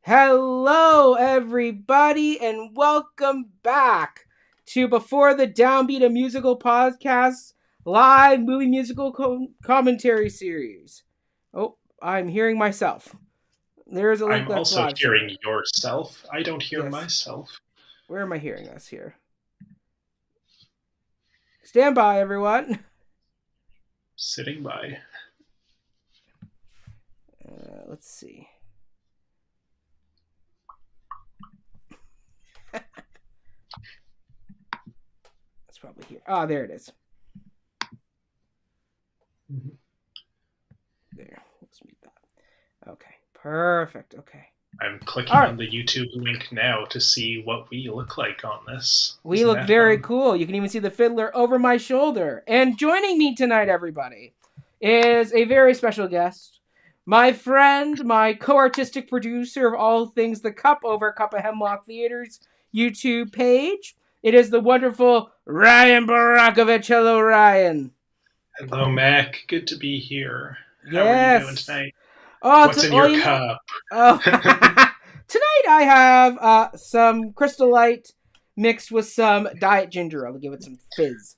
Hello, everybody, and welcome back to Before the Downbeat, a musical podcast live movie musical commentary series. Oh, I'm hearing myself. There's a link I'm that's also live hearing somewhere. yourself. I don't hear Yes. myself. Where am I hearing us here? Stand by, everyone. Sitting by. Let's see. It's probably here. Ah, there it is. Mm-hmm. There. Let's mute that. Okay. Perfect. Okay. I'm clicking on the YouTube link now to see what we look like on this. We Isn't look that very fun? cool. You can even see the Fiddler over my shoulder. And joining me tonight, everybody, is a very special guest. My friend, my co-artistic producer of all things The Cup over Cup of Hemlock Theater's YouTube page. It is the wonderful Ryan Barakovich. Hello, Ryan. Hello, Mac. Good to be here. How are you doing Yes. tonight? What's in your cup? Tonight I have some Crystal Light mixed with some Diet Ginger. I'll give it some fizz.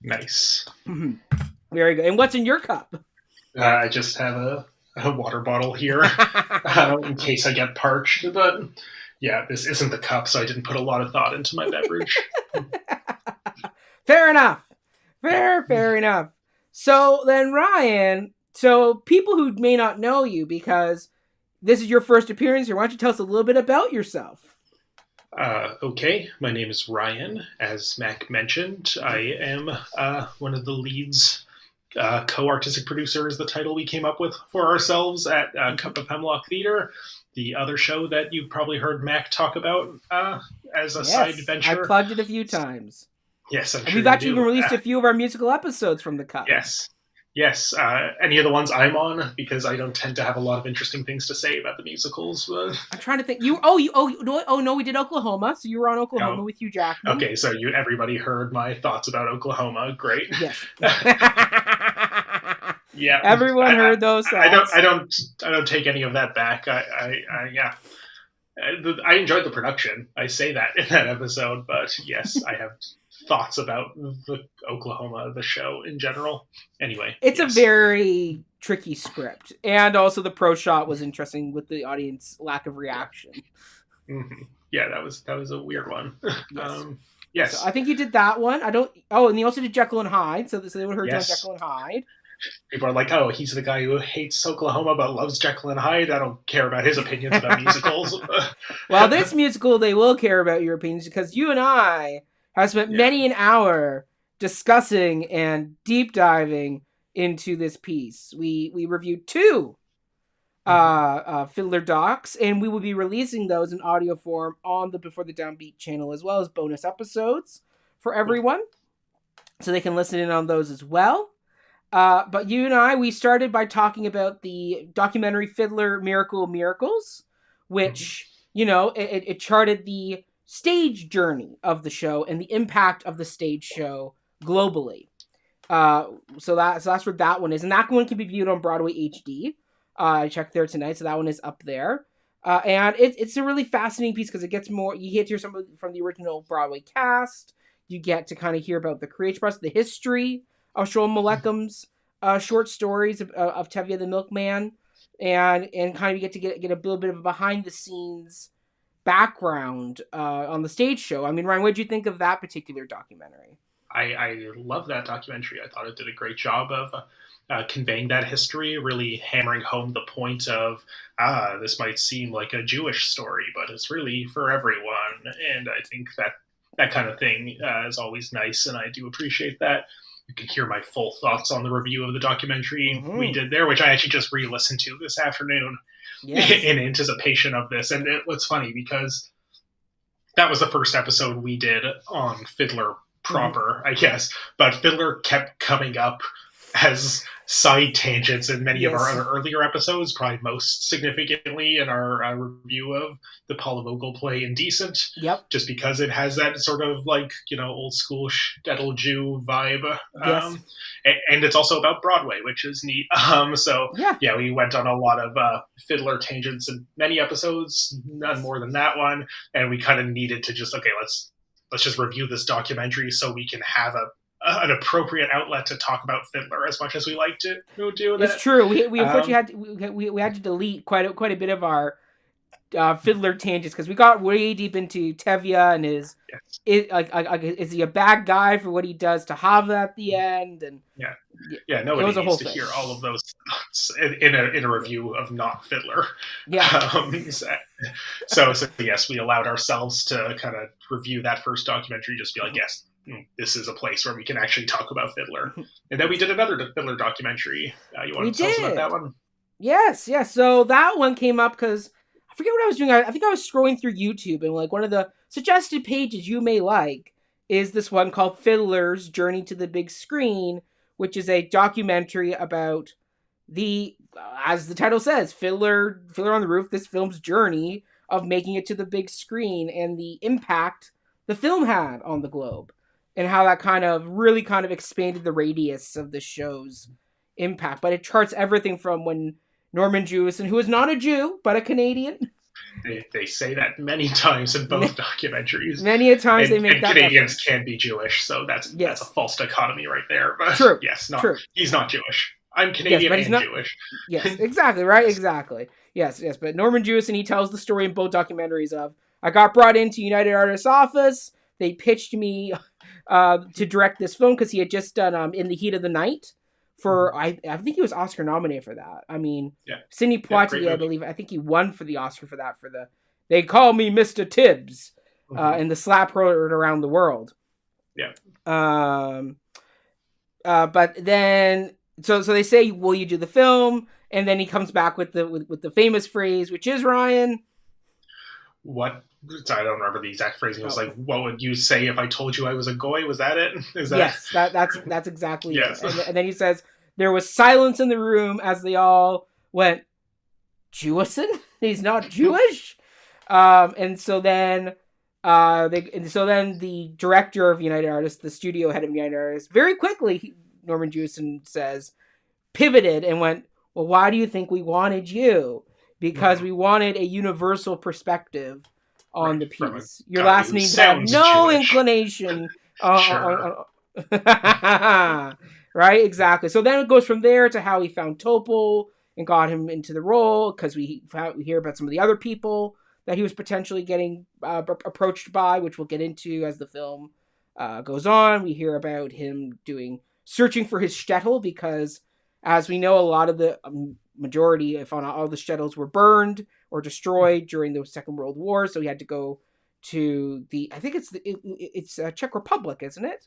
Nice. Very good. And what's in your cup? I just have a water bottle here in case I get parched. But yeah, this isn't the cup, so I didn't put a lot of thought into my beverage. Fair enough. Fair enough. So then, Ryan, so people who may not know you because this is your first appearance here, why don't you tell us a little bit about yourself? Okay, my name is Ryan. As Mac mentioned, I am one of the leads, co-artistic producer is the title we came up with for ourselves at Cup of Hemlock Theater, the other show that you've probably heard Mac talk about as a side venture. I plugged it a few times. Yes, I'm and sure we've actually even released a few of our musical episodes from the Cup. Yes. Any of the ones I'm on, because I don't tend to have a lot of interesting things to say about the musicals. I'm trying to think. No, we did Oklahoma. So you were on Oklahoma with Hugh Jackman. Okay, so everybody heard my thoughts about Oklahoma. Great. Yes. Yeah. Everyone heard those thoughts. I don't take any of that back. I enjoyed the production. I say that in that episode, but yes, I have thoughts about the Oklahoma, the show in general. Anyway, it's a very tricky script, and also the pro shot was interesting with the audience lack of reaction. Mm-hmm. Yeah, that was a weird one. Yes. Yes. So I think you did that one. And you also did Jekyll and Hyde. So they would have heard you on Jekyll and Hyde. People are like, oh, he's the guy who hates Oklahoma but loves Jekyll and Hyde. I don't care about his opinions about musicals. Well, this musical, they will care about your opinions because you and I have spent many an hour discussing and deep diving into this piece. We reviewed two Fiddler docs, and we will be releasing those in audio form on the Before the Downbeat channel, as well as bonus episodes for everyone, so they can listen in on those as well. But you and I, we started by talking about the documentary Fiddler Miracle of Miracles, which, it charted the stage journey of the show and the impact of the stage show globally. So that's where that one is. And that one can be viewed on Broadway HD. I checked there tonight, so that one is up there. And it's a really fascinating piece because it gets more, you get to hear some from the original Broadway cast. You get to kind of hear about the creation process, the history of Sholem Aleichem's short stories of Tevye the Milkman, and kind of get a little bit of a behind the scenes background on the stage show. I mean, Ryan, what did you think of that particular documentary? I love that documentary. I thought it did a great job of conveying that history, really hammering home the point of, this might seem like a Jewish story, but it's really for everyone. And I think that kind of thing is always nice, and I do appreciate that. You can hear my full thoughts on the review of the documentary we did there, which I actually just re-listened to this afternoon in anticipation of this. And it was funny because that was the first episode we did on Fiddler proper, I guess. But Fiddler kept coming up as side tangents in many of our Yes. other earlier episodes, probably most significantly in our review of the Paula Vogel play Indecent, Yep. just because it has that sort of like, old school shtetl Jew vibe. Yes. And it's also about Broadway, which is neat. So Yeah. yeah, we went on a lot of Fiddler tangents in many episodes, none more than that one. And we kind of needed to just, okay, let's just review this documentary so we can have an appropriate outlet to talk about Fiddler as much as we like to do that. It's true. We unfortunately had to delete quite a bit of our Fiddler tangents because we got way deep into Tevye and his is he a bad guy for what he does to Hava at the end, and nobody needs to hear all of those in a review of not Fiddler. So yes, we allowed ourselves to kind of review that first documentary, just be like, yes, this is a place where we can actually talk about Fiddler. And then we did another Fiddler documentary. You want to tell us about that one? Yes. So that one came up because I forget what I was doing. I think I was scrolling through YouTube, and like one of the suggested pages you may like is this one called Fiddler's Journey to the Big Screen, which is a documentary about as the title says, Fiddler on the Roof, this film's journey of making it to the big screen and the impact the film had on the globe, and how that kind of expanded the radius of the show's impact. But it charts everything from when Norman Jewison, who is not a Jew, but a Canadian. They say that many times in both documentaries. Many a times they make that Canadians reference. Can be Jewish, so that's a false dichotomy right there. But true. Yes, true. He's not Jewish. I'm Canadian and Jewish. Yes, exactly, right? Exactly. Yes. But Norman Jewison, he tells the story in both documentaries of, I got brought into United Artists' office. They pitched me to direct this film because he had just done In the Heat of the Night. I think he was Oscar nominated for that. I mean, Sidney Poitier, I believe, I think he won for the Oscar for that, for the They Call Me Mr. Tibbs, and the slap heard around the world. Yeah. But then, so they say, will you do the film? And then he comes back with the famous phrase, which is, Ryan, what? I don't remember the exact phrasing. It was like, what would you say if I told you I was a goy? Was that it? Yes, that's exactly it. And then he says, there was silence in the room as they all went, Jewison? He's not Jewish? And so then the director of United Artists, the studio head of United Artists, very quickly, Norman Jewison says, pivoted and went, well, why do you think we wanted you? Because we wanted a universal perspective on the piece. Your last name had no Jewish inclination. Right, exactly. So then it goes from there to how he found Topol and got him into the role, because we hear about some of the other people that he was potentially getting approached by, which we'll get into as the film goes on. We hear about him searching for his shtetl, because as we know, a lot of the majority, if not all, the shtetls were burned or destroyed during the Second World War. So he had to go to I think it's Czech Republic, isn't it?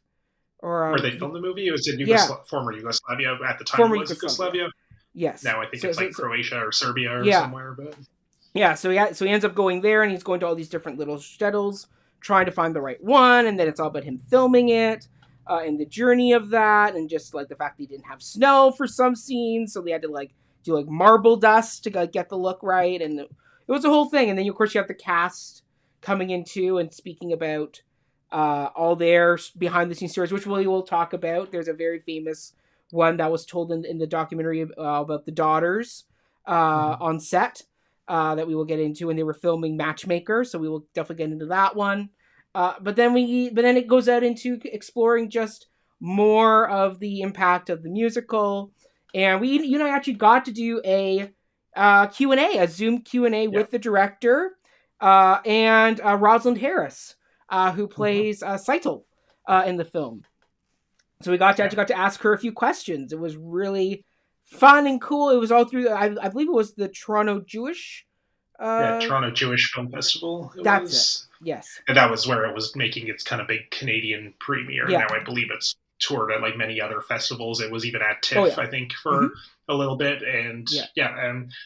Or where they filmed the movie? It was in former Yugoslavia at the time. Former Yugoslavia. Yes. Now I think it's Croatia or Serbia or somewhere. But so he ends up going there, and he's going to all these different little shtetls, trying to find the right one, and then it's all about him filming it, and the journey of that, and just like the fact that he didn't have snow for some scenes, so they had to do marble dust to get the look right, and it was a whole thing. And then of course you have the cast coming in too and speaking about all their behind the scenes stories, which we will talk about. There's a very famous one that was told in the documentary about the daughters on set that we will get into, and they were filming Matchmaker, so we will definitely get into that one. But then it goes out into exploring just more of the impact of the musical. And you and I actually got to do a Q&A, a Zoom Q&A with the director and Rosalind Harris, who plays Seitel in the film. So we got to ask her a few questions. It was really fun and cool. It was all through, I believe it was the Toronto Jewish... Toronto Jewish Film Festival. That's it, yes. And that was where it was making its kind of big Canadian premiere. Yeah. Now I believe it's toured at many other festivals. It was even at TIFF, I think, for a little bit. And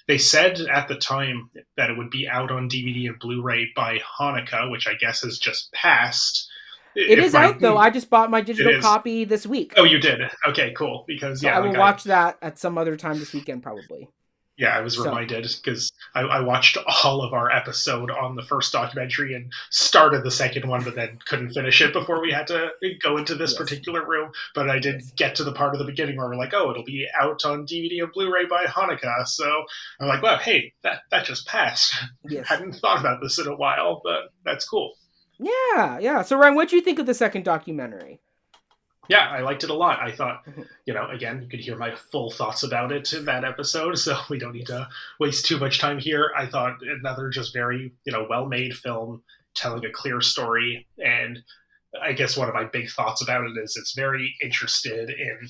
they said at the time that it would be out on DVD and Blu-ray by Hanukkah, which I guess has just passed. It is out though. I just bought my digital is. copy this week. Oh, you did? Okay, cool. Because so I will watch that at some other time this weekend, probably. Yeah, I was reminded because I watched all of our episode on the first documentary and started the second one, but then couldn't finish it before we had to go into this particular room. But I did get to the part of the beginning where we're like, oh, it'll be out on DVD and Blu-ray by Hanukkah. So I'm like, well, hey, that just passed. Yes. Hadn't thought about this in a while, but that's cool. Yeah. So Ryan, what do you think of the second documentary? Yeah, I liked it a lot. I thought, again, you could hear my full thoughts about it in that episode, so we don't need to waste too much time here. I thought another just very, well-made film telling a clear story. And I guess one of my big thoughts about it is it's very interested in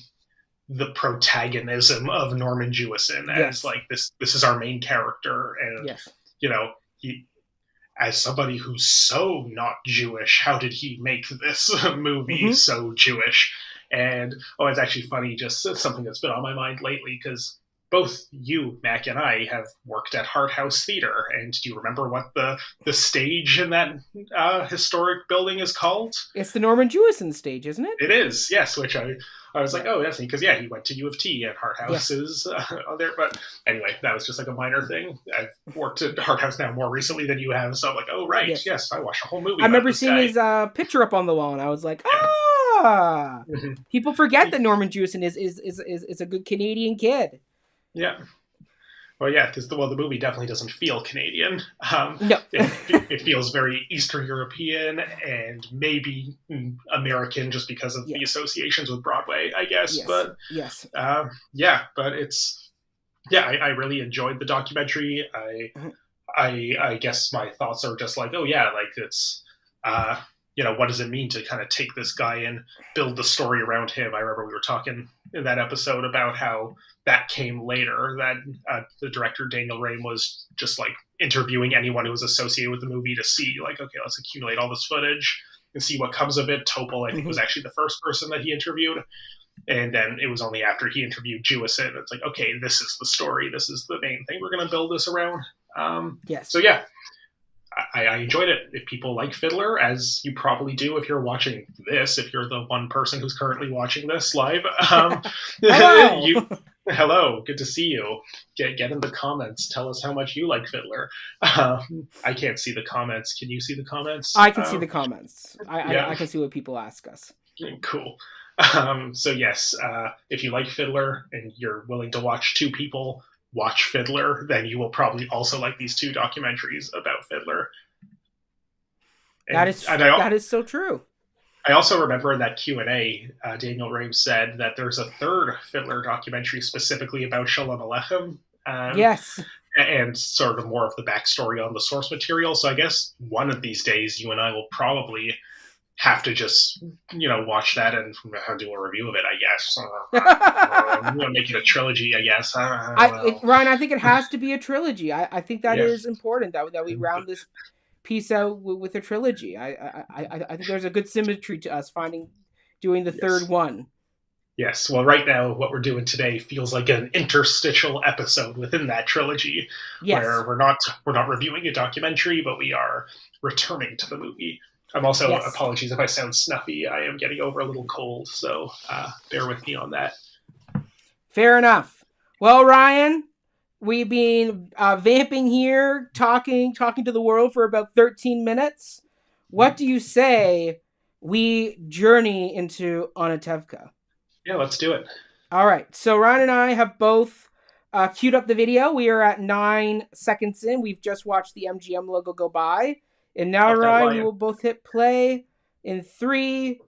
the protagonism of Norman Jewison as like this is our main character. And, he, as somebody who's so not Jewish, how did he make this movie so Jewish? And, it's actually funny, just something that's been on my mind lately, because both you, Mac, and I have worked at Hart House Theater. And do you remember what the stage in that historic building is called? It's the Norman Jewison stage, isn't it? It is, yes, which I was like, oh, that's neat, because, he went to U of T and Hart House is there. But anyway, that was just like a minor thing. I've worked at Hart House now more recently than you have, so I'm like, oh, right, yes I watched the whole movie. I remember seeing his picture up on the wall, and I was like, People forget that Norman Jewison is a good Canadian kid. Yeah. Well, yeah, because the movie definitely doesn't feel Canadian. No. it feels very Eastern European and maybe American just because of the associations with Broadway, I guess. Yes. But but it's I really enjoyed the documentary. I guess my thoughts are just like, it's what does it mean to kind of take this guy and build the story around him? I remember we were talking in that episode about how that came later, that the director, Daniel Raim, was just like interviewing anyone who was associated with the movie to see like, okay, let's accumulate all this footage and see what comes of it. Topol, I think, was actually the first person that he interviewed. And then it was only after he interviewed Jewison, it's like, okay, this is the story. This is the main thing we're going to build this around. So yeah, I enjoyed it. If people like Fiddler, as you probably do if you're watching this, if you're the one person who's currently watching this live, hello. Hello, good to see you. Get in the comments. Tell us how much you like Fiddler. I can't see the comments. Can you see the comments? I can see the comments. I can see what people ask us. Cool. So yes, if you like Fiddler and you're willing to watch two people watch Fiddler, then you will probably also like these two documentaries about Fiddler. That is so true. I also remember in that Q&A, Daniel Raim said that there's a third Fiddler documentary specifically about Shalom Aleichem. Yes. And sort of more of the backstory on the source material. So I guess one of these days you and I will probably have to just, watch that and do a review of it, I guess. I'm going to make it a trilogy, I guess. Ryan, I think it has to be a trilogy. I think that is important, that we round this piece out with a trilogy. I think there's a good symmetry to us doing the third one. Yes. Well, right now, what we're doing today feels like an interstitial episode within that trilogy, where we're not reviewing a documentary, but we are returning to the movie. I'm also, apologies if I sound snuffy. I am getting over a little cold, so bear with me on that. Fair enough. Well, Ryan, we've been vamping here, talking to the world for about 13 minutes. What do you say we journey into Anatevka? Yeah, let's do it. All right. So Ryan and I have both queued up the video. We are at 9 seconds in. We've just watched the MGM logo go by. And now, Ryan, we'll both hit play in 3,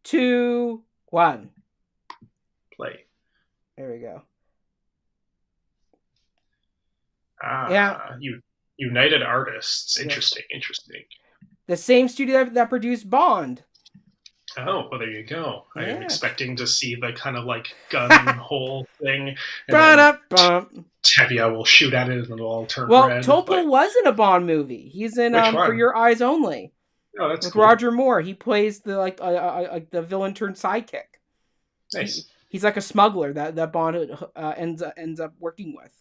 2, 1. Play. There we go. United Artists. Interesting. The same studio that produced Bond. Oh, well, there you go. I am expecting to see the kind of like gun hole thing. Tevye will shoot at it and it'll all turn red. Well, Topol was in a Bond movie. He's in For Your Eyes Only. Oh, that's with cool. Roger Moore. He plays the the villain turned sidekick. Nice. He's like a smuggler that Bond ends up working with.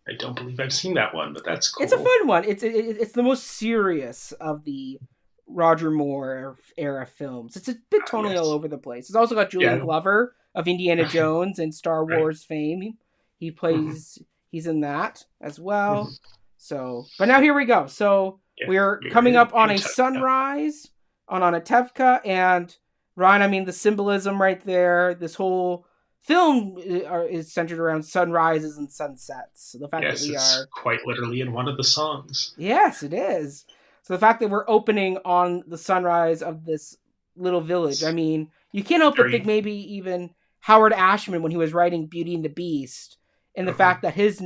I don't believe I've seen that one, but that's cool. It's a fun one. It's the most serious of the Roger Moore era films. It's a bit tonally all Yes. over the place. It's also got Julian Yeah. Glover of Indiana Jones and Star Right. Wars fame. He Mhm. plays. He's in that as well. Mhm. So, but now here we go. So Yeah. we're We're coming up on a in sunrise on Anatevka, and Ryan. I mean, the symbolism right there. This whole film is centered around sunrises and sunsets. So the fact that Yes, we it's are, quite literally in one of the songs. yes, it is. So the fact that we're opening on the sunrise of this little village. I It's mean, you can't help but think very. maybe even Howard Ashman when he was writing Beauty and the Beast, and the Mhm. fact that his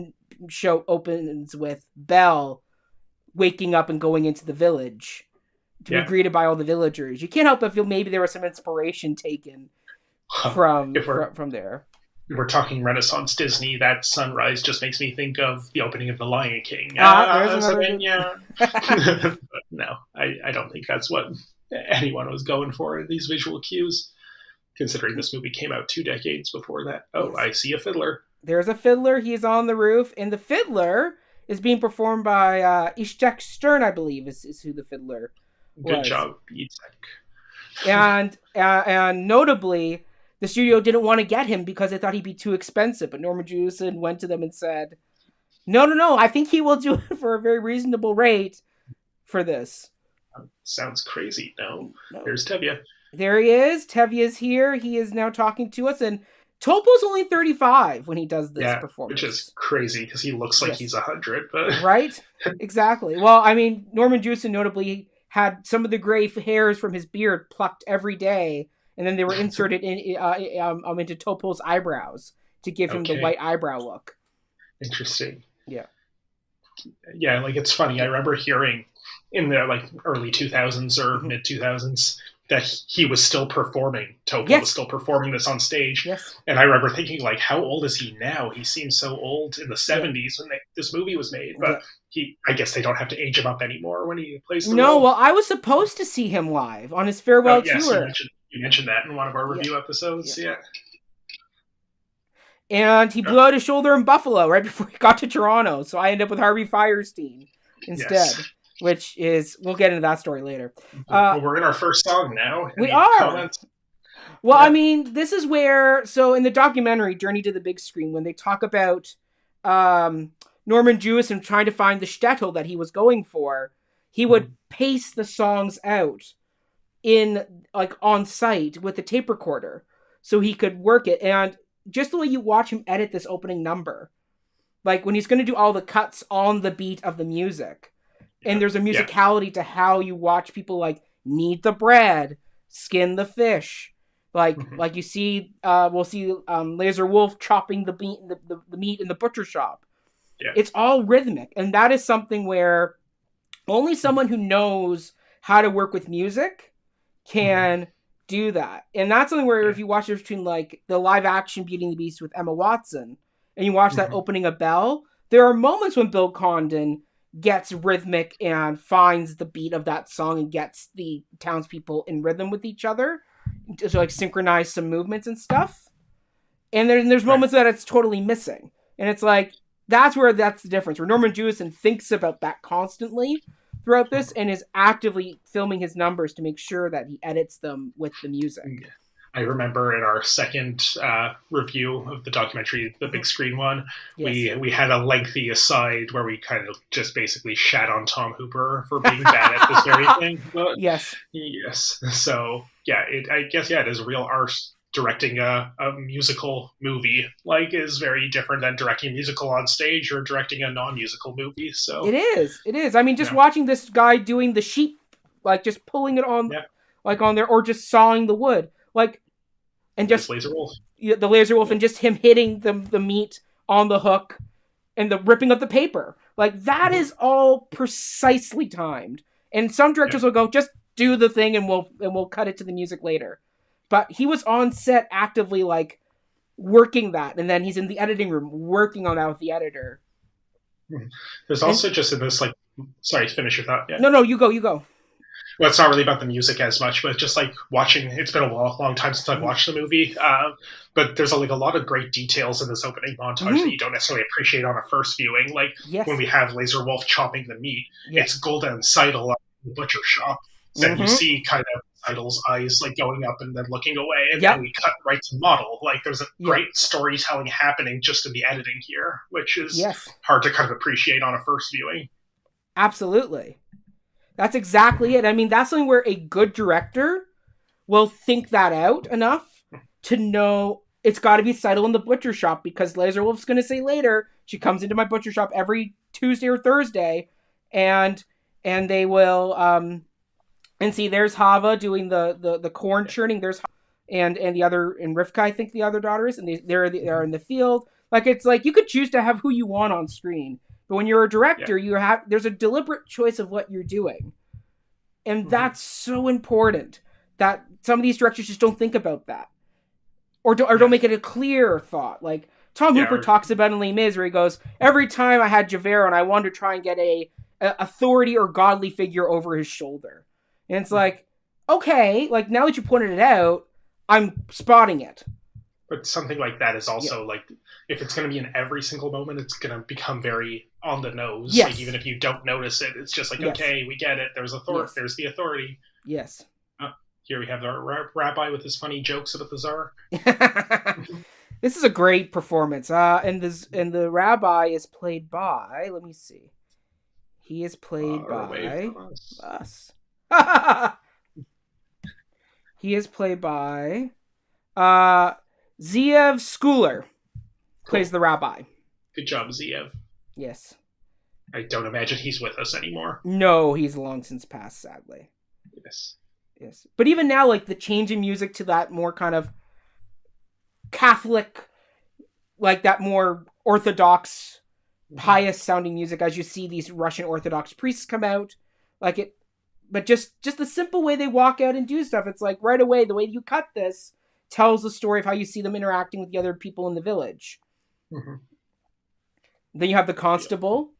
show opens with Belle waking up and going into the village to be Yeah. greeted by all the villagers. You can't help but feel maybe there was some inspiration taken from If we're from there. we're talking Renaissance Disney, that sunrise just makes me think of the opening of The Lion King. There's another But no, I don't think that's what anyone was going for in these visual cues, considering this movie came out 2 decades before that. Oh, Yes. I see a fiddler. There's a fiddler. He's on the roof, and the fiddler is being performed by Ishtek Stern, I believe, is who the fiddler Good was. job, Yitzhak. And notably, the studio didn't want to get him because they thought he'd be too expensive. But Norman Jewison went to them and said, "No, I think he will do it for a very reasonable rate for this." Sounds crazy. No, No. there's Tevye. There he is. Tevye's here. He is now talking to us, and Topo's only 35 when he does this performance. Which is crazy because he looks like he's 100. But right, exactly. Well, I mean, Norman Jewison notably had some of the gray hairs from his beard plucked every day, and then they were inserted into Topo's eyebrows to give him the white eyebrow look. Interesting. Yeah. Yeah, like it's funny. I remember hearing in the like early 2000s or mid 2000s that he was still performing. Topo was still performing this on stage. Yes. And I remember thinking, like, how old is he now? He seems so old in the 70s when this movie was made. But I guess they don't have to age him up anymore when he plays the role. Well, I was supposed to see him live on his farewell tour. You mentioned that in one of our review episodes. Yeah. And he blew out his shoulder in Buffalo right before he got to Toronto. So I ended up with Harvey Fierstein instead. Which is, we'll get into that story later. Well, we're in our first song now. We are. Comments? Well, I mean, this is where, so in the documentary, Journey to the Big Screen, when they talk about Norman Jewison trying to find the shtetl that he was going for, he would pace the songs out on site with a tape recorder so he could work it. And just the way you watch him edit this opening number, like when he's going to do all the cuts on the beat of the music, and there's a musicality to how you watch people like knead the bread, skin the fish, like you see. We'll see Laser Wolf chopping the meat in the butcher shop. Yeah. It's all rhythmic, and that is something where only someone who knows how to work with music can do that. And that's something where if you watch it between like the live action Beauty and the Beast with Emma Watson, and you watch that opening of Belle, there are moments when Bill Condon gets rhythmic and finds the beat of that song and gets the townspeople in rhythm with each other to like synchronize some movements and stuff. And there's moments that it's totally missing. And it's like, that's the difference, where Norman Jewison thinks about that constantly throughout this and is actively filming his numbers to make sure that he edits them with the music. I remember in our second review of the documentary, the big screen one, we had a lengthy aside where we kind of just basically shat on Tom Hooper for being bad at this very thing. But yes. So I guess it is real art. Directing a musical movie is very different than directing a musical on stage or directing a non-musical movie. So it is. I mean, just watching this guy doing the sheep, like just pulling it on, on there, or just sawing the wood, and just Laser Wolf. The Laser Wolf, and just him hitting the meat on the hook, and the ripping up the paper, that is all precisely timed. And some directors will go, just do the thing, and we'll cut it to the music later. But he was on set actively, working that, and then he's in the editing room working on that with the editor. There's also just in this, sorry, finish your thought. Yeah. No, you go. Well, it's not really about the music as much, but just watching. It's been a long time since I've watched the movie, but there's a lot of great details in this opening montage that you don't necessarily appreciate on a first viewing. When we have Laser Wolf chopping the meat, it's Golden Seidel in the butcher shop. Then you see kind of Idol's eyes like going up and then looking away, and Yep. then we cut right to Model. Like there's a Yep. great storytelling happening just in the editing here, which is Yes. hard to kind of appreciate on a first viewing. Absolutely. That's exactly it. I mean, that's something where a good director will think that out enough to know it's got to be Seidel in the butcher shop, because Laserwolf's going to say later she comes into my butcher shop every Tuesday or Thursday, and they will and see there's Hava doing the corn churning. There's and the other, and Rivka, I think the other daughter is, and they're in the field. Like, it's like you could choose to have who you want on screen, but when you're a director, there's a deliberate choice of what you're doing, and that's so important that some of these directors just don't think about that, or don't make it a clear thought. Like Tom Hooper talks about in Les Mis, where he goes, every time I had Javert and I wanted to try and get a authority or godly figure over his shoulder. And it's like, okay, like now that you pointed it out, I'm spotting it. But something like that is also like, if it's going to be in every single moment, it's going to become very on the nose. Yes. Like, even if you don't notice it, it's just like, okay, we get it. There's There's the authority. Yes. Here we have our rabbi with his funny jokes about the Tsar. This is a great performance. And the rabbi is played by, let me see. He is played by us. He is played by Zeev Schooler. Plays the rabbi. Good job, Zeev. Yes. I don't imagine he's with us anymore. No, he's long since passed, sadly. Yes. But even now, like, the change in music to that more kind of Catholic, like that more Orthodox, pious sounding music, as you see these Russian Orthodox priests come out, like it. But just the simple way they walk out and do stuff, it's like right away the way you cut this tells the story of how you see them interacting with the other people in the village. Mm-hmm. Then you have the constable.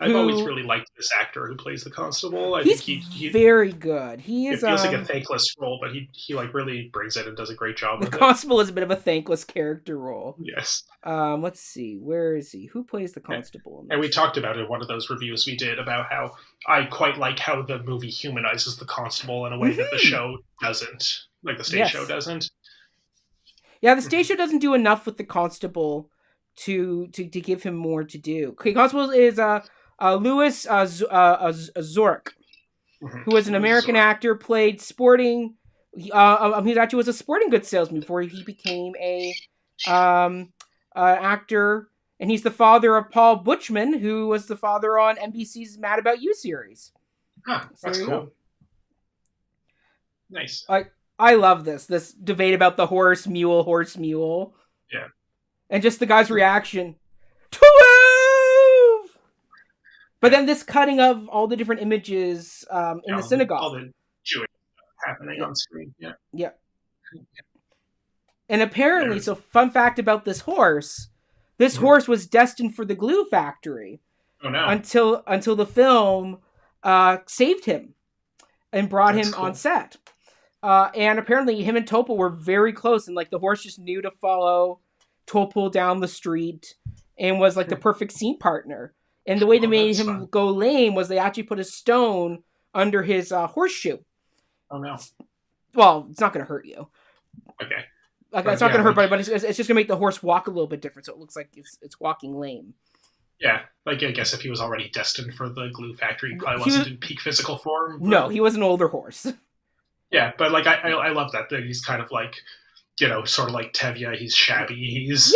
I've always really liked this actor who plays the constable. I think he very good. He is. It feels like a thankless role, but he like really brings it and does a great job. The constable is a bit of a thankless character role. Yes. Let's see. Where is he? Who plays the constable? And we talked about it in one of those reviews we did about how I quite like how the movie humanizes the constable in a way that the show doesn't, like the stage show doesn't. Yeah, the stage show doesn't do enough with the constable to give him more to do. Okay, constable is Louis Zork, who was an American actor, played sporting. He actually was a sporting goods salesman before he became a actor, and he's the father of Paul Butchman, who was the father on NBC's Mad About You series. That's cool. Nice. I love this debate about the horse mule. Yeah. And just the guy's reaction. 12! But then this cutting of all the different images in the synagogue. All the Jewish stuff happening on screen. Yeah. Yeah. And apparently, so fun fact about this horse, this horse was destined for the glue factory. Oh no. Until the film saved him and brought him on set. And apparently him and Topol were very close, and like the horse just knew to follow Topol down the street and was like the perfect scene partner. And the way they made him go lame was they actually put a stone under his horseshoe. Oh no. Well, it's not going to hurt you. Okay. Like, it's not going to hurt, but it's just going to make the horse walk a little bit different, so it looks like it's walking lame. Yeah, like I guess if he was already destined for the glue factory, he probably wasn't in peak physical form. But... No, he was an older horse. Yeah, but like I love that he's kind of like, sort of like Tevye. He's shabby. He's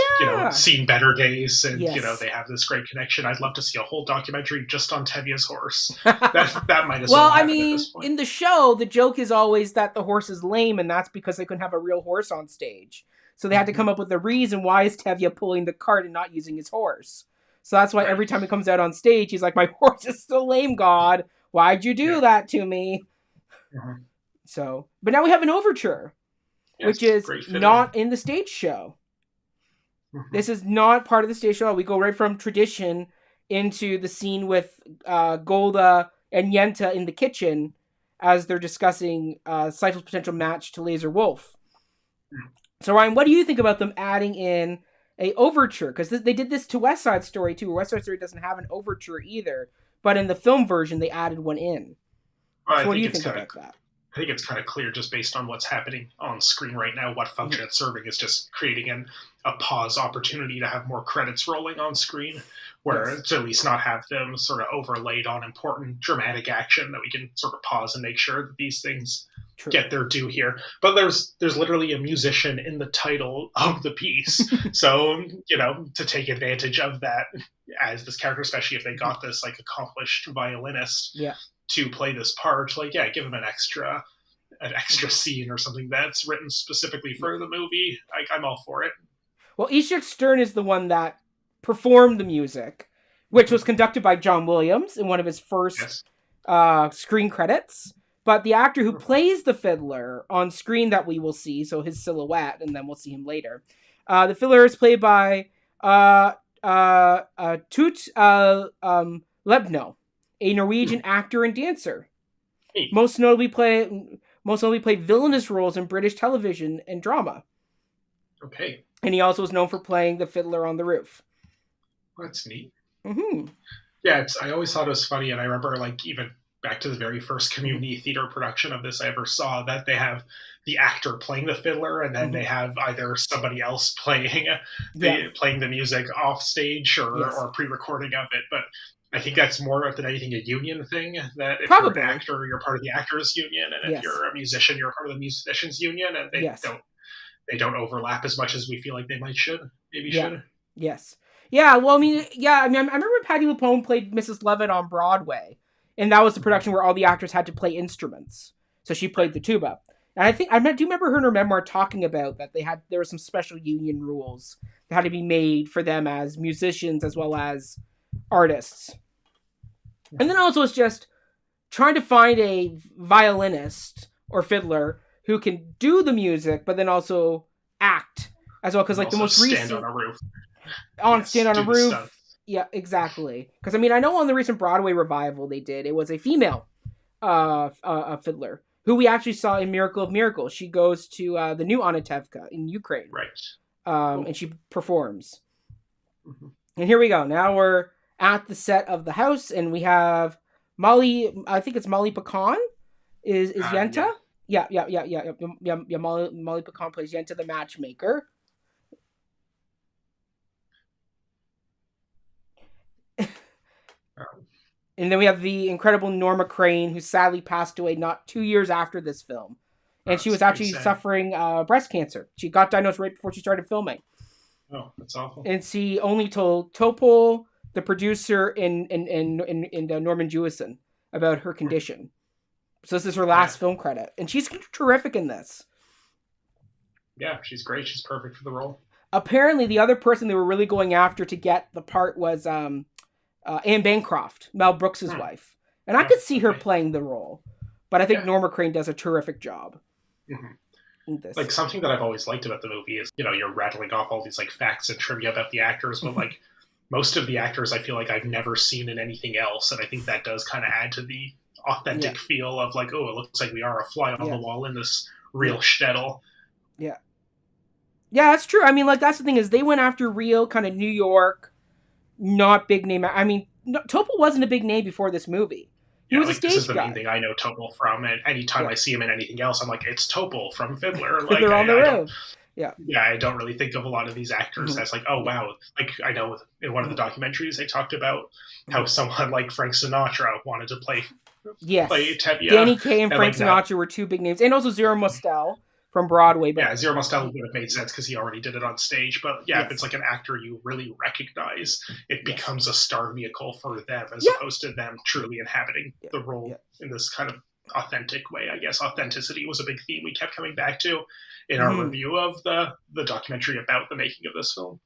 seen better days, and they have this great connection. I'd love to see a whole documentary just on Tevye's horse. That might as well. Well, I mean, in the show, the joke is always that the horse is lame, and that's because they couldn't have a real horse on stage. So they had to come up with a reason why is Tevye pulling the cart and not using his horse. So that's why every time he comes out on stage, he's like, "My horse is still lame, God. Why'd you do that to me?" Mm-hmm. So, but now we have an overture, which is not in the stage show. Mm-hmm. This is not part of the stage show. We go right from tradition into the scene with Golda and Yenta in the kitchen as they're discussing Seifel's potential match to Laser Wolf. Mm-hmm. So, Ryan, what do you think about them adding in a overture? Because they did this to West Side Story too. West Side Story doesn't have an overture either, but in the film version they added one in. Well, So what do you think about that? I think it's kind of clear just based on what's happening on screen right now, what function it's serving is just creating a pause opportunity to have more credits rolling on screen, where to at least not have them sort of overlaid on important dramatic action, that we can sort of pause and make sure that these things get their due here. But there's literally a musician in the title of the piece. So, to take advantage of that as this character, especially if they got this like accomplished violinist to play this part, give him an extra scene or something that's written specifically for the movie. I'm all for it. Well, Ishak Stern is the one that performed the music, which was conducted by John Williams in one of his first screen credits. But the actor who plays the fiddler on screen that we will see, so his silhouette, and then we'll see him later. The fiddler is played by Tut Lebno, a Norwegian actor and dancer. Most notably played villainous roles in British television and drama. Okay. And he also was known for playing the fiddler on the roof. That's neat. Mm-hmm. Yeah, I always thought it was funny, and I remember even back to the very first community theater production of this I ever saw, that they have the actor playing the fiddler, and then they have either somebody else playing the music off stage or pre-recording of it. But I think that's more than anything a union thing, that if you're an actor, you're part of the actors union, and if you're a musician, you're part of the musicians union, and they don't overlap as much as we feel like they should. Yes. Yeah, well, I remember Patti LuPone played Mrs. Leavitt on Broadway, and that was the production where all the actors had to play instruments. So she played the tuba. And I do remember her in her memoir talking about that there were some special union rules that had to be made for them as musicians as well as artists. And then also it's just trying to find a violinist or fiddler who can do the music, but then also act as well. Because the most recent... stand on a roof. Stand on a roof. Yeah, exactly. Because, I know on the recent Broadway revival it was a female fiddler who we actually saw in Miracle of Miracles. She goes to the new Anatevka in Ukraine. Right. And she performs. Mm-hmm. And here we go. Now we're at the set of the house, and we have Molly, I think it's Molly Pecan is Yenta? Yeah. Molly Pecan plays Yenta, the matchmaker. And then we have the incredible Norma Crane, who sadly passed away not 2 years after this film. And she was actually suffering breast cancer. She got diagnosed right before she started filming. Oh, that's awful. And she only told Topol, the producer, and Norman Jewison about her condition. So this is her last film credit. And she's terrific in this. Yeah, she's great. She's perfect for the role. Apparently, the other person they were really going after to get the part was... Anne Bancroft, Mel Brooks' wife. And I could see her playing the role. But I think Norma Crane does a terrific job. Mm-hmm. Something that I've always liked about the movie is, you're rattling off all these facts and trivia about the actors, but most of the actors I feel like I've never seen in anything else. And I think that does kind of add to the authentic feel of it looks like we are a fly on the wall in this real shtetl. Yeah. Yeah, that's true. That's the thing is they went after real kind of New York, not big name. Topol wasn't a big name before this movie. He was a stage guy. This is the main thing I know Topol from, and anytime I see him in anything else, I'm like, it's Topol from Fiddler. Fiddler on the Roof. Yeah, I don't really think of a lot of these actors as oh wow. I know in one of the documentaries they talked about how someone like Frank Sinatra wanted to play Tevye. Danny Kaye and Frank Sinatra were two big names, and also Zero Mostel from Broadway. But Zero Mostel would have made sense because he already did it on stage. But if it's an actor you really recognize, it becomes a star vehicle for them as opposed to them truly inhabiting the role in this kind of authentic way. I guess authenticity was a big theme we kept coming back to in our review of the documentary about the making of this film.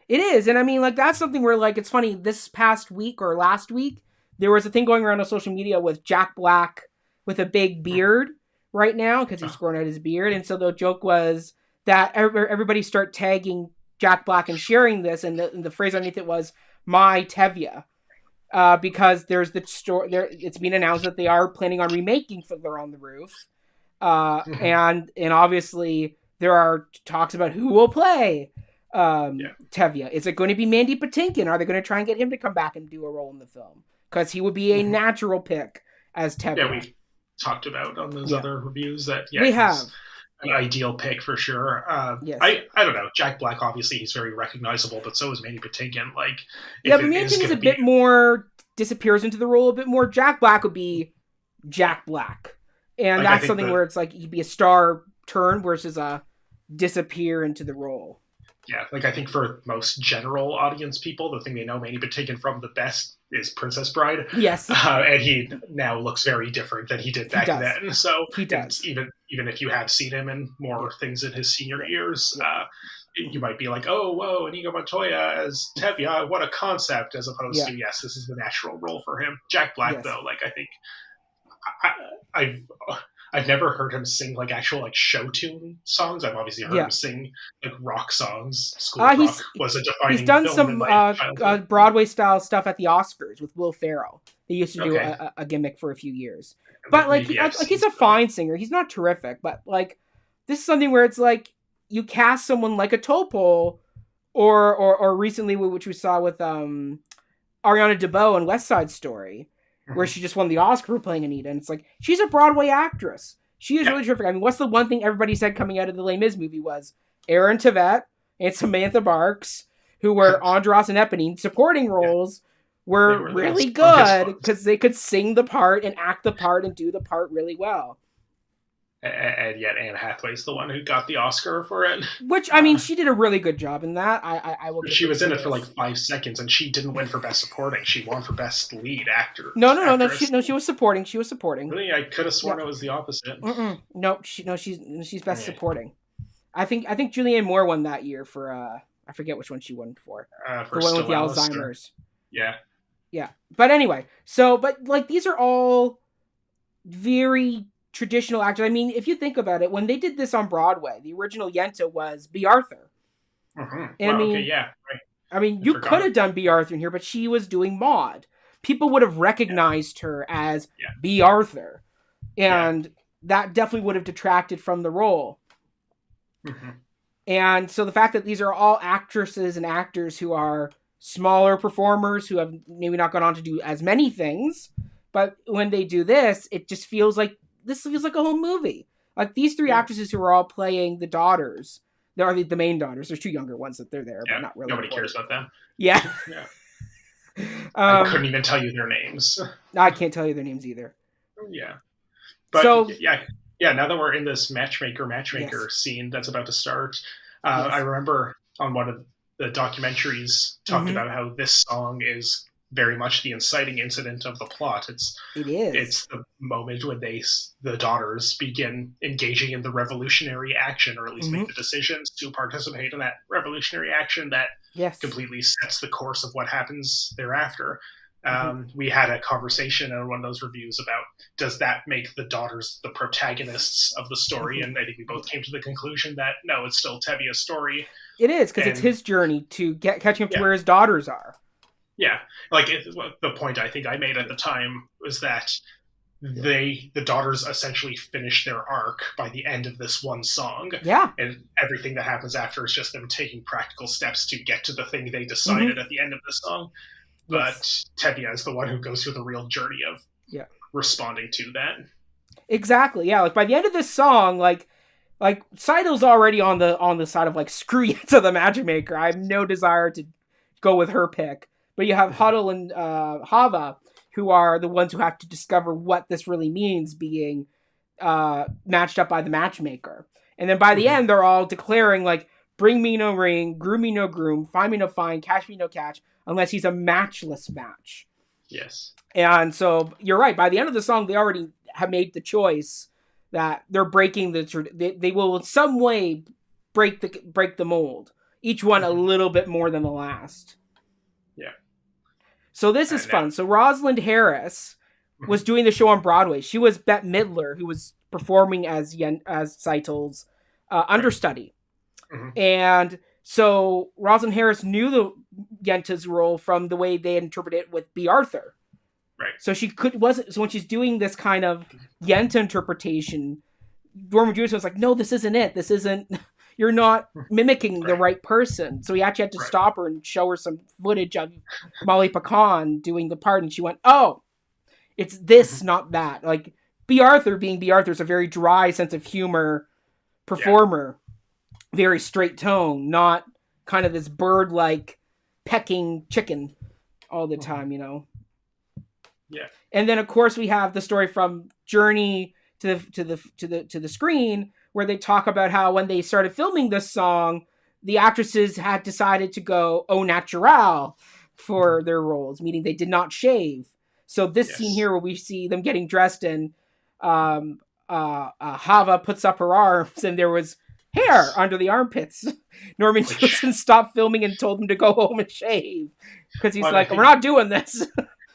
It is, and that's something where it's funny. This past week or last week, there was a thing going around on social media with Jack Black with a big beard. Right now, because he's growing out his beard. And so the joke was that everybody start tagging Jack Black and sharing this, and the phrase underneath it was "My Tevye," because there's the story there. It's been announced that they are planning on remaking Fiddler on the Roof, and obviously there are talks about who will play Tevye. Is it going to be Mandy Patinkin? Are they going to try and get him to come back and do a role in the film? because he would be a natural pick as Tevye. Yeah, we've talked about on those other reviews that we have an ideal pick for sure. Yes. I don't know. Jack Black, obviously, he's very recognizable, but so is Manny Patinkin. Like, but Patinkin is a bit more, disappears into the role a bit more. Jack Black would be Jack Black. And like, that's something where it's like he'd be a star turn versus a disappear into the role. Yeah, like I think for most general audience people, the thing they know Manny Patinkin from the best is Princess Bride. Yes. And he now looks very different than he did back then. So he does. Even if you have seen him in more things in his senior years, you might be like, oh, whoa, Inigo Montoya as Tevye, what a concept, as opposed to, yes, this is the natural role for him. Jack Black, though, like I think I've never heard him sing like actual like show tune songs. I've obviously heard him sing like rock songs. School rock was a defining. He's done some Broadway style stuff at the Oscars with Will Ferrell. They used to do a gimmick for a few years. But like he's a fine singer. He's not terrific, but like this is something where it's like you cast someone like a Topol, or recently which we saw with Ariana DeBose in West Side Story, where she just won the Oscar for playing Anita, and it's like she's a Broadway actress. She is really terrific. I mean, what's the one thing everybody said coming out of the Les Mis movie was Aaron Tveit and Samantha Barks, who were Andros and Eponine, supporting roles, were really good because they could sing the part and act the part and do the part really well. And yet Anne Hathaway's the one who got the Oscar for it. Which, I mean, she did a really good job in that. I will. She was in it for like 5 seconds, and she didn't win for Best Supporting. She won for Best Lead Actor. No. She was supporting. She was supporting. Really, I could have sworn it was the opposite. No, she's Best Supporting. I think Julianne Moore won that year for I forget which one she won for. For the one with the Alzheimer's. Yeah. But anyway, but like these are all very traditional actors. I mean, if you think about it, when they did this on Broadway, the original Yenta was B. Arthur. And I mean, I mean, you could have done B. Arthur in here, but she was doing Maud. People would have recognized her as B. Arthur, and that definitely would have detracted from the role. And so the fact that these are all actresses and actors who are smaller performers who have maybe not gone on to do as many things, but when they do this, it just feels like a whole movie. Like these three actresses who are all playing the daughters. They are the main daughters. There's 2 younger ones that they're there, but not really. Nobody cares about them. Yeah. I couldn't even tell you their names. I can't tell you their names either. Yeah. But now that we're in this matchmaker scene that's about to start, I remember on one of the documentaries talked about how this song is very much the inciting incident of the plot. It's the moment when the daughters begin engaging in the revolutionary action, or at least make the decisions to participate in that revolutionary action that completely sets the course of what happens thereafter. We had a conversation in one of those reviews about, does that make the daughters the protagonists of the story? And I think we both came to the conclusion that no, it's still Tevye's story. It is, because it's his journey to catching up to where his daughters are. Yeah, like the point I think I made at the time was that the daughters essentially finish their arc by the end of this one song. Yeah. And everything that happens after is just them taking practical steps to get to the thing they decided at the end of the song. But Tevye is the one who goes through the real journey of responding to that. Exactly. Yeah. Like by the end of this song, like Saido's already on the side of like, screw you to the matchmaker. I have no desire to go with her pick. But you have Huddle and Hava, who are the ones who have to discover what this really means, being matched up by the matchmaker. And then by the end, they're all declaring, like, bring me no ring, groom me no groom, find me no find, catch me no catch, unless he's a matchless match. Yes. And so you're right. By the end of the song, they already have made the choice that they're breaking they will in some way break the mold. Each one a little bit more than the last. Yeah. So this is fun. So Rosalind Harris was doing the show on Broadway. She was Bette Midler, who was performing as Seitel's understudy. And so Rosalind Harris knew the Yenta's role from the way they interpreted it with B. Arthur. Right. So so when she's doing this kind of Yenta interpretation, Norman Jewison was like, no, this isn't it. This isn't, you're not mimicking the right person. So he actually had to stop her and show her some footage of Molly Pecan doing the part, and she went, "Oh, it's this, not that." Like B. Arthur being B. Arthur is a very dry sense of humor performer, very straight tone, not kind of this bird-like pecking chicken all the time, you know. Yeah. And then of course we have the story from Journey to the screen, where they talk about how when they started filming this song, the actresses had decided to go au naturel for their roles, meaning they did not shave. So this scene here where we see them getting dressed and Hava puts up her arms and there was hair under the armpits. Norman Jewison stopped filming and told them to go home and shave because he's we're not doing this.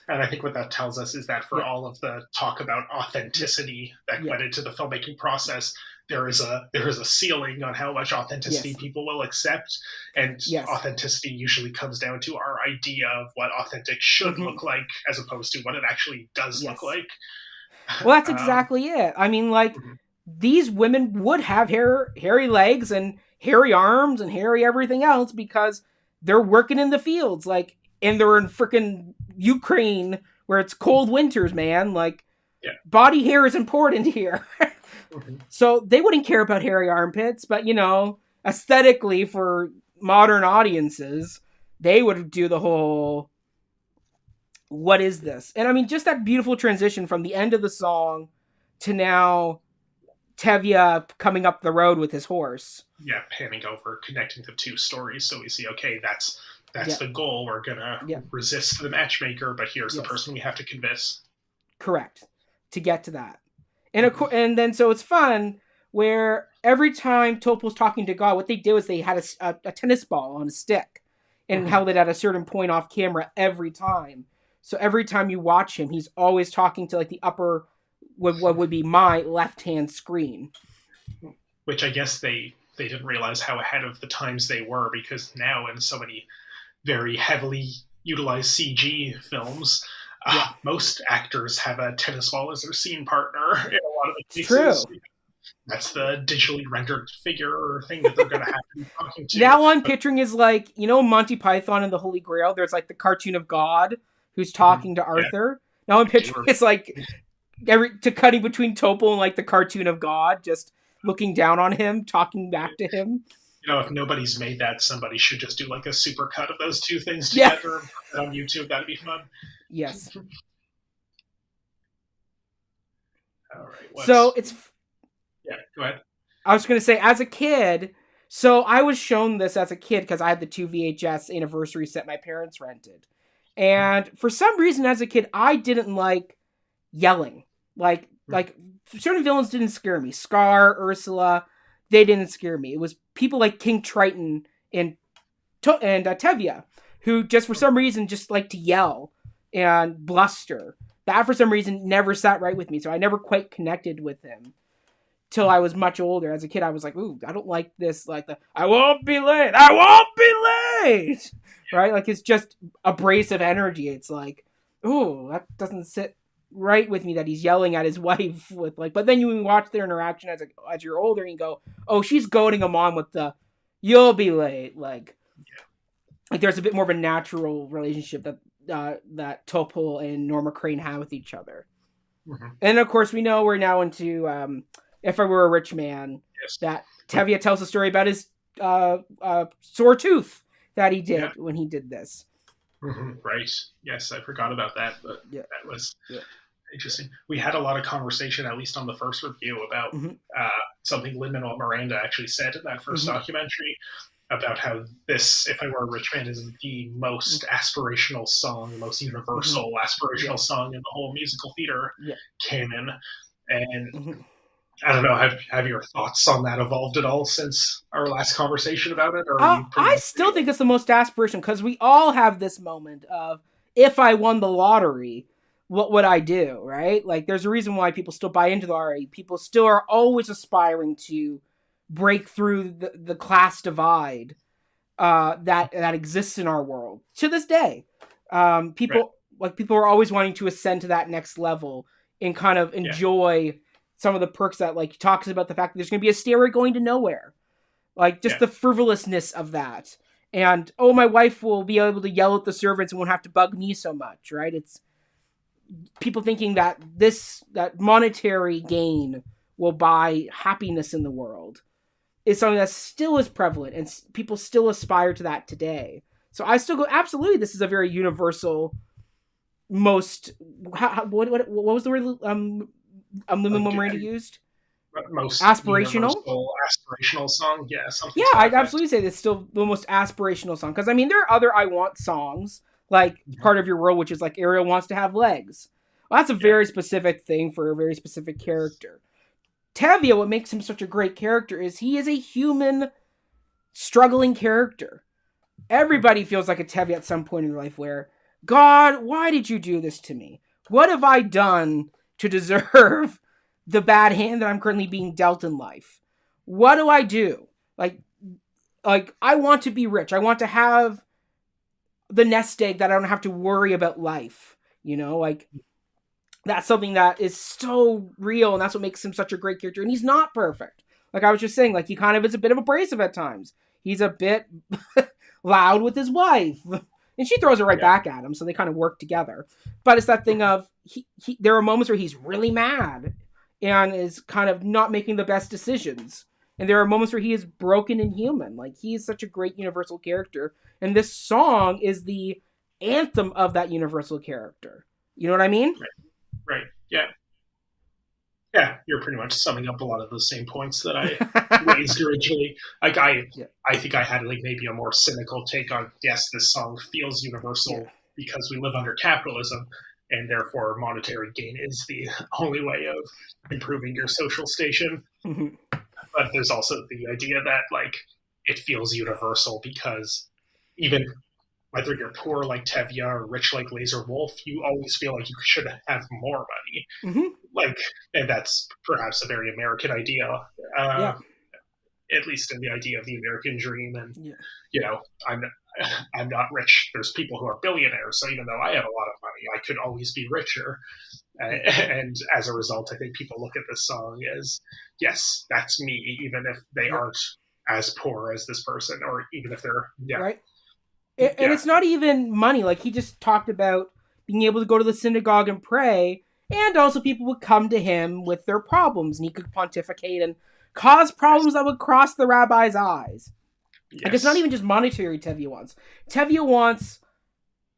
And I think what that tells us is that for all of the talk about authenticity that went into the filmmaking process, there is a ceiling on how much authenticity people will accept, and authenticity usually comes down to our idea of what authentic should look like, as opposed to what it actually does look like. Well, that's exactly it. I mean, like these women would have hairy legs and hairy arms and hairy everything else because they're working in the fields, like, and they're in freaking Ukraine where it's cold winters, man. Like, body hair is important here. So they wouldn't care about hairy armpits, but, you know, aesthetically for modern audiences, they would do the whole, what is this? And I mean, just that beautiful transition from the end of the song to now Tevye coming up the road with his horse. Yeah, panning over, connecting the two stories. So we see, okay, that's the goal. We're going to resist the matchmaker, but here's the person we have to convince. Correct. To get to that. And then so it's fun where every time Topol's talking to God, what they do is they had a tennis ball on a stick and held it at a certain point off camera every time. So every time you watch him, he's always talking to like the upper, what would be my left-hand screen. Which I guess they didn't realize how ahead of the times they were, because now in so many very heavily utilized CG films, most actors have a tennis ball as their scene partner in a lot of the cases. True. That's the digitally rendered figure or thing that they're going to have to be talking to. Now I'm picturing is like, you know, Monty Python and the Holy Grail. There's like the cartoon of God who's talking to Arthur. Now I'm picturing it's like cutting between Topol and like the cartoon of God, just looking down on him, talking back to him. You know, if nobody's made that, somebody should just do like a super cut of those two things together and put it on YouTube. That'd be fun. Yes. All right. So it's... Yeah, go ahead. I was going to say, as a kid, so I was shown this as a kid because I had the 2 VHS anniversary set my parents rented. And for some reason, as a kid, I didn't like yelling. Like certain villains didn't scare me. Scar, Ursula, they didn't scare me. It was people like King Triton and Tevye, who just for some reason just like to yell and bluster. That for some reason never sat right with me, so I never quite connected with him till I was much older. As a kid, I was like, ooh, I don't like this, like the I won't be late, right? Like it's just abrasive energy. It's like, ooh, that doesn't sit right with me that he's yelling at his wife with like. But then you watch their interaction as you're older and you go, oh, she's goading him on with the you'll be late, like there's a bit more of a natural relationship that Topol and Norma Crane have with each other. And of course we know we're now into If I Were a Rich Man, that Tevye tells a story about his sore tooth that he did when he did this. Right. Yes, I forgot about that, but that was interesting. We had a lot of conversation, at least on the first review, about something Lin-Manuel Miranda actually said in that first documentary about how this, If I Were a Rich Man, is the most aspirational song, the most universal aspirational song in the whole musical theater canon. And I don't know, have your thoughts on that evolved at all since our last conversation about it? Or I still think it's the most aspirational, because we all have this moment of, if I won the lottery, what would I do, right? Like, there's a reason why people still buy into the lottery. People still are always aspiring to break through the class divide that exists in our world to this day. People are always wanting to ascend to that next level and kind of enjoy some of the perks that, like, he talks about the fact that there's going to be a stairway going to nowhere. Like, just the frivolousness of that. And, oh, my wife will be able to yell at the servants and won't have to bug me so much, right? It's people thinking that that monetary gain will buy happiness in the world is something that still is prevalent, and people still aspire to that today. So I still go, absolutely, this is a very universal, what was the word Lin-Manuel Miranda used? Most aspirational song, something. Yeah, I'd absolutely say that's still the most aspirational song, because I mean there are other I want songs like Part of Your World, which is like Ariel wants to have legs. Well, that's a very specific thing for a very specific character. Tevye, what makes him such a great character is he is a human struggling character. Everybody feels like a Tevye at some point in their life where, God, why did you do this to me? What have I done to deserve the bad hand that I'm currently being dealt in life? What do I do? Like I want to be rich. I want to have the nest egg that I don't have to worry about life. You know, like that's something that is so real, and that's what makes him such a great character. And he's not perfect. Like I was just saying, like he kind of is a bit of abrasive at times. He's a bit loud with his wife. And she throws it right back at him, so they kind of work together. But it's that thing of, there are moments where he's really mad and is kind of not making the best decisions. And there are moments where he is broken and human. Like, he is such a great universal character. And this song is the anthem of that universal character. You know what I mean? Right. Yeah. Yeah, you're pretty much summing up a lot of the same points that I raised originally. Like I think I had like maybe a more cynical take on, yes, this song feels universal because we live under capitalism, and therefore monetary gain is the only way of improving your social station. Mm-hmm. But there's also the idea that like it feels universal because even whether you're poor like Tevye or rich like Laser Wolf, you always feel like you should have more money. Mm-hmm. Like, and that's perhaps a very American idea, at least in the idea of the American dream. And you know, I'm not rich. There's people who are billionaires, so even though I have a lot of money, I could always be richer. And as a result, I think people look at this song as, yes, that's me, even if they aren't as poor as this person, or even if they're right. And it's not even money. Like, he just talked about being able to go to the synagogue and pray, and also people would come to him with their problems, and he could pontificate and cause problems that would cross the rabbi's eyes. Yes. Like, it's not even just monetary Tevye wants. Tevye wants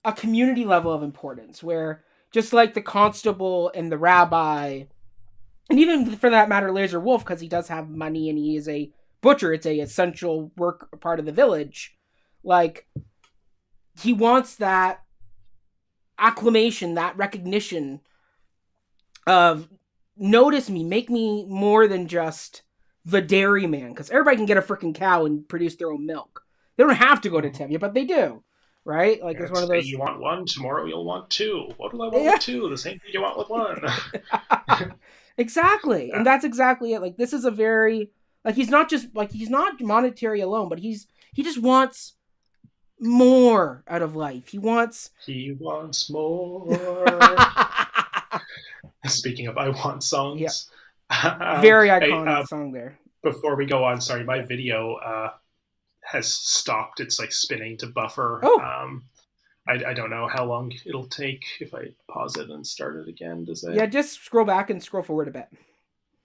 a community level of importance, where just like the constable and the rabbi, and even for that matter, Laser Wolf, because he does have money and he is a butcher, it's a essential work part of the village, like, he wants that acclamation, that recognition of, notice me, make me more than just the dairyman, because everybody can get a freaking cow and produce their own milk. They don't have to go to Tevye, but they do, right? Like, it's one of those. You want one, tomorrow you'll want two. What do I want with two? The same thing you want with one. Exactly, and that's exactly it. Like, this is a very, like, he's not monetary alone, but he just wants more out of life. He wants more. Speaking of I want songs, very iconic song there. Before we go on, sorry, my video has stopped. It's like spinning to buffer. I don't know how long it'll take if I pause it and start it again. Does it? Yeah, just scroll back and scroll forward a bit.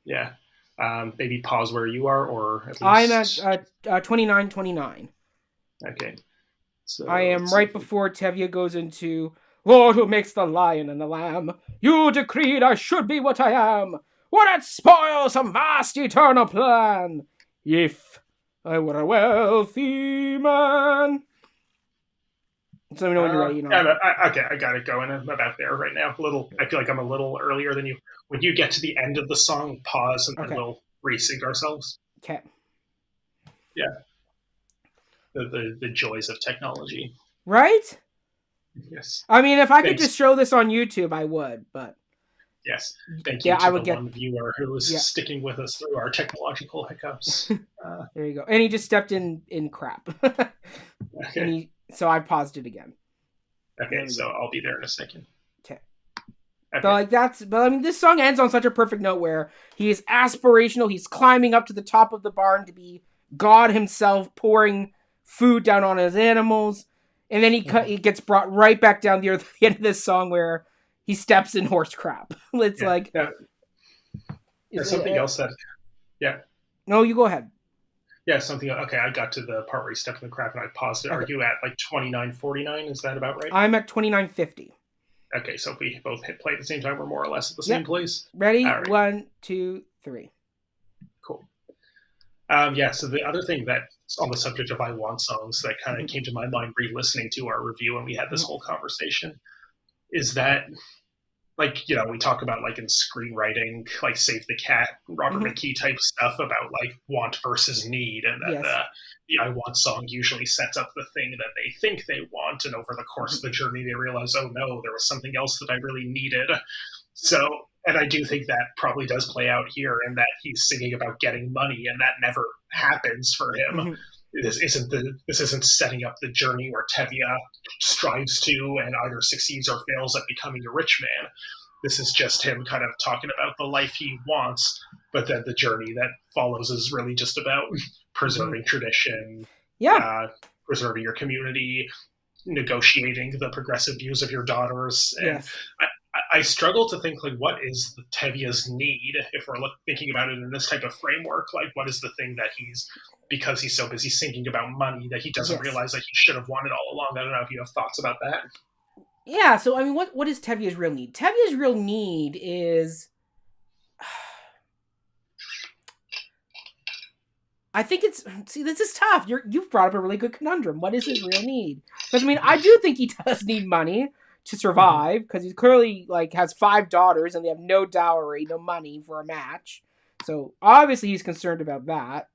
Yeah, maybe pause where you are, or at least... I'm at 29:29. Okay. So I am right before Tevye goes into, Lord who makes the lion and the lamb, you decreed I should be what I am. Would it spoil some vast eternal plan, if I were a wealthy man? So let me know when you're ready. Okay, I got it going. I'm about there right now. I feel like I'm a little earlier than you. When you get to the end of the song, pause, and then we'll resync ourselves. Okay. Yeah. The joys of technology. Right? Yes. I mean, if I could just show this on YouTube, I would, but... Yes. Thank you to the one viewer who was sticking with us through our technological hiccups. There you go. And he just stepped in crap. Okay. So I paused it again. Okay, so I'll be there in a second. Okay. But I mean, this song ends on such a perfect note where he is aspirational. He's climbing up to the top of the barn to be God himself pouring food down on his animals. And then he gets brought right back down the earth at the end of this song where he steps in horse crap. It's like... There's something else that... Yeah. No, you go ahead. Yeah, something... Okay, I got to the part where he stepped in the crap and I paused it. Okay. Are you at like 29:49? Is that about right? I'm at 29:50. Okay, so if we both hit play at the same time, we're more or less at the same place. Ready? Right. 1, 2, 3. Cool. So the other thing that's on the subject of I Want songs that kind of came to my mind re-listening to our review when we had this whole conversation is that, like, we talk about, like, in screenwriting, like Save the Cat, Robert McKee type stuff about, like, want versus need, and that the I Want song usually sets up the thing that they think they want, and over the course of the journey they realize, oh no, there was something else that I really needed. So, and I do think that probably does play out here, in that he's singing about getting money, and that never happens for him. This isn't setting up the journey where Tevye strives to and either succeeds or fails at becoming a rich man. This is just him kind of talking about the life he wants, but then the journey that follows is really just about preserving tradition, preserving your community, negotiating the progressive views of your daughters. And I struggle to think, like, what is the Tevye's need if we're thinking about it in this type of framework? Like, what is the thing that because he's so busy thinking about money that he doesn't realize that he should have wanted all along? I don't know if you have thoughts about that. Yeah, so, I mean, what is Tevye's real need? Tevye's real need is... I think it's... See, this is tough. You've brought up a really good conundrum. What is his real need? Because, I mean, I do think he does need money to survive, because he clearly, like, has 5 daughters, and they have no dowry, no money for a match. So, obviously, he's concerned about that.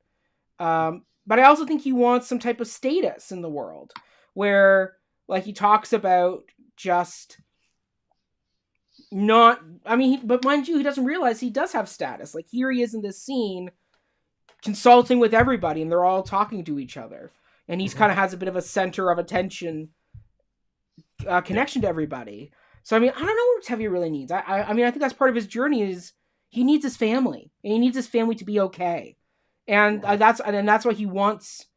But I also think he wants some type of status in the world, where, like, he talks about just not... I mean, but mind you, he doesn't realize he does have status. Like, here he is in this scene, consulting with everybody, and they're all talking to each other. And he's kind of has a bit of a center of attention connection to everybody. So, I mean, I don't know what Tevye really needs. I mean, I think that's part of his journey is he needs his family. And he needs his family to be okay. And that's why he wants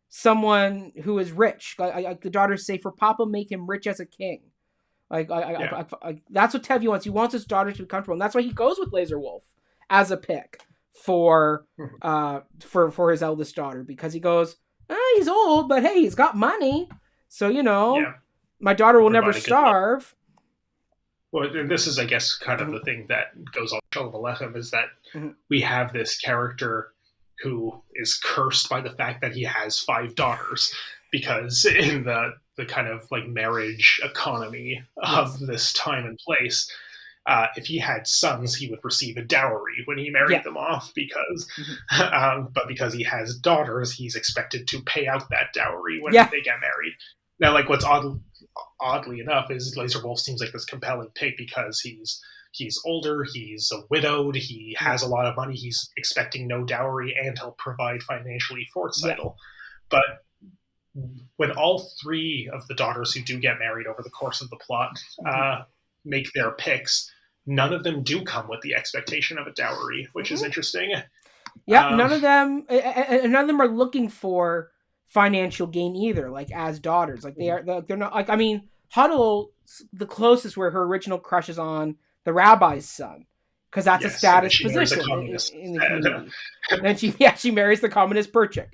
someone who is rich. Like the daughters say, for Papa, make him rich as a king. Like, that's what Tevye wants. He wants his daughter to be comfortable. And that's why he goes with Laser Wolf as a pick for his eldest daughter. Because he goes, he's old, but hey, he's got money. So, my daughter will never starve. Well, and this is, I guess, kind of the thing that goes on Shalom Aleichem, is that we have this character who is cursed by the fact that he has 5 daughters, because in the kind of like marriage economy of this time and place, if he had sons, he would receive a dowry when he married them off, because but because he has daughters, he's expected to pay out that dowry when they get married. Now, like, what's oddly enough is Laser Wolf seems like this compelling pick because he's older, he's widowed, he has a lot of money, he's expecting no dowry, and he'll provide financially for Seidel. But when all 3 of the daughters who do get married over the course of the plot make their picks, none of them do come with the expectation of a dowry, which is interesting. Yeah, none of them are looking for financial gain either, like, as daughters. Like, they're not, like, I mean, Huddle, the closest where her original crush is on the rabbi's son, because that's a status position in the community. And then she marries the communist Perchik.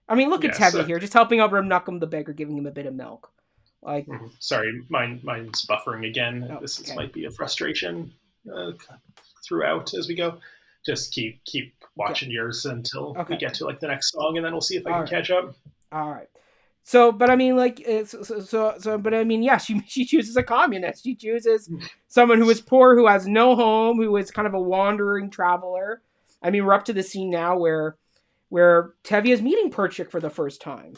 I mean, look at Tevye here, just helping out Reb Nuchem the beggar, giving him a bit of milk. Like, sorry, mine's buffering again. This might be a frustration throughout as we go. Just keep watching yours until we get to, like, the next song, and then we'll see if I can catch up. All right. So, but I mean, like, but I mean, yeah, she chooses a communist. She chooses someone who is poor, who has no home, who is kind of a wandering traveler. I mean, we're up to the scene now where Tevye is meeting Perchik for the first time.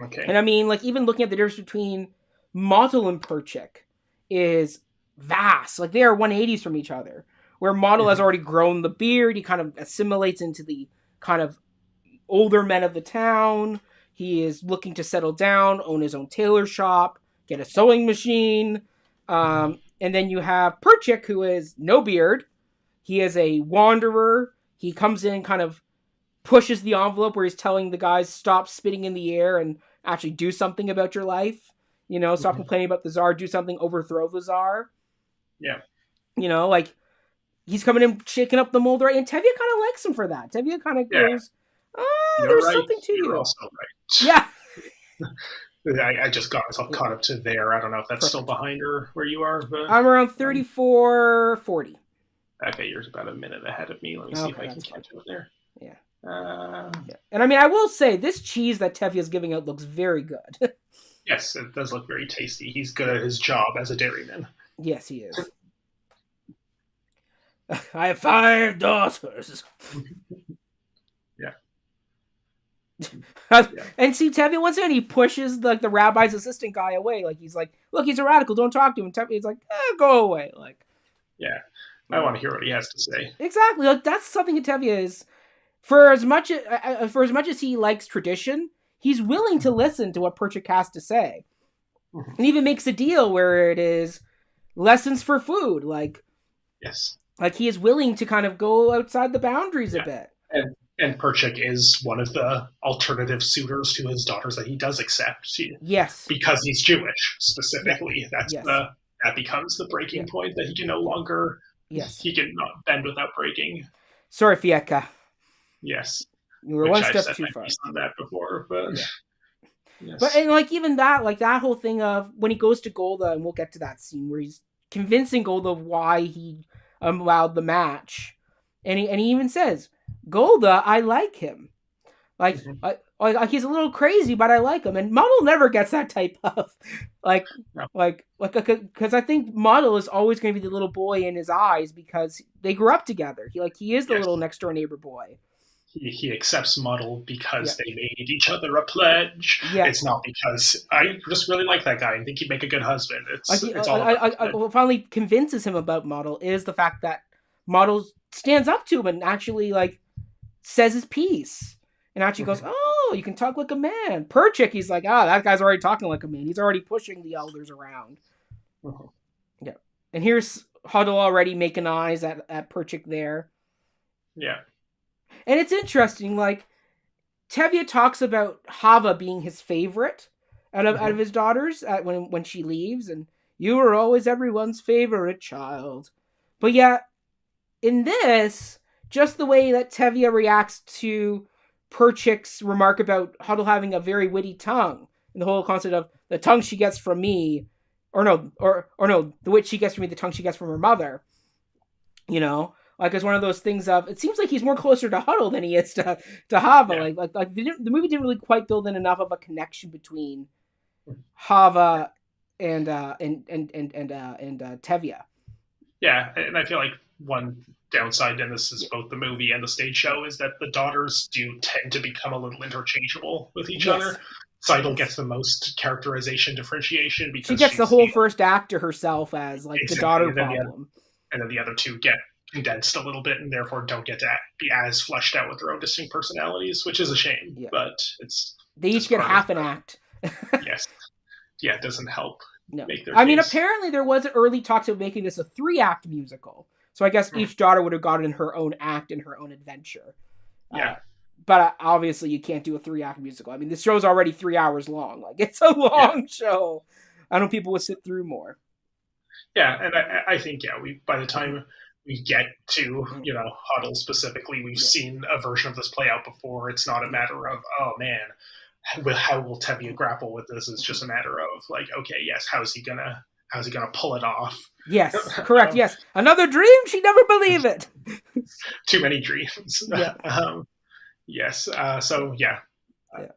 Okay. And I mean, like, even looking at the difference between Model and Perchik is vast. Like, they are 180s from each other. Where Model has already grown the beard, he kind of assimilates into the kind of older men of the town. He is looking to settle down, own his own tailor shop, get a sewing machine. And then you have Perchik, who is no beard. He is a wanderer. He comes in kind of pushes the envelope where he's telling the guys, stop spitting in the air and actually do something about your life. You know, stop complaining about the Tsar, do something, overthrow the Tsar. Yeah. You know, like, he's coming in, shaking up the mold, right? And Tevye kind of likes him for that. Tevye kind of goes, there's right. something to You're you. also right. Yeah. I just got myself caught up to there. I don't know if that's still behind or where you are. But I'm around 34:40. Okay, you're about a minute ahead of me. Let me see if I can catch up there. Yeah. Yeah. And I mean, I will say, this cheese that Tevye is giving out looks very good. Yes, it does look very tasty. He's good at his job as a dairyman. Yes, he is. I have 5 daughters. Yeah. And see, Tevye, once again, he pushes the rabbi's assistant guy away. Like, he's like, look, he's a radical, don't talk to him. And Tevye's like, go away. Like, yeah, I want to hear what he has to say. Exactly. Like, that's something that Tevye is. For as much as he likes tradition, he's willing to listen to what Perchik has to say. And even makes a deal where it is lessons for food. Like, yes. Like, he is willing to kind of go outside the boundaries a bit. And Perchik is one of the alternative suitors to his daughters that he does accept. Yes. Because he's Jewish, specifically. That's that becomes the breaking point that he can no longer... Yes. He can not bend without breaking. Sorry, Fieka. Yes. You were one step too far. I've said that before, but... Yes. But, and like, even that, like, that whole thing of when he goes to Golda, and we'll get to that scene where he's convincing Golda of why he allowed the match. And he even says, Golda, I like him. Like, like he's a little crazy, but I like him. And Model never gets that type of, because I think Model is always going to be the little boy in his eyes because they grew up together. He is the little next door neighbor boy. He accepts Model because they made each other a pledge. Yeah. It's not because I just really like that guy and think he'd make a good husband. It's all what finally convinces him about Model is the fact that Model stands up to him and actually, like, says his piece. And actually goes, oh, you can talk like a man. Perchik, he's like, that guy's already talking like a man. He's already pushing the elders around. Yeah. And here's Huddle already making eyes at Perchik there. Yeah. And it's interesting, like, Tevye talks about Hava being his favorite out of his daughters when she leaves, and you were always everyone's favorite child. But yet, in this, just the way that Tevye reacts to Perchik's remark about Huddle having a very witty tongue, and the whole concept of the tongue she gets from me, the wit she gets from me, the tongue she gets from her mother, you know? Like, it's one of those things of, it seems like he's more closer to Huddle than he is to Hava. Yeah. Like the movie didn't really quite build in enough of a connection between Hava and Tevye. Yeah, and I feel like one downside, and this is both the movie and the stage show, is that the daughters do tend to become a little interchangeable with each other. Seidel gets the most characterization differentiation because she gets the whole first act to herself as, like, the daughter problem. And then the other two get condensed a little bit and therefore don't get to be as fleshed out with their own distinct personalities, which is a shame. Yeah. But they each get half an act. Yes. Yeah, it doesn't help. No. I mean, apparently there was early talks of making this a 3-act musical. So I guess each daughter would have gotten her own act and her own adventure. Yeah. But obviously you can't do a 3-act musical. I mean, this show's already 3 hours long. Like, it's a long show. I know people would sit through more. Yeah, and I think, by the time we get to, Huddle specifically, we've seen a version of this play out before. It's not a matter of, oh man, how will Tevye grapple with this? It's just a matter of, like, okay, yes, how's he gonna pull it off? Yes, correct. Yes, another dream. She'd never believe it. Too many dreams. Yeah. Yes. So yeah,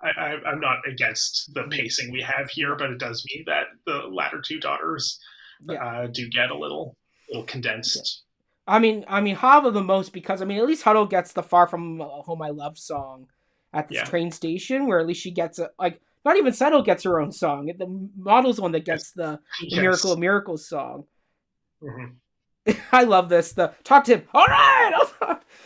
I'm not against the pacing we have here, but it does mean that the latter two daughters do get a little condensed. I mean, Hava the most because, I mean, at least Huddle gets the Far From Home I Love song at this train station, where at least she gets not even Seidel gets her own song. The Model's one that gets the Miracle of Miracles song. Mm-hmm. I love this. Talk to him. All right.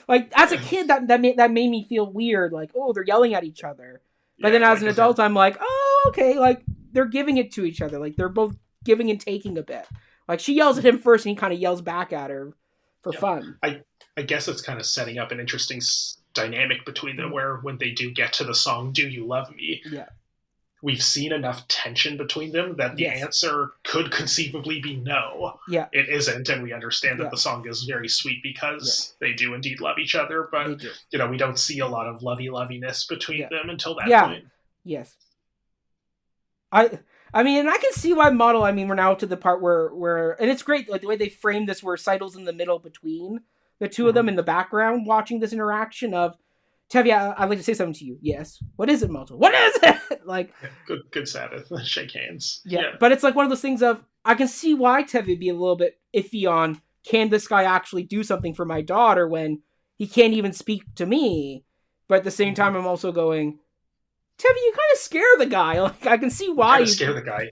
Like, as a kid, that made me feel weird. Like, oh, they're yelling at each other. But then as an adult, I'm like, oh, okay. Like, they're giving it to each other. Like, they're both giving and taking a bit. Like, she yells at him first, and he kind of yells back at her for fun. I guess it's kind of setting up an interesting dynamic between them, where when they do get to the song "Do You Love Me," we've seen enough tension between them that the answer could conceivably be no. It isn't, and we understand that the song is very sweet because they do indeed love each other, but we don't see a lot of lovey-loviness between them until that point. Yes. I mean, and I can see why Model, I mean, we're now to the part where and it's great, like, the way they frame this, where Seidel's in the middle between the two of them in the background, watching this interaction of, Tevye, I'd like to say something to you. Yes. What is it, Model? What is it? Like, good Sabbath. Shake hands. Yeah. But it's like one of those things of, I can see why Tevye would be a little bit iffy on, can this guy actually do something for my daughter when he can't even speak to me? But at the same time, I'm also going, Tevye, you kind of scare the guy. Like, I can see why. You scare the guy.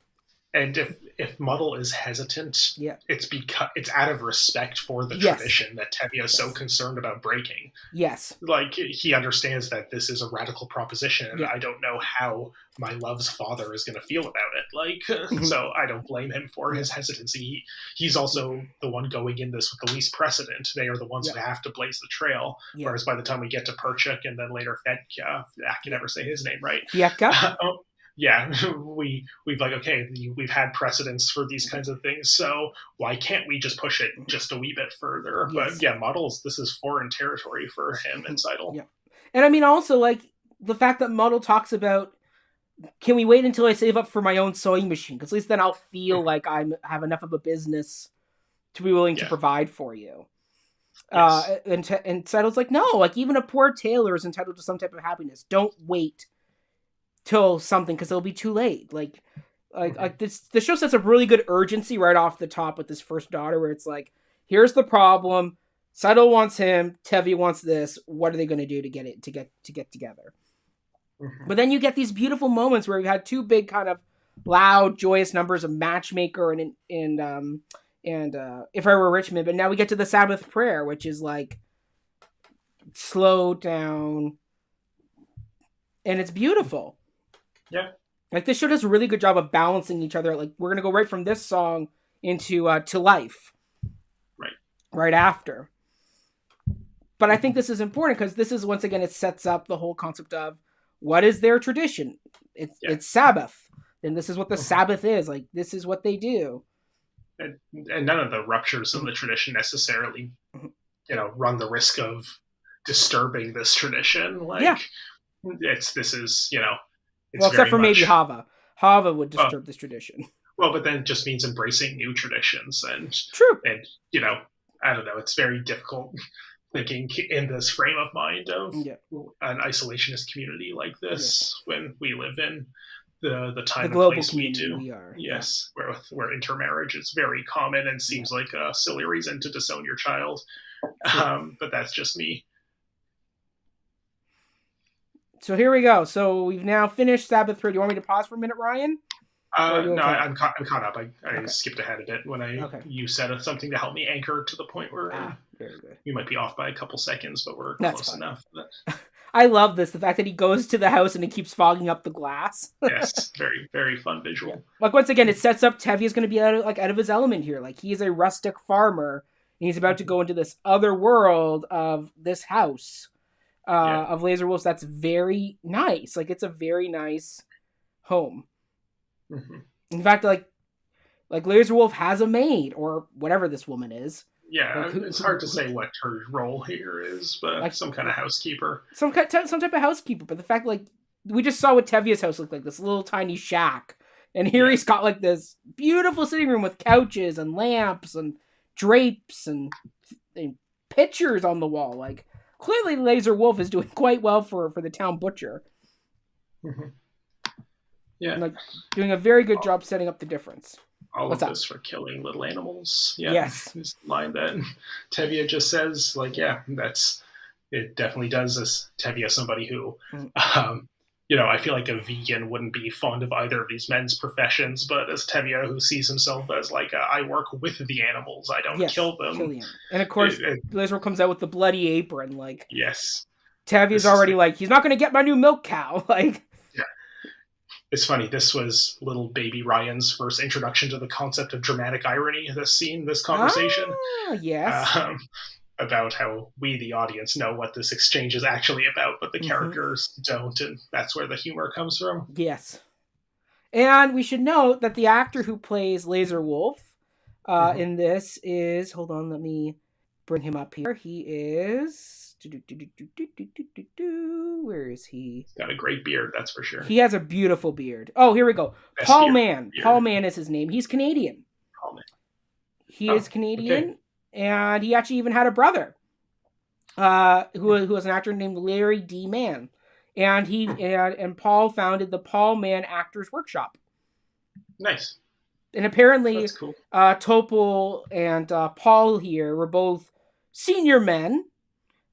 And if Muddle is hesitant, it's because it's out of respect for the tradition that Tevye is so concerned about breaking. Yes. Like, he understands that this is a radical proposition, and I don't know how my love's father is going to feel about it. Like, so I don't blame him for his hesitancy. He's also the one going in this with the least precedent. They are the ones who have to blaze the trail. Whereas by the time we get to Perchik and then later Fedka, I can never say his name right. Fiedka? We've like, okay, we've had precedents for these kinds of things, so why can't we just push it just a wee bit further? But Models, this is foreign territory for him and Seidel. And I mean, also, like, the fact that Model talks about, can we wait until I save up for my own sewing machine? Because at least then I'll feel like I have enough of a business to be willing to provide for you. And Seidel's like, no, like, even a poor tailor is entitled to some type of happiness. Don't wait till something, because it'll be too late. Like this, the show sets a really good urgency right off the top with this first daughter, where it's like, here's the problem. Seidel wants him. Tevye wants this. What are they going to do to get together? But then you get these beautiful moments where we've had two big kind of loud, joyous numbers of Matchmaker and If I Were Richmond. But now we get to the Sabbath prayer, which is like, slow down, and it's beautiful. Yeah. Like, this show does a really good job of balancing each other. Like, we're going to go right from this song into To Life. Right after. But I think this is important because this is, once again, it sets up the whole concept of what is their tradition? It's Sabbath. And this is what the Sabbath is. Like, this is what they do. And none of the ruptures in the tradition necessarily, run the risk of disturbing this tradition. Like, this is, well, except for maybe Hava. Hava would disturb this tradition. Well, but then it just means embracing new traditions. And true. And, I don't know, it's very difficult thinking in this frame of mind of an isolationist community like this when we live in the time and place we do. We are. Yes, where intermarriage is very common and seems like a silly reason to disown your child. But that's just me. So here we go. So we've now finished Sabbath 3. Do you want me to pause for a minute, Ryan? No, I'm caught up. I skipped ahead a bit when you said something to help me anchor to the point where very good. We might be off by a couple seconds, but we're close enough. I love this. The fact that he goes to the house and he keeps fogging up the glass. Yes, very, very fun visual. Yeah. Like, once again, it sets up Tevye is going to be out of his element here. Like, he is a rustic farmer, and he's about to go into this other world of this house. Of Laser Wolves. That's very nice. Like, it's a very nice home. In fact, like Laser Wolf has a maid, or whatever this woman is. Yeah, like, it's hard to say what her role here is, but like, some kind of housekeeper. Some type of housekeeper. But the fact, like, we just saw what Tevye's house looked like, this little tiny shack. And here he's got, like, this beautiful sitting room with couches and lamps and drapes and pictures on the wall. Like, clearly Laser Wolf is doing quite well for the town butcher. Yeah. And, like, doing a very good job setting up the difference. All of this for killing little animals. Yeah. Yes. This line that Tevye just says, like, it definitely does. As Tevye, somebody who, I feel like a vegan wouldn't be fond of either of these men's professions, but as Tevye, who sees himself as like, I work with the animals, I don't kill them. And of course, Laser comes out with the bloody apron, like. Yes. Tevye's already like, he's not going to get my new milk cow, like. It's funny, this was little baby Ryan's first introduction to the concept of dramatic irony, this conversation. Yes. about how we, the audience, know what this exchange is actually about, but the characters don't, and that's where the humor comes from. Yes. And we should note that the actor who plays Laser Wolf in this is, hold on, let me bring him up here. He is, where is he? He's got a great beard, that's for sure. He has a beautiful beard. Oh, here we go. Best Paul beard. Mann. Paul Mann is his name. He's Canadian. Paul Mann. He is Canadian, and he actually even had a brother who was an actor named Larry D. Mann. And and Paul founded the Paul Mann Actors Workshop. Nice. And apparently, that's cool. Topol and Paul here were both senior men,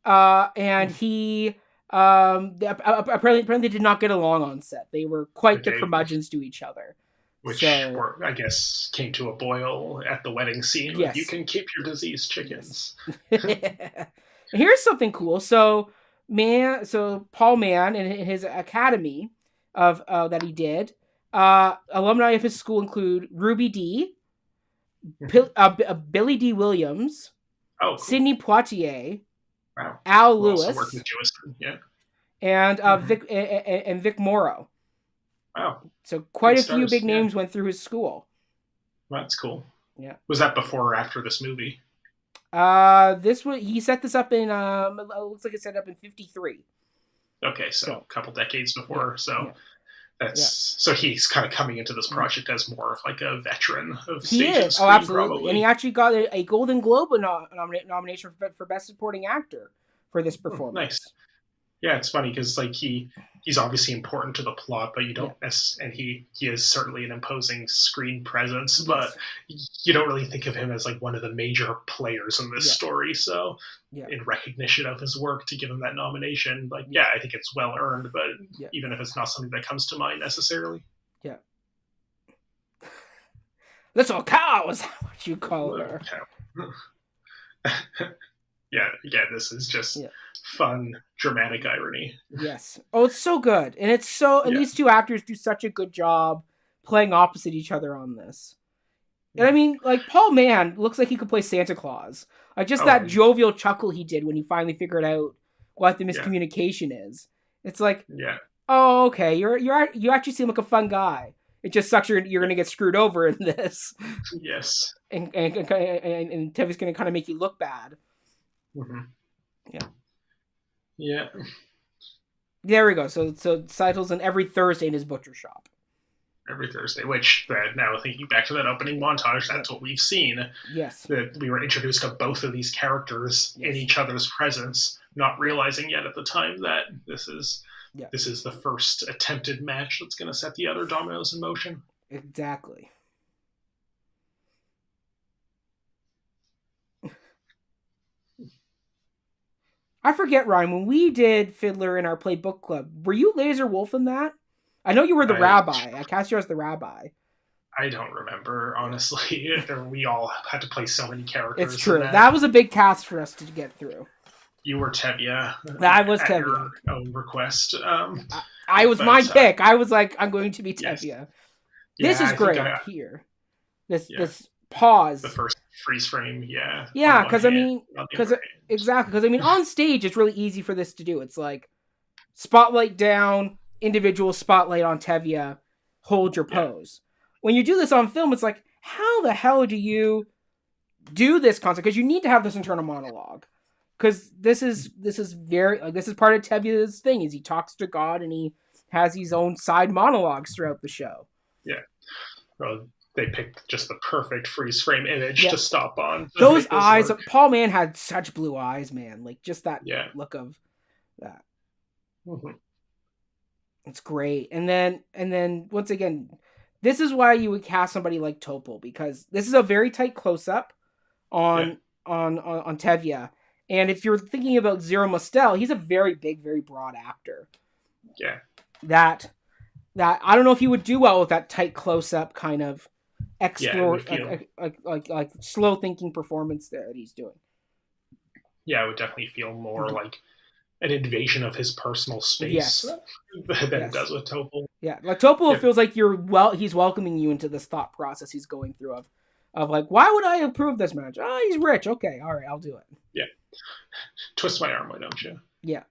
and he apparently did not get along on set. They were quite the curmudgeons to each other. Which, I guess, came to a boil at the wedding scene. Yes. You can keep your diseased chickens. Yes. Here's something cool. So Paul Mann and his academy of that he did, alumni of his school include Ruby Dee, Billy D. Williams, cool. Sidney Poitier, wow. Al We'll Lewis, also work with Jewison. Yeah. and Vic Morrow. Wow. So quite a few big names went through his school. Well, that's cool. Yeah. Was that before or after this movie? He set this up in it looks like it set up in 1953. Okay, so a couple decades before. Yeah, so so he's kind of coming into this project as more of like a veteran of stage and screen. Oh, absolutely. Probably. And he actually got a Golden Globe nomination for Best Supporting Actor for this performance. Nice. Yeah, it's funny because like he's obviously important to the plot, but you don't and he is certainly an imposing screen presence, but you don't really think of him as like one of the major players in this story. So in recognition of his work, to give him that nomination, like I think it's well earned, but even if it's not something that comes to mind necessarily. Yeah. Little cow is what you call her. Yeah, this is just fun, dramatic irony. Yes. Oh, it's so good. And these two actors do such a good job playing opposite each other on this. And I mean, like, Paul Mann looks like he could play Santa Claus. Like, just that jovial chuckle he did when he finally figured out what the miscommunication is. It's like, oh, okay, you actually seem like a fun guy. It just sucks you're going to get screwed over in this. Yes. And Tevi's going to kind of make you look bad. Mm-hmm. Yeah. Yeah. There we go. So Seidel's in every Thursday in his butcher shop. Every Thursday, which now thinking back to that opening montage, that's what we've seen. Yes. That we were introduced to both of these characters in each other's presence, not realizing yet at the time that this is the first attempted match that's going to set the other dominoes in motion. Exactly. I forget, Ryan, when we did Fiddler in our Play Book Club, were you Laser Wolf in that? I know you were the rabbi. I cast you as the rabbi. I don't remember, honestly. We all had to play so many characters. It's true. That was a big cast for us to get through. You were Tevye. I was Tevye. Your own request. I was my pick. I was like, I'm going to be Tevye. Yes. This is great here. This pause. The first freeze frame, Yeah, because on stage it's really easy for this to do. It's like spotlight down, individual spotlight on Tevye, hold your pose. When you do this on film, it's like, how the hell do you do this concept? Because you need to have this internal monologue. Because this is very this is part of Tevye's thing, is he talks to God and he has his own side monologues throughout the show. Yeah. Well, they picked just the perfect freeze frame image to stop on. Those eyes, Paul Mann had such blue eyes, man. Like, just that look of that. Mm-hmm. It's great. And then once again, this is why you would cast somebody like Topol, because this is a very tight close up on Tevye. And if you're thinking about Zero Mostel, he's a very big, very broad actor. Yeah. That I don't know if he would do well with that tight close up kind of like slow thinking performance there that he's doing. Yeah, it would definitely feel more like an invasion of his personal space than it does with Topol. Yeah, like Topol feels like he's welcoming you into this thought process he's going through of like, why would I approve this match? Oh, he's rich. Okay, all right, I'll do it. Yeah. Twist my arm, why don't you? Yeah.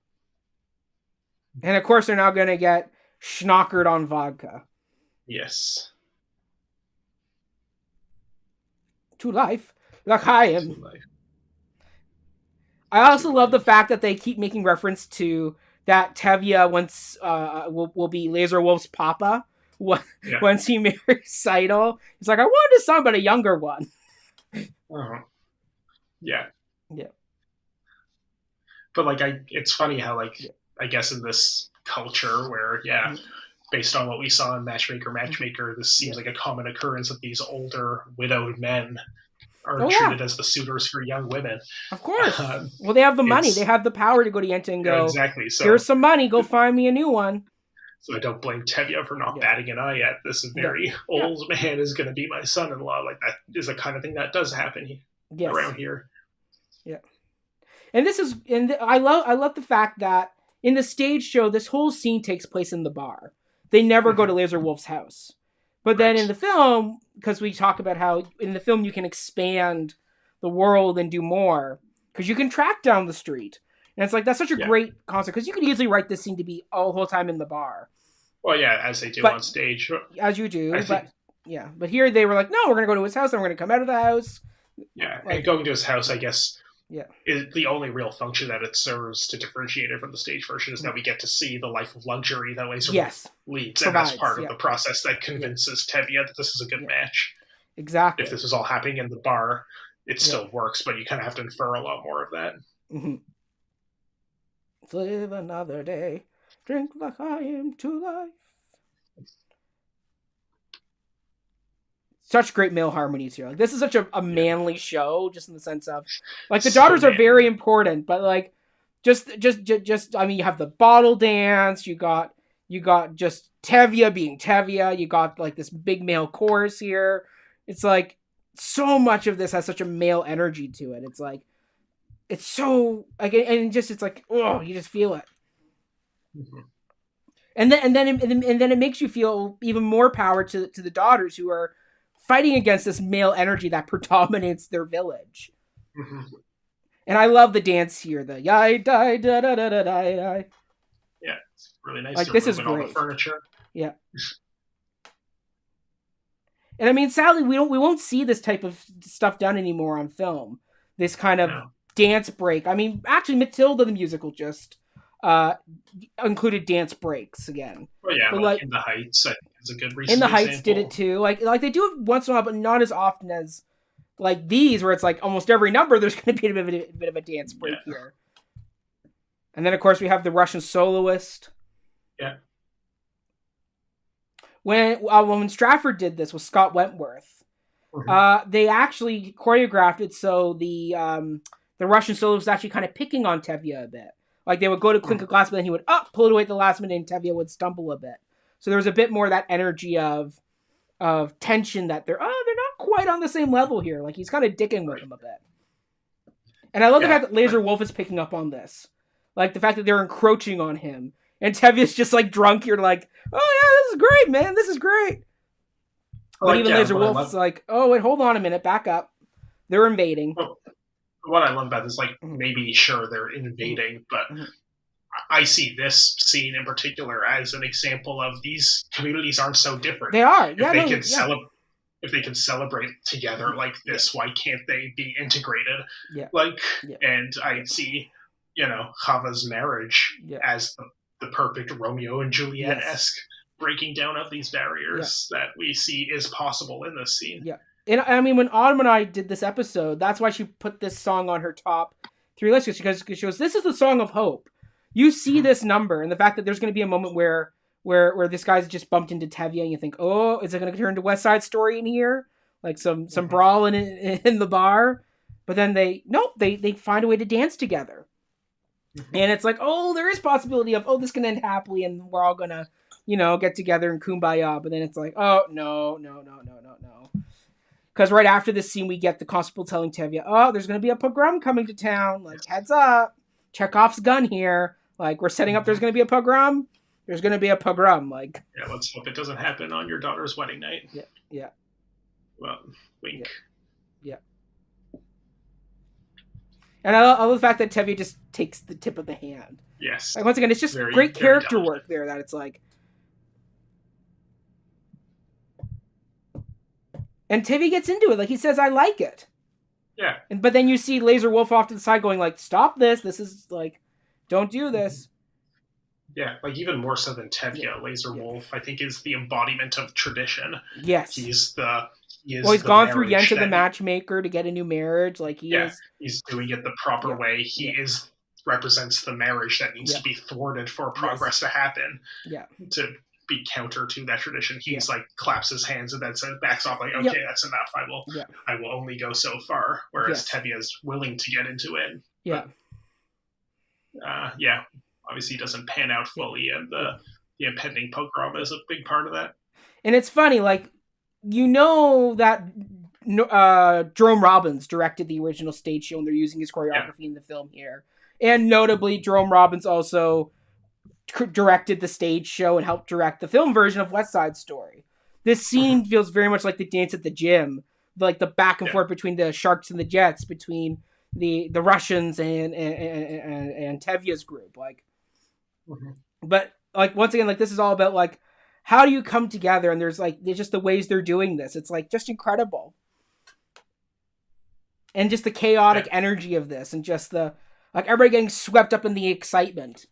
And of course, they're now going to get schnockered on vodka. Yes. To life. L'chaim. To life. I also love the fact that they keep making reference to that Tevye once will be Laser Wolf's papa once he marries Seidel. He's like, I wanted a son, but a younger one. Uh-huh. Yeah. Yeah. But like, it's funny how I guess in this culture where based on what we saw in Matchmaker, this seems like a common occurrence that these older widowed men are treated as the suitors for young women. Of course. Well, they have the money. They have the power to go to Yenta and go, exactly. So, here's some money. Go find me a new one. So I don't blame Tevye for not batting an eye at this very old man is going to be my son-in-law. Like, that is the kind of thing that does happen around here. Yeah. And I love the fact that in the stage show, this whole scene takes place in the bar. They never go to Laser Wolf's house. But then in the film, because we talk about how in the film you can expand the world and do more, because you can track down the street. And it's like, that's such a great concept, because you could easily write this scene to be all the whole time in the bar. Well, yeah, as they do on stage. As you do. But here they were like, no, we're going to go to his house, and we're going to come out of the house. Yeah, and going to his house, I guess, Yeah. The only real function that it serves to differentiate it from the stage version is that we get to see the life of luxury that Laser leads. And that's part of the process that convinces Tevye that this is a good match. Exactly. If this was all happening in the bar, it still works, but you kind of have to infer a lot more of that. Mm-hmm. Live another day, drink like I am to life. Such great male harmonies here. Like, this is such a manly show, just in the sense of, like, the daughters are very important, but like, just I mean, you have the bottle dance, you got just Tevye being Tevye, you got like this big male chorus here. It's like so much of this has such a male energy to it. It's like, it's so like, and just it's like, oh, you just feel it. Mm-hmm. And then it makes you feel even more power to the daughters who are fighting against this male energy that predominates their village. Mm-hmm. And I love the dance here. The yai die da da da da da. Yeah, it's really nice. Like, this is great. All the furniture. Yeah. And I mean, sadly, we won't see this type of stuff done anymore on film. This kind of dance break. I mean, actually, Matilda the musical just included dance breaks again. Well, yeah, like In the Heights, I think is a good recent In the Heights example. did it too. Like they do it once in a while, but not as often as like these, where it's like almost every number there's going to be a bit of a dance break here. And then of course we have the Russian soloist. Yeah. When Stratford did this with Scott Wentworth, they actually choreographed it so the Russian soloist was actually kind of picking on Tevye a bit. Like, they would go to clink a glass, but then he would pull it away at the last minute, and Tevye would stumble a bit. So there was a bit more of that energy of tension that they're not quite on the same level here. Like, he's kind of dicking with them a bit. And I love the fact that Laser Wolf is picking up on this. Like, the fact that they're encroaching on him. And Tevye's just, like, drunk. You're like, oh, yeah, this is great, man. This is great. But even Laser Wolf is like, oh, wait, hold on a minute. Back up. They're invading. Oh. What I love about this, like, maybe, sure, they're invading, but I see this scene in particular as an example of these communities aren't so different. They are. If they can celebrate together like this, why can't they be integrated? Yeah. And I see, Chava's marriage as the perfect Romeo and Juliet-esque breaking down of these barriers that we see is possible in this scene. Yeah. And I mean, when Autumn and I did this episode, that's why she put this song on her top 3 lists, because she goes, this is the song of hope. You see this number, and the fact that there's going to be a moment where this guy's just bumped into Tevye, and you think, oh, is it going to turn to West Side Story in here? Like some brawl in the bar? But then they find a way to dance together. And it's like, oh, there is possibility of, this can end happily, and we're all going to, get together and kumbaya. But then it's like, oh, no. Because right after this scene, we get the constable telling Tevye, oh, there's going to be a pogrom coming to town. Like, heads up. Chekhov's gun here. Like, we're setting up there's going to be a pogrom. There's going to be a pogrom. Like, yeah, let's hope it doesn't happen on your daughter's wedding night. Yeah. Well, wink. Yeah. And I love the fact that Tevye just takes the tip of the hand. Yes. Like, once again, it's just Very, great very character intelligent. work there that it's like... And Tevye gets into it. Like, he says, I like it. Yeah. But then you see Laser Wolf off to the side going like, stop this. This is like, don't do this. Yeah, like even more so than Tevye, Laser Wolf, I think, is the embodiment of tradition. Yes. He's gone through Yenta the matchmaker to get a new marriage. Like, he's doing it the proper way. He represents the marriage that needs to be thwarted for progress to happen. Yeah. To be counter to that tradition. He's like claps his hands and then backs off like, okay, that's enough. I will only go so far. Whereas Tevye is willing to get into it. Yeah. But, obviously doesn't pan out fully, and the impending pogrom is a big part of that. And it's funny, like, that Jerome Robbins directed the original stage show, and they're using his choreography in the film here. And notably, Jerome Robbins also directed the stage show and helped direct the film version of West Side Story. This scene feels very much like the dance at the gym, like the back and forth between the Sharks and the Jets, between the Russians and Tevye's group, like. But like, once again, like, this is all about like, how do you come together? And there's just the ways they're doing this. It's like just incredible, and just the chaotic energy of this, and just the like everybody getting swept up in the excitement.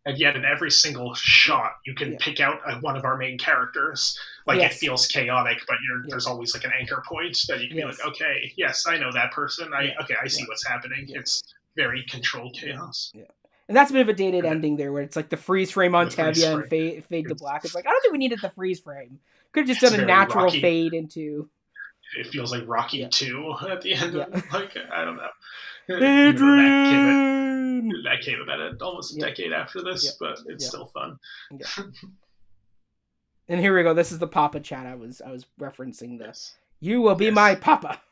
And yet, in every single shot, you can pick out one of our main characters. Like, it feels chaotic, but there's always like an anchor point that you can be like, okay, yes, I know that person. I see what's happening. It's very controlled chaos. Yeah. And that's a bit of a dated ending there, where it's like the freeze frame on Tevye and fade to black. It's like, I don't think we needed the freeze frame. Could have just done a natural Rocky. Fade into. It feels like Rocky 2 at the end. Like, I don't know. Adrian! That came about almost a decade after this, but it's still fun. Yeah. And here we go. This is the Papa chat I was referencing this. You will be my Papa.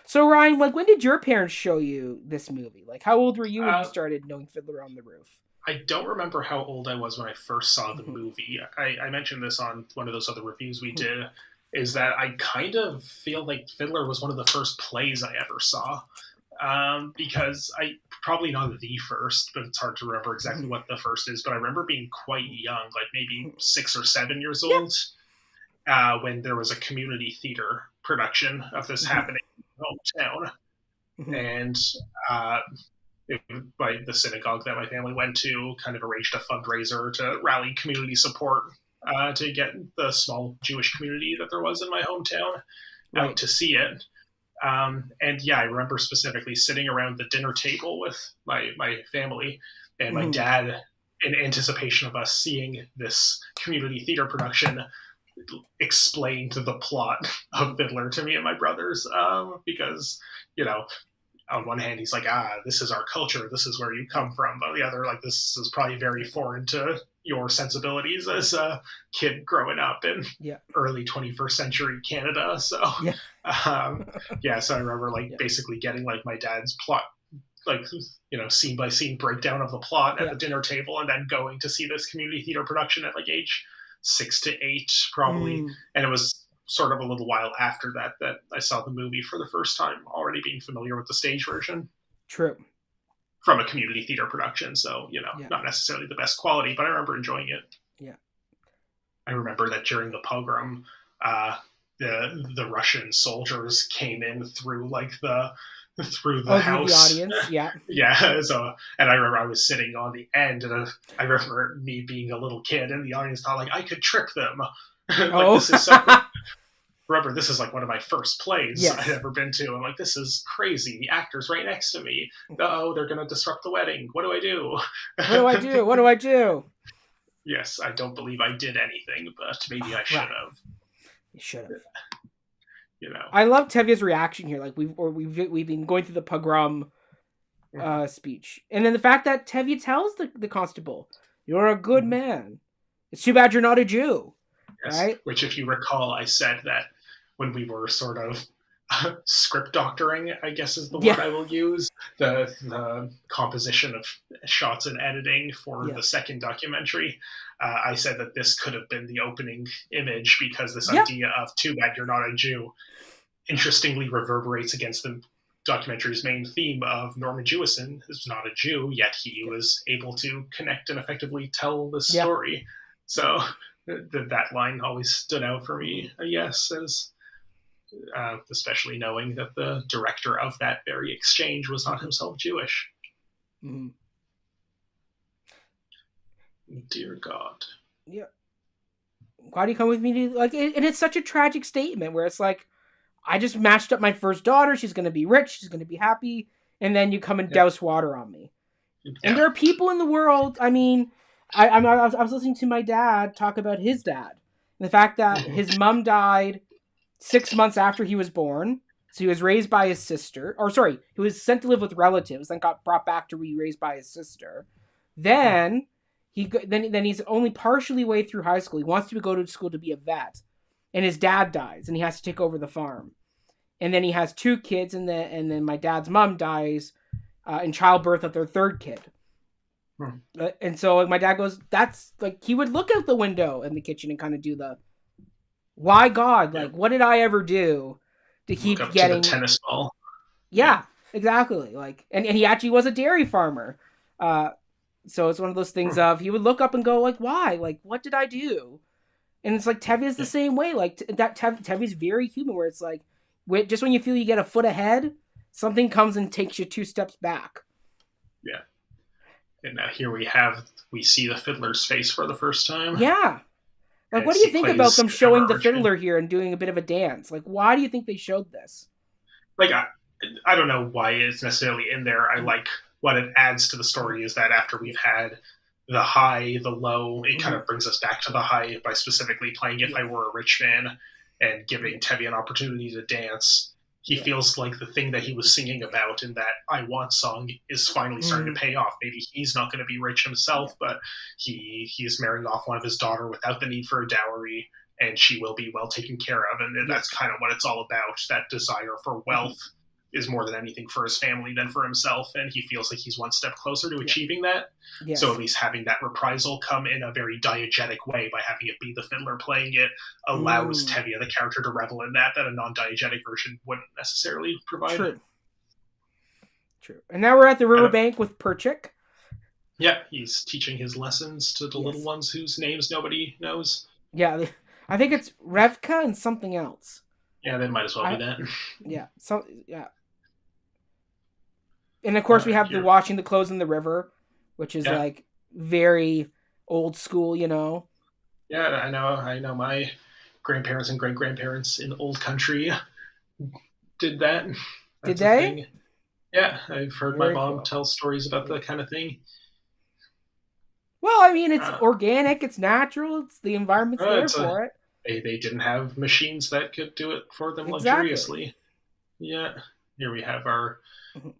So Ryan, like, when did your parents show you this movie? Like, how old were you when you started knowing Fiddler on the Roof? I don't remember how old I was when I first saw the movie. I mentioned this on one of those other reviews we did, is that I kind of feel like Fiddler was one of the first plays I ever saw. Because probably not the first, but it's hard to remember exactly what the first is, but I remember being quite young, like maybe 6 or 7 years old, when there was a community theater production of this happening in my hometown. And by the synagogue that my family went to kind of arranged a fundraiser to rally community support to get the small Jewish community that there was in my hometown out to see it. And I remember specifically sitting around the dinner table with my family and my dad, in anticipation of us seeing this community theater production, explained the plot of Fiddler to me and my brothers, because, on one hand, he's like, this is our culture, this is where you come from. But on the other, like, this is probably very foreign to your sensibilities as a kid growing up in early 21st century Canada. So, so I remember, basically getting, my dad's plot, scene by scene breakdown of the plot at the dinner table, and then going to see this community theater production at, age 6 to 8, probably. And it was sort of a little while after that I saw the movie for the first time, already being familiar with the stage version. True. From a community theater production, so, not necessarily the best quality, but I remember enjoying it. Yeah. I remember that during the pogrom, the Russian soldiers came in through, the house. The audience, yeah. Yeah, so, and I remember I was sitting on the end, and I remember me being a little kid, and the audience thought, I could trick them. This is so... Remember, this is one of my first plays I'd ever been to. I'm like, this is crazy. The actor's right next to me. Uh-oh, they're going to disrupt the wedding. What do I do? What do I do? Yes, I don't believe I did anything, but maybe I should have. You should have. I love Tevye's reaction here. We've been going through the pogrom speech. And then the fact that Tevye tells the constable, you're a good man. It's too bad you're not a Jew. Yes, right? Which, if you recall, I said that when we were sort of script doctoring, I guess is the word I will use, the composition of shots and editing for the second documentary. I said that this could have been the opening image because this Yep. idea of "too bad you're not a Jew" interestingly reverberates against the documentary's main theme of Norman Jewison is not a Jew, yet he was able to connect and effectively tell the Yeah. story. So that line always stood out for me, yes, as especially knowing that the director of that very exchange was not himself Jewish. Mm-hmm. Dear God. Yeah. Why do you come with me to, like, and it's such a tragic statement where it's like, I just matched up my first daughter. She's going to be rich. She's going to be happy. And then you come and douse water on me. Yeah. And there are people in the world. I mean, I was listening to my dad talk about his dad. And the fact that his mom died 6 months after he was born. So he was raised by his sister. Or sorry, he was sent to live with relatives. Then got brought back to be raised by his sister. Then he's only partially way through high school. He wants to go to school to be a vet. And his dad dies, and he has to take over the farm. And then he has 2 kids, and then my dad's mom dies in childbirth of their 3rd kid. And so like, my dad goes, that's like, he would look out the window in the kitchen and kind of do the, why God, like, what did I ever do to keep getting to the tennis ball? Yeah, exactly. Like, and he actually was a dairy farmer. So it's one of those things of, he would look up and go like, why? Like, what did I do? And it's like Tevye's the same way. Like that Tevye's very human, where it's like, just when you feel you get a foot ahead, something comes and takes you 2 steps back. Yeah. And now here we see the Fiddler's face for the first time. Yeah. Like, what do you think about them showing the Fiddler here and doing a bit of a dance? Like, why do you think they showed this? Like, I don't know why it's necessarily in there. I like what it adds to the story is that after we've had the high, the low, it kind of brings us back to the high by specifically playing If I Were a Rich Man and giving Tevye an opportunity to dance. He feels like the thing that he was singing about in that I Want song is finally starting to pay off. Maybe he's not going to be rich himself, but he's marrying off one of his daughter without the need for a dowry, and she will be well taken care of. And that's kind of what it's all about. That desire for wealth is more than anything for his family than for himself, and he feels like he's one step closer to achieving that. Yes. So at least having that reprisal come in a very diegetic way by having it be the Fiddler playing it allows Tevye, the character, to revel in that a non-diegetic version wouldn't necessarily provide. True. And now we're at the riverbank with Perchik. Yeah, he's teaching his lessons to the little ones whose names nobody knows. Yeah, I think it's Revka and something else. Yeah, they might as well be that. Yeah. And of course we have the washing the clothes in the river, which is like very old school, you know. Yeah, I know my grandparents and great-grandparents in old country did that. Did they? Yeah, I've heard my mom tell stories about that kind of thing. Well, I mean, it's organic, it's natural, it's the environment's there for it. They didn't have machines that could do it for them luxuriously. Yeah. Here we have our,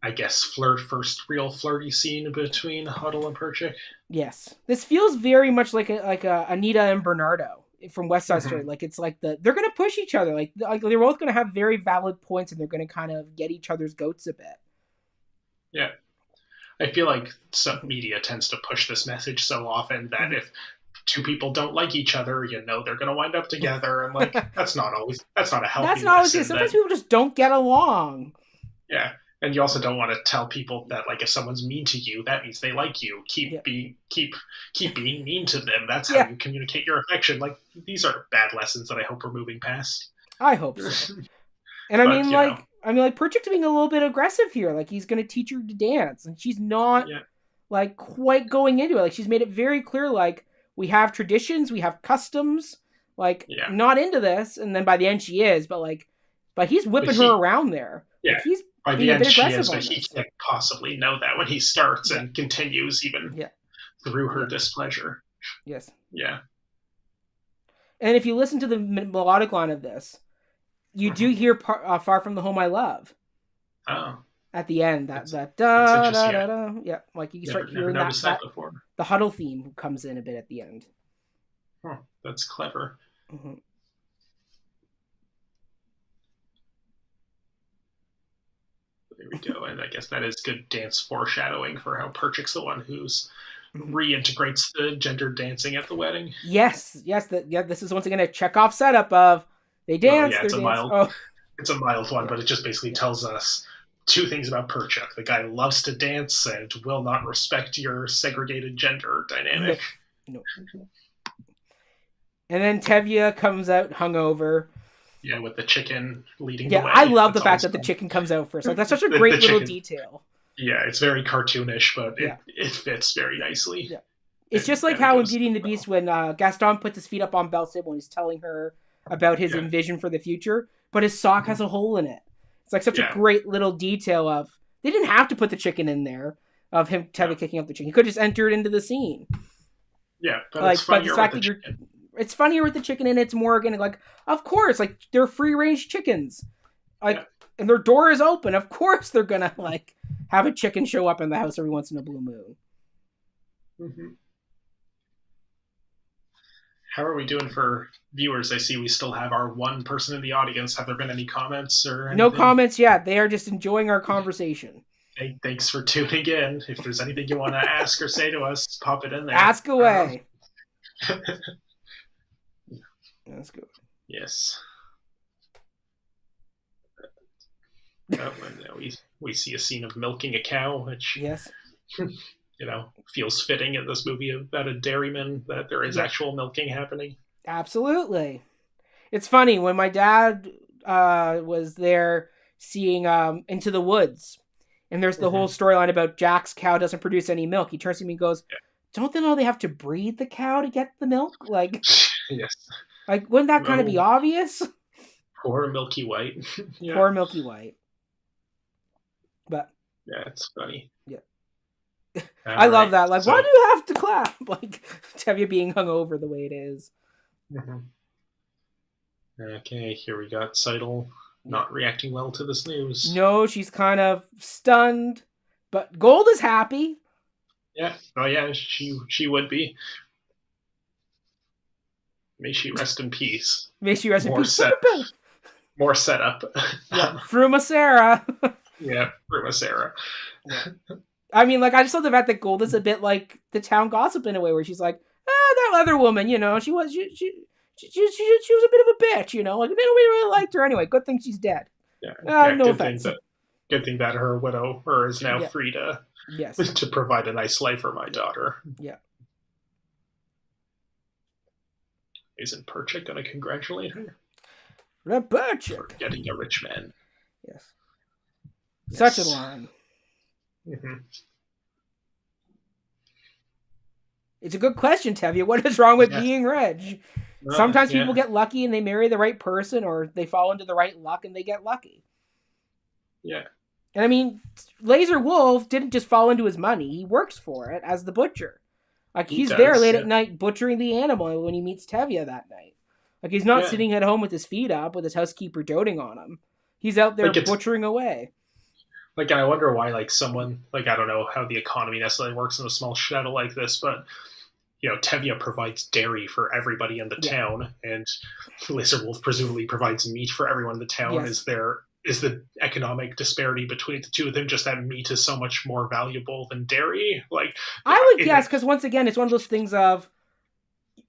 I guess, first real flirty scene between Huddle and Perchik. Yes. This feels very much like a Anita and Bernardo from West Side Story. Like, it's like they're going to push each other. Like they're both going to have very valid points, and they're going to kind of get each other's goats a bit. Yeah. I feel like some media tends to push this message so often that if 2 people don't like each other, you know they're going to wind up together, and like that's not a healthy. That's not always. Sometimes people just don't get along. Yeah, and you also don't want to tell people that like if someone's mean to you, that means they like you. Keep being mean to them. That's how you communicate your affection. Like these are bad lessons that I hope we're moving past. I hope so. And I mean, Perchik's being a little bit aggressive here. Like he's going to teach her to dance, and she's not like quite going into it. Like she's made it very clear. Like we have traditions, we have customs. Like not into this, and then by the end she is. But he's whipping her around there. Yeah. Like, he's by the end she is, but he can't possibly know that when he starts and continues even through her displeasure. Yes. Yeah. And if you listen to the melodic line of this, you do hear "Far From the Home I Love." Oh. At the end, that da da da da. Yeah, like you start hearing that before. The Huddle theme comes in a bit at the end. Huh, that's clever. Mm-hmm. There we go, and I guess that is good dance foreshadowing for how Perchik's the one who's reintegrates the gendered dancing at the wedding. Yes. This is once again a Chekhov setup of they dance, Yeah, they're dancing. Oh, it's a mild one, but it just basically tells us two things about Perchuk. The guy loves to dance and will not respect your segregated gender dynamic. No. And then Tevye comes out hungover. Yeah, with the chicken leading the way. Yeah, I love the fact that the chicken comes out first. Like, that's such a great little detail. Yeah, it's very cartoonish, but it fits very nicely. Yeah. It's just like how in Beauty and the Beast, when Gaston puts his feet up on Belle Sybil and he's telling her about his envision for the future, but his sock has a hole in it. It's like such a great little detail of, they didn't have to put the chicken in there, of him Tevye kicking up the chicken. He could just enter it into the scene. Yeah, but it's funnier with the chicken. It's funnier with the chicken, and it's more organic. Like, of course, like, they're free-range chickens. Like, and their door is open. Of course they're gonna, like, have a chicken show up in the house every once in a blue moon. Mm-hmm. How are we doing for viewers? I see we still have our one person in the audience. Have there been any comments or anything? No comments yet. They are just enjoying our conversation. Hey, thanks for tuning in. If there's anything you want to ask or say to us, pop it in there. Ask away. That's good. Yes. Oh, and we see a scene of milking a cow, which feels fitting in this movie about a dairyman, that there is actual milking happening. Absolutely. It's funny, when my dad was there seeing Into the Woods, and there's the whole storyline about Jack's cow doesn't produce any milk. He turns to me and goes, don't they know they have to breed the cow to get the milk? Like, yes. Like, wouldn't that kind of be obvious? Poor Milky White. Poor Milky White. But yeah, it's funny. Yeah. I love that. Like, why do you have to clap? Like, Tevye being hungover the way it is. Mm-hmm. Okay, here we got Seidel not reacting well to this news. No, she's kind of stunned, but Gold is happy. Yeah. Oh yeah, she would be. May she rest in peace. May she rest in peace. More setup. Yeah, Fruma Sarah. Yeah, Fruma Sarah. Yeah. I mean, like, I just love the fact that Gold is a bit like the town gossip in a way, where she's like, that other woman, she was a bit of a bitch, like, we really liked her anyway. Good thing she's dead. Yeah. No offense. Good thing that her widow is now free to to provide a nice life for my daughter. Yeah. Isn't Perchuk going to congratulate her? Perchuk. For getting a rich man. Yes. Such a line. Mm-hmm. It's a good question, Tevye. What is wrong with being rich? Sometimes people get lucky and they marry the right person, or they fall into the right luck and they get lucky. Yeah. And I mean, Laser Wolf didn't just fall into his money. He works for it as the butcher. Like, he's there late at night butchering the animal when he meets Tevye that night. Like, he's not sitting at home with his feet up with his housekeeper doting on him. He's out there butchering away. Like, and I wonder why, like, someone, like, I don't know how the economy necessarily works in a small shtetl like this, but, Tevye provides dairy for everybody in the town, and Laser Wolf presumably provides meat for everyone in the town. Yes. Is the economic disparity between the two of them just that meat is so much more valuable than dairy? Like, I would guess, because once again, it's one of those things of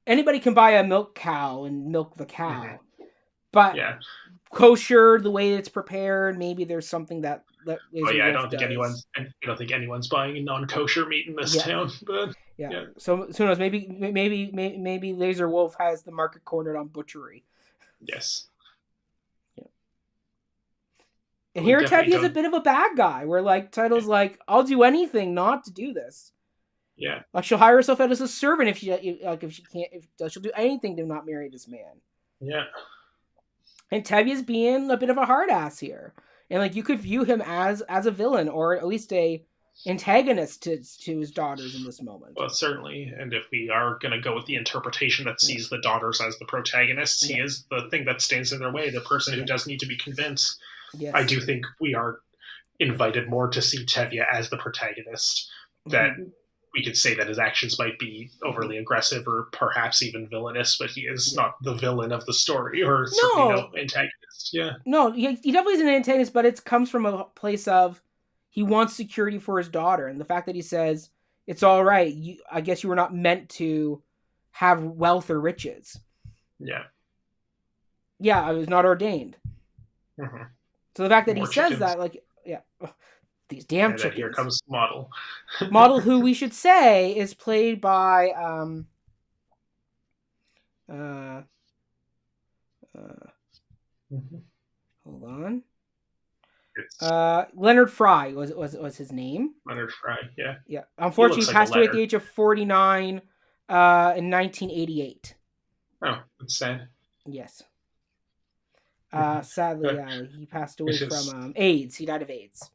anybody can buy a milk cow and milk the cow, but kosher, the way it's prepared, maybe there's something that I don't think anyone's buying non-kosher meat in this town. But so who knows? Maybe Laser Wolf has the market cornered on butchery. Yes. And here Tevye is a bit of a bad guy, where, like, Title's like, I'll do anything not to do this. Yeah. Like, she'll hire herself out as a servant if she can't. She'll do anything to not marry this man. Yeah. And Tevye's being a bit of a hard ass here, and, like, you could view him as a villain, or at least a antagonist to his daughters in this moment. Well, certainly, and if we are going to go with the interpretation that sees the daughters as the protagonists, he is the thing that stands in their way, the person who does need to be convinced. Yes. I do think we are invited more to see Tevye as the protagonist, that we could say that his actions might be overly aggressive or perhaps even villainous, but he is not the villain of the story, or certainly no antagonist. Yeah. No, he definitely is an antagonist, but it comes from a place of he wants security for his daughter, and the fact that he says, it's all right. I guess you were not meant to have wealth or riches. Yeah. Yeah, I was not ordained. Mm-hmm. So the fact that More he says chickens. that, like, yeah, these damn And then chickens. here comes Model. Model, who we should say is played by Mm-hmm. hold on. It's Leonard Fry was his name. Leonard Fry, yeah. Yeah. He Unfortunately, looks he like a passed away at letter. the age of 49 in 1988. Oh, that's sad. Yes. Mhm. Sadly, he passed away It's just, from AIDS. He died of AIDS.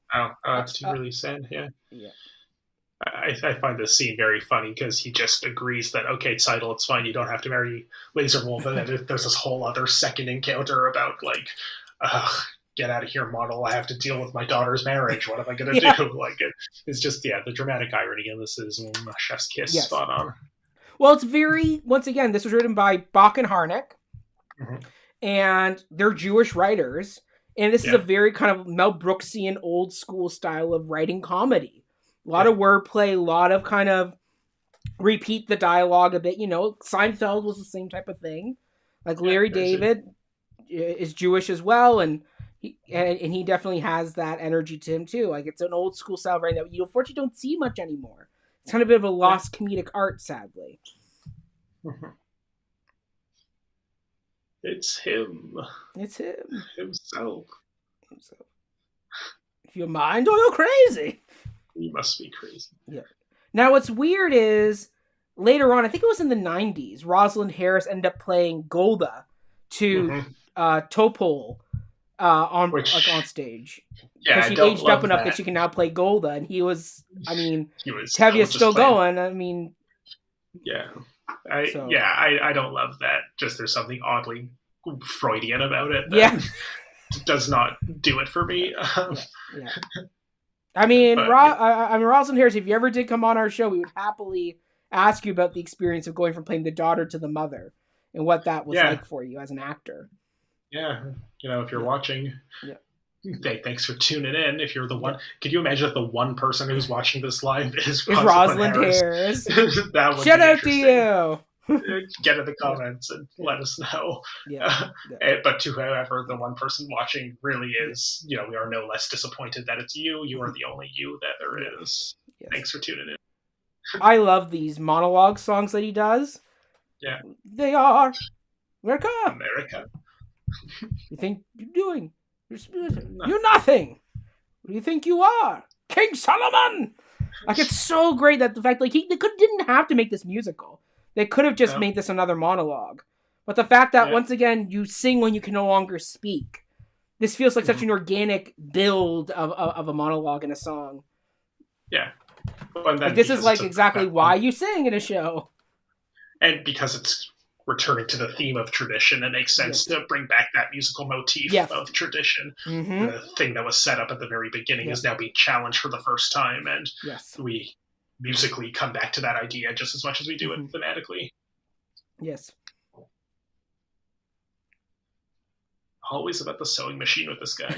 that's really sad, yeah. Yeah. I find this scene very funny because he just agrees that, okay, Seidel, it's fine, you don't have to marry Laser Wolf, and then there's this whole other second encounter about, like, get out of here, Model, I have to deal with my daughter's marriage, what am I going to do? Like, it's just, the dramatic irony in this is chef's kiss, spot on. Well, it's very, once again, this was written by Bach and Harnack, and they're Jewish writers, and this is a very kind of Mel Brooksian old school style of writing comedy. A lot of wordplay, a lot of kind of repeat the dialogue a bit. Seinfeld was the same type of thing. Like Larry David is Jewish as well, and he definitely has that energy to him too. Like it's an old school style of writing that you unfortunately don't see much anymore. It's kind of a bit of a lost comedic art, sadly. It's him. It's him. Himself. If you're mind or you're crazy. You must be crazy. Yeah. Now, what's weird is later on, I think it was in the 90s, Rosalind Harris ended up playing Golda to Topol on stage. Yeah, she aged up enough that she can now play Golda, and he was Tevia's still going. I mean, I don't love that. Just there's something oddly Freudian about it. Does not do it for me. I mean, Rosalind Harris, if you ever did come on our show, we would happily ask you about the experience of going from playing the daughter to the mother and what that was like for you as an actor. Yeah. If you're watching, thanks for tuning in. If you're the one, could you imagine if the one person who's watching this live is Rosalind Harris? That would Shout out to you. Get in the comments and let us know. But to whoever the one person watching really is, we are no less disappointed that it's you. You are the only you that there is. Thanks for tuning in. I love these monologue songs that he does. Yeah. They are America. You think you're doing? You're nothing. What do you think you are? King Solomon. Like, it's so great that the fact, like, they didn't have to make this musical. They could have just made this another monologue. But the fact that, once again, you sing when you can no longer speak. This feels like such an organic build of a monologue in a song. Yeah. Like, this is, like, exactly why you sing in a show. And because it's returning to the theme of tradition, it makes sense to bring back that musical motif of tradition. The thing that was set up at the very beginning is now being challenged for the first time, and we musically come back to that idea just as much as we do it thematically. Yes. Always about the sewing machine with this guy.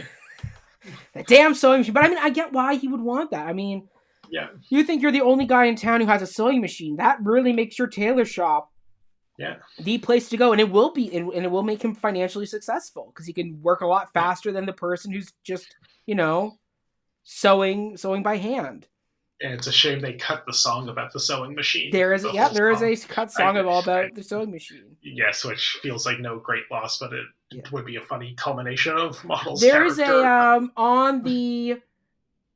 That damn sewing machine. But I mean, I get why he would want that. I mean, you think you're the only guy in town who has a sewing machine. That really makes your tailor shop the place to go, and it will be, and it will make him financially successful because he can work a lot faster than the person who's just, sewing by hand. And it's a shame they cut the song about the sewing machine. There is a cut song about the sewing machine. Yes, which feels like no great loss, but it would be a funny culmination of Model's There character. is a on the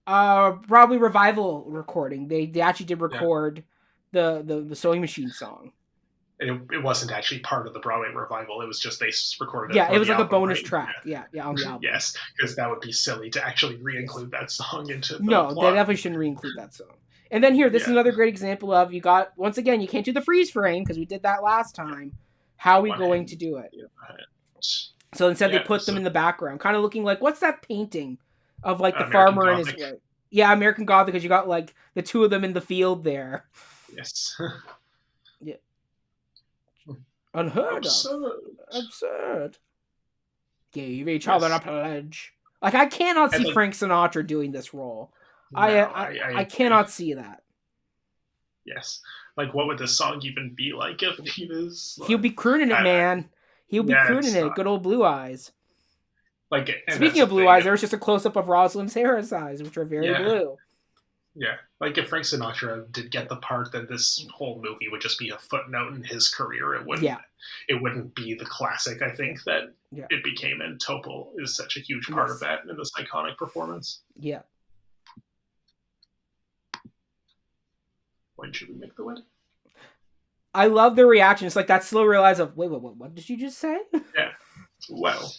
Broadway revival recording. They actually did record the sewing machine song. It wasn't actually part of the Broadway revival. It was just they recorded it. Yeah, it was like a bonus track. Yeah, on the album. Yes, because that would be silly to actually re-include that song into the plot. They definitely shouldn't re-include that song. And then this is another great example of once again, you can't do the freeze frame because we did that last time. How are we going to do it? So instead they put them in the background, kind of looking like, what's that painting of like the American farmer Gothic. and his wife? Yeah, American Gothic, because you got like the two of them in the field there. Yes. Unheard of. Absurd. Gave each other a pledge. Like, I cannot see Frank Sinatra doing this role. I cannot see that. Yes. Like, what would this song even be like if he was? He'll be crooning it, man. He'll be Yeah, crooning it. Good old Blue Eyes. like, and Speaking that's of the Blue thing. Eyes, there was just a close up of Rosalind's Harris eyes, which are very blue. Yeah, like if Frank Sinatra did get the part, then this whole movie would just be a footnote in his career. It wouldn't. Yeah. It wouldn't be the classic. I think that it became, and Topol is such a huge part of that in this iconic performance. Yeah. When should we make the wedding? I love the reaction. It's like that slow realize of wait, what did you just say? Yeah. Well.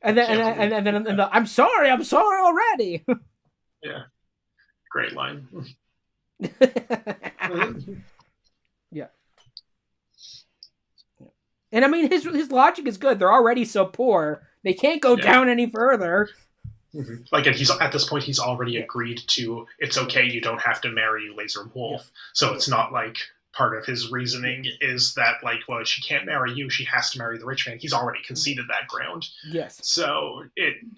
And then I'm sorry already. Yeah. Great line. Yeah. And I mean, his logic is good. They're already so poor; they can't go down any further. Mm-hmm. Like, and he's at this point, he's already agreed to. It's okay. You don't have to marry Laser Wolf. So it's not like part of his reasoning is that, like, well, she can't marry you. She has to marry the rich man. He's already conceded that ground. Yes. So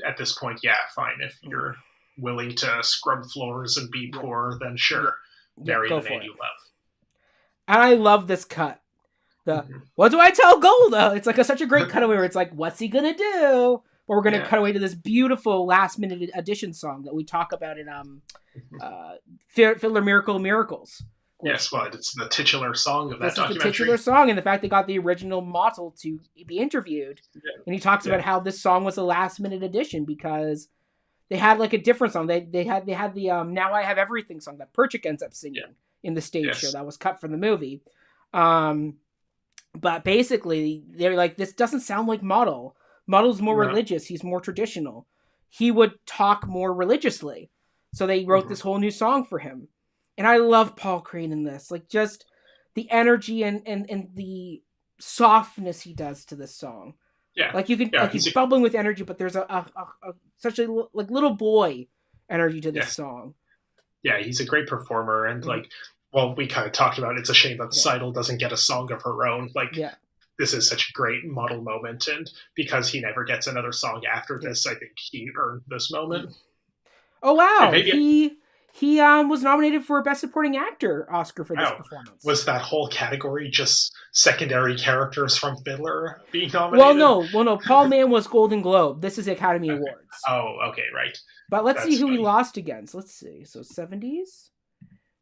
at this point, yeah, fine. If you're willing to scrub floors and be poor, then sure, marry the man you love. And I love this cut. What do I tell Golda? It's like such a great cutaway where it's like, what's he gonna do? But we're gonna cut away to this beautiful last minute addition song that we talk about in Fiddler Miracles. Yes, well, it's the titular song of that documentary. This is the titular song, and the fact they got the original Mottel to be interviewed, and he talks about how this song was a last minute addition because they had like a different song. They had the Now I Have Everything song that Perchik ends up singing in the stage show that was cut from the movie. But basically, they're like, this doesn't sound like Mottel. Mottel's more religious. He's more traditional. He would talk more religiously. So they wrote this whole new song for him. And I love Paul Crane in this. Like, just the energy and the softness he does to this song. Yeah. Like, you can, he's bubbling with energy, but there's such a like little boy energy to this song. Yeah, he's a great performer. And like, well, we kind of talked about it's a shame that Seidel doesn't get a song of her own. Like, this is such a great Mottel moment. And because he never gets another song after this, I think he earned this moment. Oh, wow. He was nominated for a Best Supporting Actor Oscar for this performance. Was that whole category just secondary characters from Fiddler being nominated? Well, no. Paul Mann was Golden Globe. This is Academy Awards. Oh, okay, right. But let's see who he lost against. Let's see. So 70s?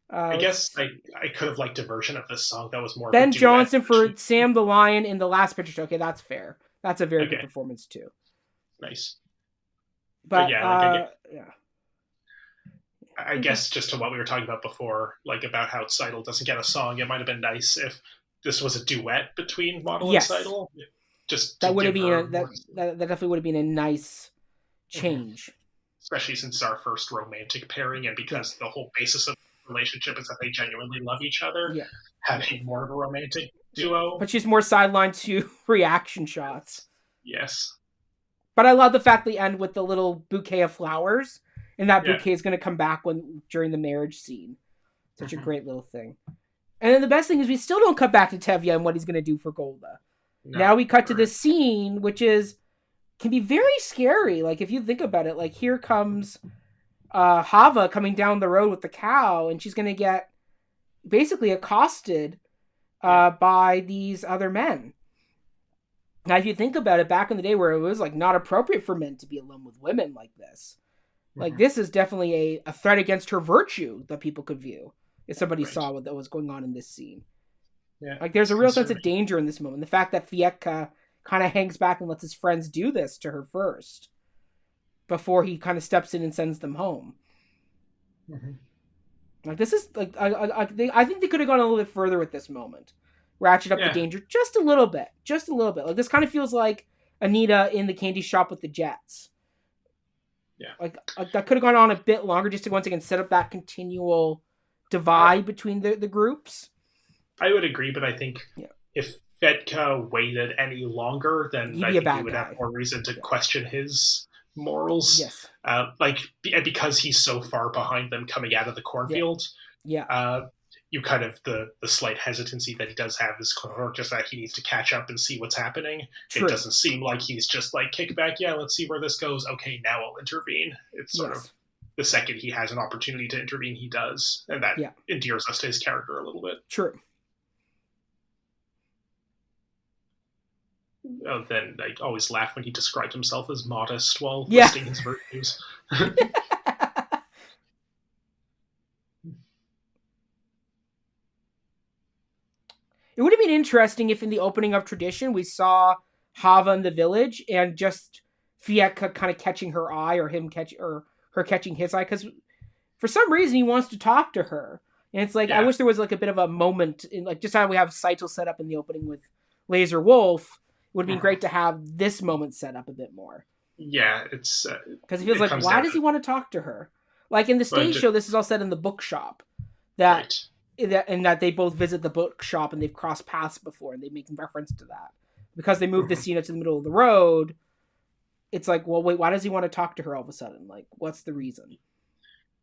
I guess I could have liked a version of this song that was more Ben Johnson for Sam the Lion in The Last Picture Show. Okay, that's fair. That's a very good performance, too. Nice. But I guess just to what we were talking about before, like about how Seidel doesn't get a song, it might have been nice if this was a duet between Mottel and Seidel. Just that would have been that definitely would have been a nice change. Especially since it's our first romantic pairing, and because the whole basis of the relationship is that they genuinely love each other. Yeah. Having more of a romantic duo. But she's more sidelined to reaction shots. Yes. But I love the fact they end with the little bouquet of flowers. And that bouquet is going to come back during the marriage scene. Such a great little thing. And then the best thing is we still don't cut back to Tevye and what he's going to do for Golda. No, now we cut to this scene, which can be very scary. Like, if you think about it, like, here comes Hava coming down the road with the cow, and she's going to get basically accosted by these other men. Now, if you think about it, back in the day where it was, like, not appropriate for men to be alone with women like this, like, this is definitely a threat against her virtue that people could view if somebody saw what was going on in this scene. Yeah. Like, there's a real sense of danger in this moment. The fact that Fiecka kind of hangs back and lets his friends do this to her first before he kind of steps in and sends them home. Like, this is, like, I think they could have gone a little bit further with this moment. Ratchet up the danger just a little bit. Just a little bit. Like, this kind of feels like Anita in the candy shop with the Jets. Yeah, like that could have gone on a bit longer just to once again set up that continual divide between the groups. I would agree, but I think if Fedka waited any longer, then I think he would have more reason to question his morals. Yes, because he's so far behind them coming out of the cornfield. You kind of the slight hesitancy that he does have is just that he needs to catch up and see what's happening. True. It doesn't seem like he's just like kick back. Yeah, let's see where this goes. Okay, now I'll intervene. It's sort of the second he has an opportunity to intervene, he does, and that Yeah. endears us to his character a little bit. True. Then I always laugh when he described himself as modest while listing his virtues. It would have been interesting if in the opening of Tradition we saw Hava in the village and just Fieka kind of catching her eye, or her catching his eye, because for some reason he wants to talk to her. And it's like, I wish there was like a bit of a moment in, like, just how we have Saito set up in the opening with Laser Wolf. It would have been great to have this moment set up a bit more. Yeah, it's because it feels like, why does he want to talk to her? Like in the stage show, this is all said in the bookshop. And that they both visit the bookshop and they've crossed paths before, and they make reference to that. Because they moved the scene to the middle of the road, it's like, well, wait, why does he want to talk to her all of a sudden? Like, what's the reason?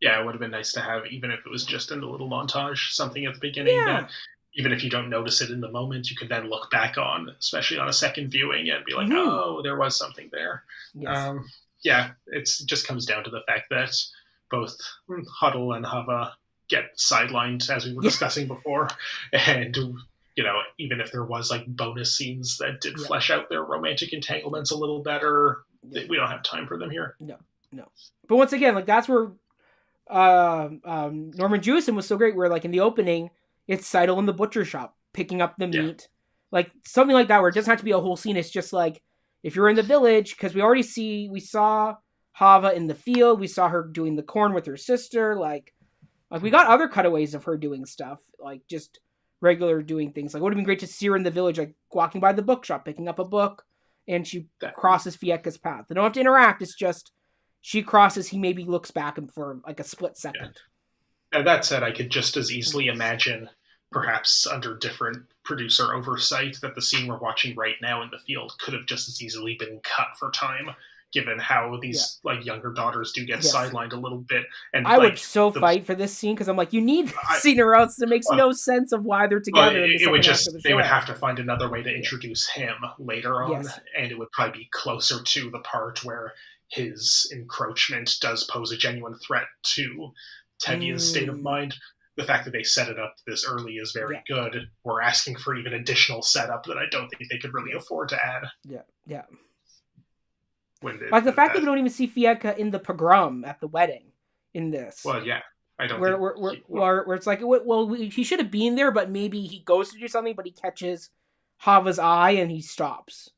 Yeah, it would have been nice to have, even if it was just in a little montage, something at the beginning that, even if you don't notice it in the moment, you could then look back on, especially on a second viewing, and be like, oh, there was something there. Yes. It just comes down to the fact that both Huddle and Hava get sidelined, as we were discussing before, and even if there was like bonus scenes that did flesh out their romantic entanglements a little better, we don't have time for them here. No. But once again, like, that's where Norman Jewison was so great, where like in the opening it's Seidel in the butcher shop picking up the meat, like something like that, where it doesn't have to be a whole scene. It's just like, if you're in the village, because we saw Hava in the field, we saw her doing the corn with her sister, like we got other cutaways of her doing stuff, like just regular doing things. Like, it would have been great to see her in the village, like walking by the bookshop, picking up a book, and she crosses Fieka's path. They don't have to interact. It's just she crosses, he maybe looks back and for like a split second. And that said, I could just as easily imagine, perhaps under different producer oversight, that the scene we're watching right now in the field could have just as easily been cut for time, given how these like younger daughters do get sidelined a little bit. And I would fight for this scene, because I'm like, you need this scene, or else it makes no sense of why they're together. They would have to find another way to introduce him later on, and it would probably be closer to the part where his encroachment does pose a genuine threat to Tevia's state of mind. The fact that they set it up this early is very good. We're asking for even additional setup that I don't think they could really afford to add. Yeah. Like the fact that we don't even see Fieka in the pogrom at the wedding in this. Well, yeah. I don't where it's like, well, he should have been there, but maybe he goes to do something, but he catches Hava's eye and he stops.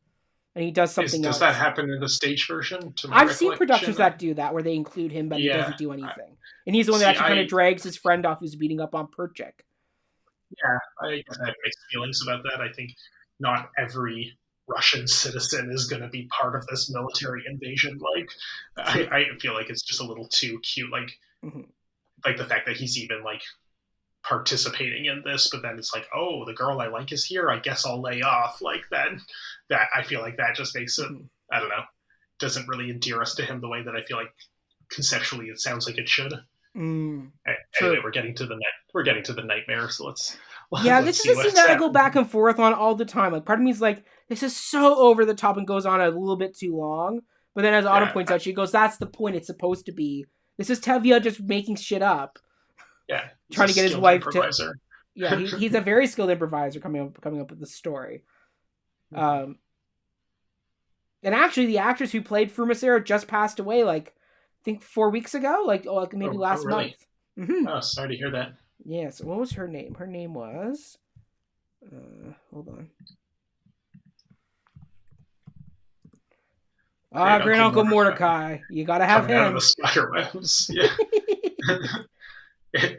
And he does something else. Does that happen in the stage version? I've seen productions that do that, where they include him, but he doesn't do anything. And he's the one that actually kind of drags his friend off who's beating up on Perchik. Yeah, I have mixed feelings about that. I think not every Russian citizen is going to be part of this military invasion. Like, I feel like it's just a little too cute. Like, like the fact that he's even like participating in this, but then it's like, oh, the girl I like is here, I guess I'll lay off. Like that I feel like that just makes it, I don't know, doesn't really endear us to him the way that I feel like conceptually it sounds like it should. Anyway, we're getting to the nightmare, so let's this is a scene that I go back and forth on all the time. Like, part of me is like, this is so over the top and goes on a little bit too long, but then as Autumn points out, she goes, that's the point, it's supposed to be. This is Tevye just making shit up. Yeah, trying to get his wife to. Yeah, he's a very skilled improviser coming up with the story. And actually, the actress who played Frumasera just passed away, like, I think 4 weeks ago, like maybe last month. Mm-hmm. Oh, sorry to hear that. Yeah. So what was her name? Her name was. Hold on. Great Uncle Mordecai. You gotta have him. Out of the spider webs. Yeah.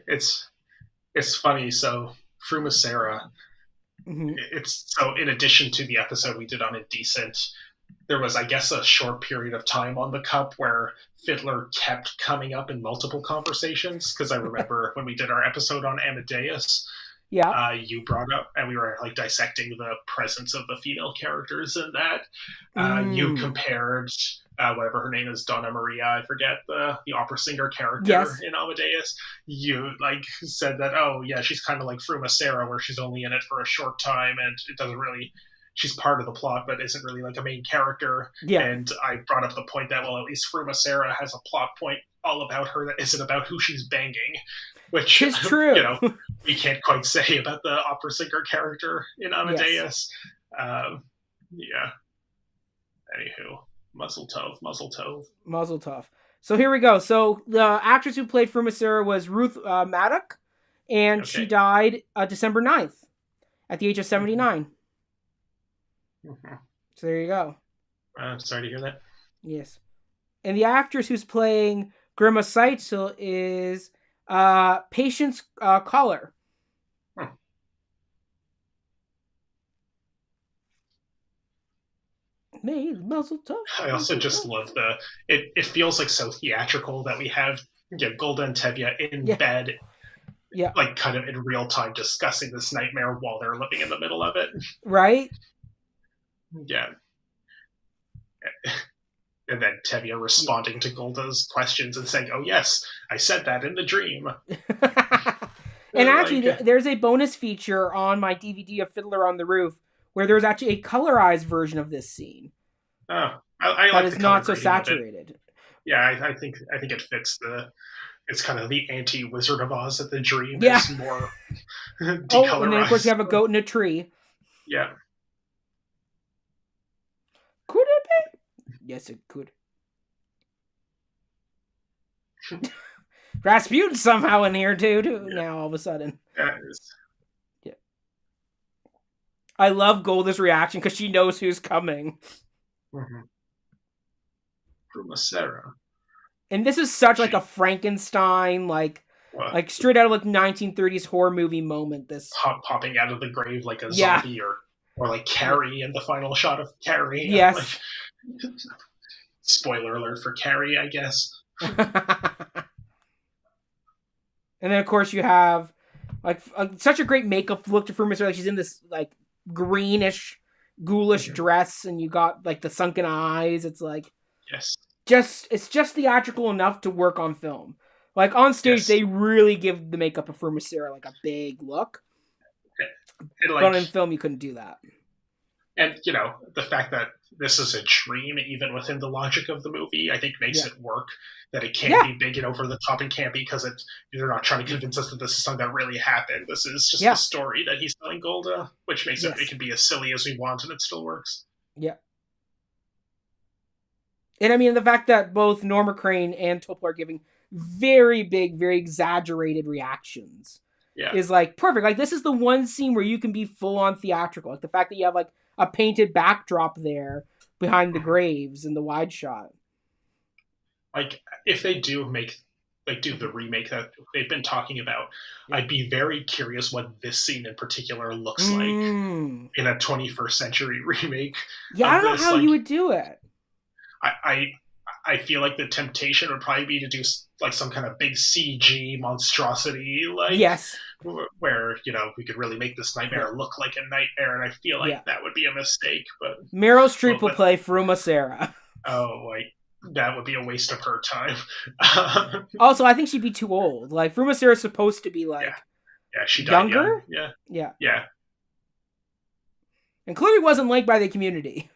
It's funny. So Frumasera. It's so in addition to the episode we did on Indecent, there was, I guess, a short period of time on the Cup where Fiddler kept coming up in multiple conversations, because I remember when we did our episode on Amadeus, you brought up, and we were like dissecting the presence of the female characters in that. You compared whatever her name is, Donna Maria, I forget, the opera singer character in Amadeus. You like said that, oh yeah, she's kind of like Frumasera, where she's only in it for a short time and it doesn't really. she's part of the plot, but isn't really like a main character. Yeah. And I brought up the point that, well, at least Fruma Sarah has a plot point all about her that isn't about who she's banging, which is true. We can't quite say about the opera singer character in Amadeus. Yes. Yeah. Anywho, Muzzle Tov. So here we go. So the actress who played Fruma Sarah was Ruth Maddock, and she died December 9th at the age of 79. Mm-hmm. So there you go. I'm sorry to hear that. Yes. And the actress who's playing Grima Seitzel is Patience Collar. I also just love it feels like so theatrical that we have Golda and Tevye in bed, like kind of in real time discussing this nightmare while they're living in the middle of it. Right? Yeah. And then Tevye responding to Golda's questions and saying, "Oh yes, I said that in the dream." And actually, there's a bonus feature on my DVD of Fiddler on the Roof where there's actually a colorized version of this scene. Oh, I like that is not so saturated. Yeah, I think it fits it's kind of the anti-Wizard of Oz that the dream is more decolorized. Oh, and then of course you have a goat in a tree. Yeah. Could it be? Yes, it could. Rasputin somehow in here too now all of a sudden. Yeah. I love Golda's reaction because she knows who's coming. Mm-hmm. Fruma Sarah. And this is such like a Frankenstein, like straight out of like 1930s horror movie moment. This popping out of the grave like a zombie, or like Carrie in the final shot of Carrie. Yes. Spoiler alert for Carrie, I guess. And then of course you have like such a great makeup look to Fruma Sarah. Like she's in this like greenish, ghoulish dress, and you got like the sunken eyes. It's like it's just theatrical enough to work on film. Like on stage, they really give the makeup of Fruma Sarah like a big look. But in film, you couldn't do that. And the fact that this is a dream, even within the logic of the movie, I think makes it work. That it can't be big and over the top, and can't be because they're not trying to convince us that this is something that really happened. This is just the story that he's telling Golda, which makes it can be as silly as we want, and it still works. Yeah. And I mean, the fact that both Norma Crane and Topol are giving very big, very exaggerated reactions is like perfect. Like this is the one scene where you can be full on theatrical. Like the fact that you have like a painted backdrop there behind the graves in the wide shot. Like if they do do the remake that they've been talking about, I'd be very curious what this scene in particular looks like in a 21st century remake. Yeah, I don't know how you would do it. I feel like the temptation would probably be to do like some kind of big CG monstrosity, where we could really make this nightmare look like a nightmare, and I feel like that would be a mistake. But Meryl Streep will play Fruma Sarah. Oh, that would be a waste of her time. Also, I think she'd be too old. Like Fruma Sarah's supposed to be like she died younger. Yeah. And clearly wasn't liked by the community.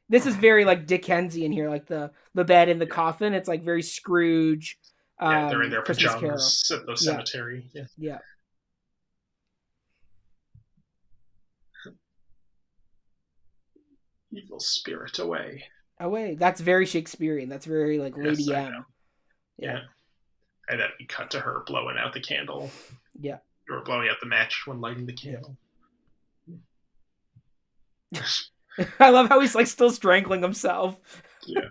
This is very like Dickensian here, like the bed in the coffin. It's like very Scrooge. They're in their Christmas pajamas at the cemetery. Yeah. Evil spirit away. That's very Shakespearean. That's very like Lady M. Yeah. And then we cut to her blowing out the candle. Yeah. Or blowing out the match when lighting the candle. I love how he's like still strangling himself. Yeah.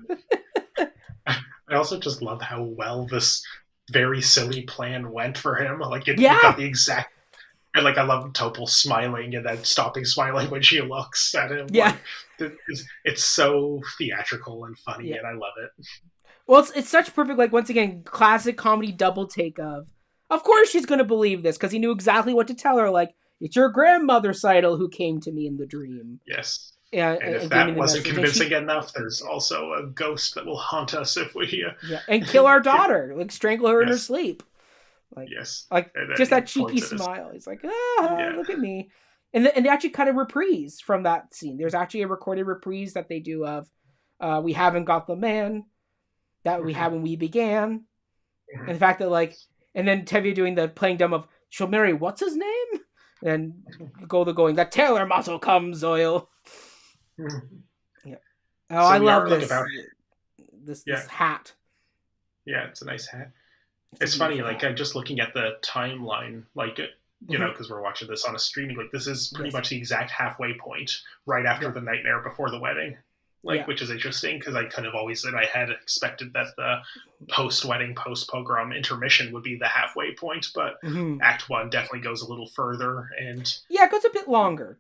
I also just love how well this very silly plan went for him. Like you got the exact. And like I love Topol smiling and then stopping smiling when she looks at him. Yeah, it's so theatrical and funny, and I love it. Well, it's such perfect. Like once again, classic comedy double take of course she's going to believe this because he knew exactly what to tell her. Like it's your grandmother, Seidel, who came to me in the dream. Yes. And if that wasn't convincing enough, there's also a ghost that will haunt us if we and kill our daughter, like strangle her in her sleep. Like, yes, like just that cheeky smile. He's like, look at me. And they actually cut a reprise from that scene. There's actually a recorded reprise that they do of "We Haven't Got the Man That We Had When We Began," and the fact that and then Tevye playing dumb of "She'll marry what's his name," and Golda going "That Taylor muscle comes oil." Yeah. Oh, so I love this hat. Yeah, it's a nice hat. It's funny, I'm just looking at the timeline, because we're watching this on a streaming, this is pretty much the exact halfway point right after the nightmare before the wedding, which is interesting because I kind of always in my head expected that the post-wedding, post-pogrom intermission would be the halfway point, but Act 1 definitely goes a little further. And yeah, it goes a bit longer.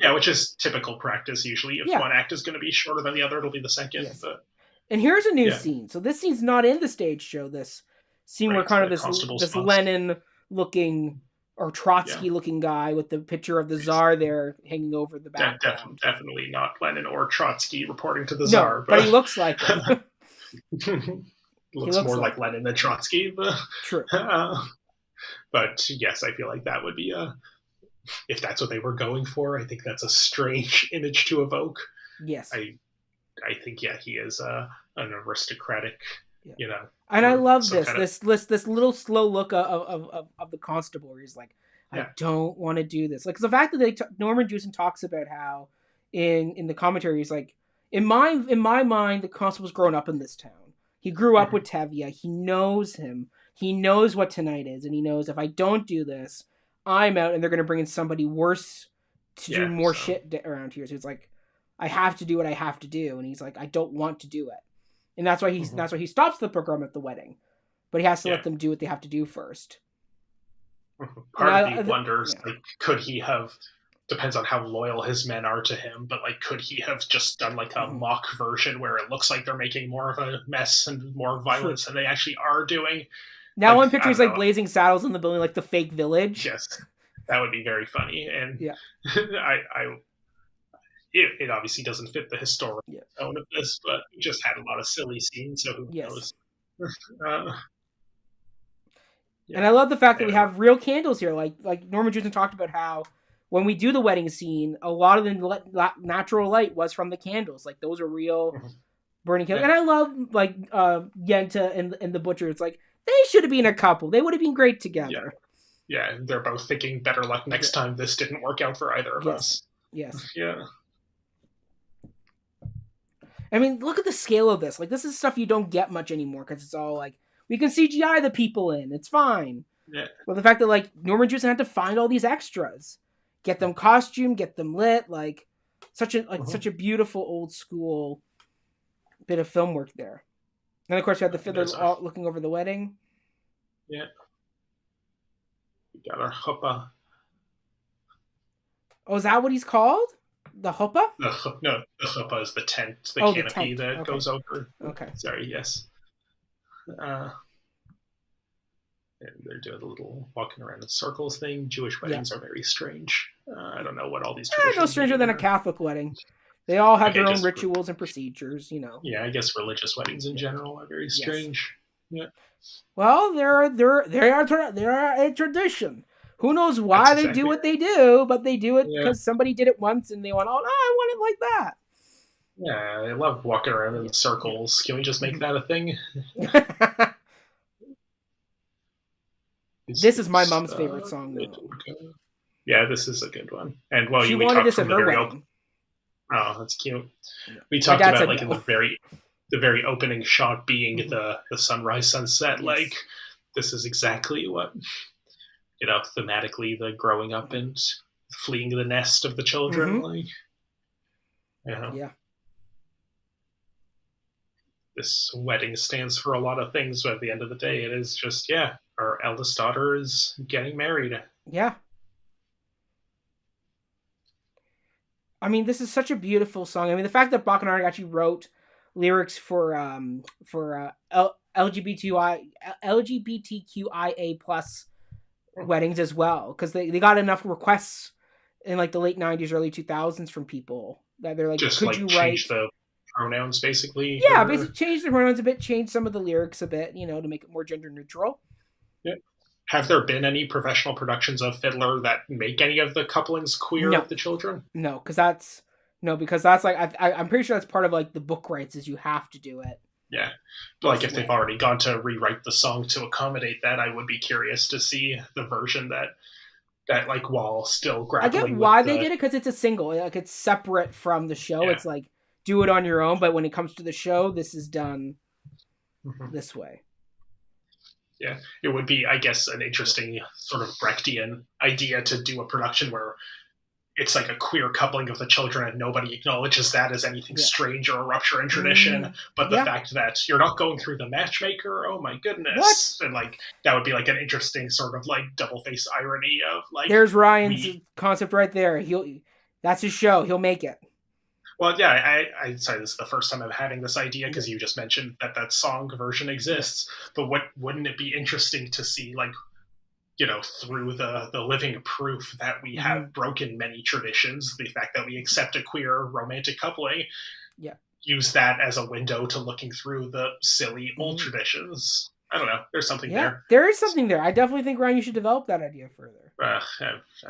Yeah, which is typical practice usually. If one act is going to be shorter than the other, it'll be the second. Yes. But... And here's a new scene. So this scene's not in the stage show, this scene where kind of this Lenin-looking or Trotsky-looking guy with the picture of the Tsar there hanging over the background. Definitely not Lenin or Trotsky reporting to the Tsar. But he looks like him. looks more like Lenin than Trotsky. But, true. But yes, I feel like that would be if that's what they were going for, I think that's a strange image to evoke. Yes. I think, he is an aristocratic, And I love this little slow look of the constable where he's like, I don't want to do this. Because the fact that Norman Jewison talks about how in the commentary, he's like, in my mind, the constable's grown up in this town. He grew up with Tevye. He knows him. He knows what tonight is. And he knows if I don't do this, I'm out and they're going to bring in somebody worse to do more shit around here. So it's like, I have to do what I have to do. And he's like, I don't want to do it. And that's why he stops the pogrom at the wedding. But he has to let them do what they have to do first. Part of me wonders, could he have, depends on how loyal his men are to him, but could he have just done a mock version where it looks like they're making more of a mess and more violence than they actually are doing? Now one picture is blazing saddles in the building, like the fake village. Yes, that would be very funny. And it obviously doesn't fit the historical tone of this, but we just had a lot of silly scenes, so who knows? And I love the fact that we have real candles here. Like Norman Jewison talked about how when we do the wedding scene, a lot of the natural light was from the candles. Those are real burning candles. And I love Yenta and the butcher. It's they should have been a couple. They would have been great together. Yeah, they're both thinking better luck next time. This didn't work out for either of us. Yes. Yeah. I mean, look at the scale of this. This is stuff you don't get much anymore because it's all we can CGI the people in. It's fine. Yeah. But the fact that Norman Jewison had to find all these extras, get them costume, get them lit, such a beautiful old school bit of film work there. And of course, we had the Fiddler looking over the wedding. Yeah. We got our chuppah. Oh, is that what he's called? The chuppah? No, the chuppah is the tent, the canopy that goes over. Okay. Sorry, yes. And they're doing a little walking around in circles thing. Jewish weddings are very strange. I don't know what all these traditions no stranger than a Catholic wedding. They all have their own rituals and procedures, Yeah, I guess religious weddings in general are very strange. Yes. Yeah. Well, they are a tradition. Who knows why they do what they do, but they do it because somebody did it once and they went, oh, no, I want it like that. Yeah, I love walking around in circles. Can we just make that a thing? This is my mom's favorite song, though. Yeah, this is a good one. And she wanted this at her wedding. Oh, that's cute. We talked about in the very opening shot being the sunrise sunset. This is exactly what thematically the growing up and fleeing the nest of the children. Yeah. This wedding stands for a lot of things, but at the end of the day, it is just our eldest daughter is getting married. Yeah. I mean, this is such a beautiful song. I mean, the fact that Bacchanal actually wrote lyrics for LGBTQIA plus weddings as well, because they got enough requests in the late 90s, early 2000s from people that they're just could you change the pronouns basically? Yeah, basically change the pronouns a bit, change some of the lyrics a bit, to make it more gender neutral. Yeah. Have there been any professional productions of Fiddler that make any of the couplings queer No. of the children? No, because that's like I'm pretty sure that's part of like the book rights is you have to do it. Yeah, like if they've already gone to rewrite the song to accommodate that, I would be curious to see the version that like while still grappling. I get why they did it because it's a single, like it's separate from the show. Yeah. It's like do it on your own, but when it comes to the show, this is done this way. Yeah, it would be, I guess, an interesting sort of Brechtian idea to do a production where it's like a queer coupling of the children and nobody acknowledges that as anything strange or a rupture in tradition. But the fact that you're not going through the matchmaker, oh my goodness. What? And like, that would be like an interesting sort of like double face irony of like. There's Ryan's concept right there. That's his show. He'll make it. Well, yeah, I'd say this is the first time I'm having this idea because you just mentioned that song version exists. But wouldn't it be interesting to see like, through the living proof that we have broken many traditions, the fact that we accept a queer romantic coupling, use that as a window to looking through the silly old traditions. I don't know. There's something there. There is something there. I definitely think, Ryan, you should develop that idea further. I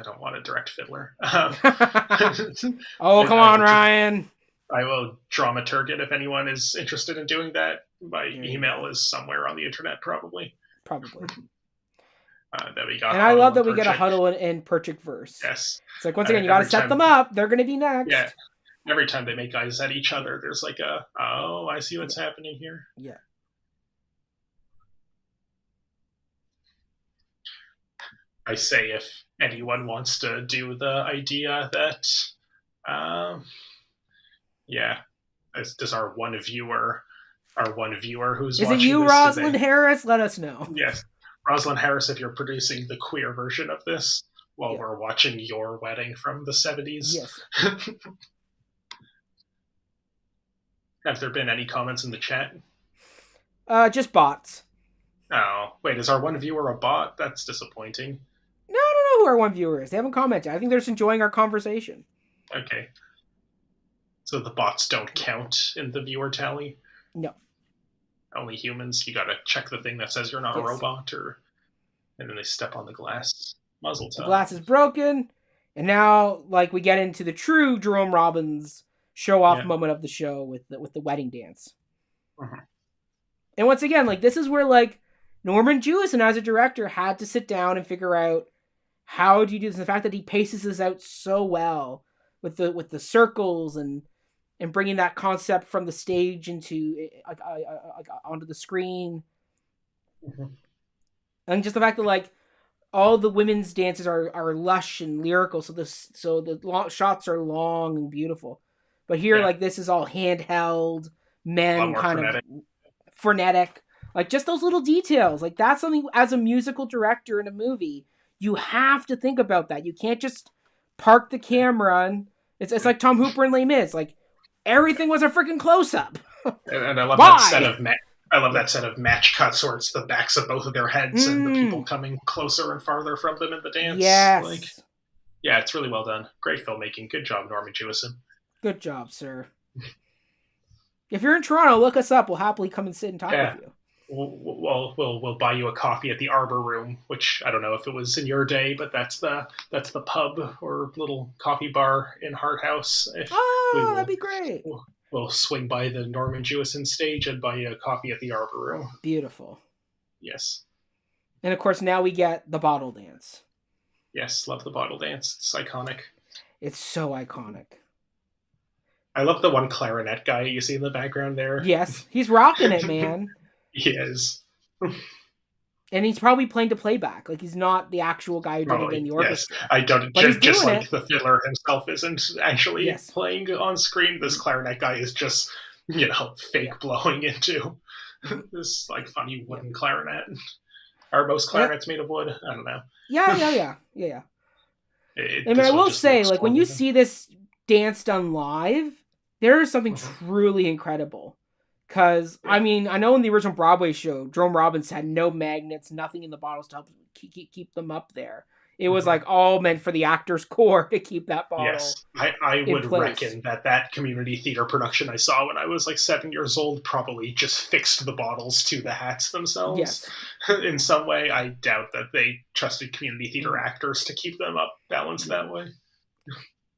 don't want to direct Fiddler. Oh, come on, Ryan. I will dramaturg it if anyone is interested in doing that. My email is somewhere on the internet, probably. That we got. And I love that we get a Huddle and Perchik verse. Yes. It's like, once again, you got to set them up. They're going to be next. Yeah. Every time they make eyes at each other, there's like I see what's happening here. Yeah. I say if anyone wants to do the idea that, does our one viewer who's watching is it you, Rosalind Harris? Let us know. Yes. Rosalind Harris, if you're producing the queer version of this while we're watching your wedding from the 70s. Yes. Have there been any comments in the chat? Just bots. Oh, wait, is our one viewer a bot? That's disappointing. No, I don't know who our one viewer is. They haven't commented. I think they're just enjoying our conversation. Okay. So the bots don't count in the viewer tally? No. Only humans. You gotta check the thing that says you're not a robot, and then they step on the glass. Muzzle time. The glass is broken, and now like we get into the true Jerome Robbins show off moment of the show with the wedding dance. And once again, like this is where like Norman Jewison as a director had to sit down and figure out how do you do this. And the fact that he paces this out so well with the circles and bringing that concept from the stage into onto the screen, and just the fact that like all the women's dances are lush and lyrical, so the shots are long and beautiful. But here, like this is all handheld, men kind of frenetic, like just those little details. Like that's something as a musical director in a movie you have to think about. That you can't just park the camera and it's like Tom Hooper and Les Mis, like. Everything was a freaking close-up. And I love that set of that set of match cuts where it's the backs of both of their heads and the people coming closer and farther from them in the dance. Yes. It's really well done. Great filmmaking. Good job, Norman Jewison. Good job, sir. If you're in Toronto, look us up. We'll happily come and sit and talk with you. We'll buy you a coffee at the Arbor Room, which I don't know if it was in your day, but that's the pub or little coffee bar in Hart House. That'd be great. We'll swing by the Norman Jewison stage and buy you a coffee at the Arbor Room. Beautiful. Yes. And of course, now we get the bottle dance. Yes, love the bottle dance. It's iconic. It's so iconic. I love the one clarinet guy you see in the background there. Yes, he's rocking it, man. He is. And he's probably playing to playback. Like, he's not the actual guy who did it in the orchestra. Yes. I don't. Just like the fiddler himself isn't actually playing on screen, this clarinet guy is just, fake blowing into this, like, funny wooden clarinet. Are most clarinets made of wood? I don't know. Yeah. I will say, like, when you see this dance done live, there is something truly incredible. Because, I mean, I know in the original Broadway show, Jerome Robbins had no magnets, nothing in the bottles to help keep them up there. It was like all meant for the actor's core to keep that bottle. Yes, I in would place. reckon that community theater production I saw when I was like 7 years old probably just fixed the bottles to the hats themselves. Yes. In some way. I doubt that they trusted community theater actors to keep them up balanced that way.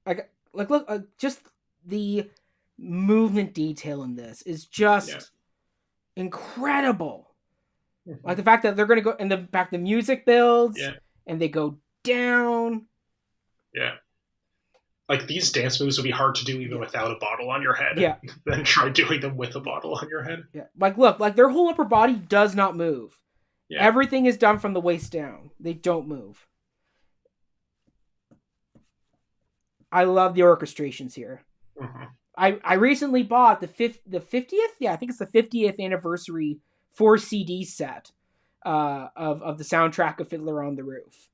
Like look, just the movement detail in this is just incredible. Like the fact that they're going to go, and the fact the music builds, and they go down. Yeah. Like these dance moves would be hard to do even without a bottle on your head. Yeah. Then try doing them with a bottle on your head. Yeah. Like look, like their whole upper body does not move. Yeah. Everything is done from the waist down. They don't move. I love the orchestrations here. Mm-hmm. I recently bought the 50th? Yeah, I think it's the 50th anniversary 4 CD set of the soundtrack of Fiddler on the Roof.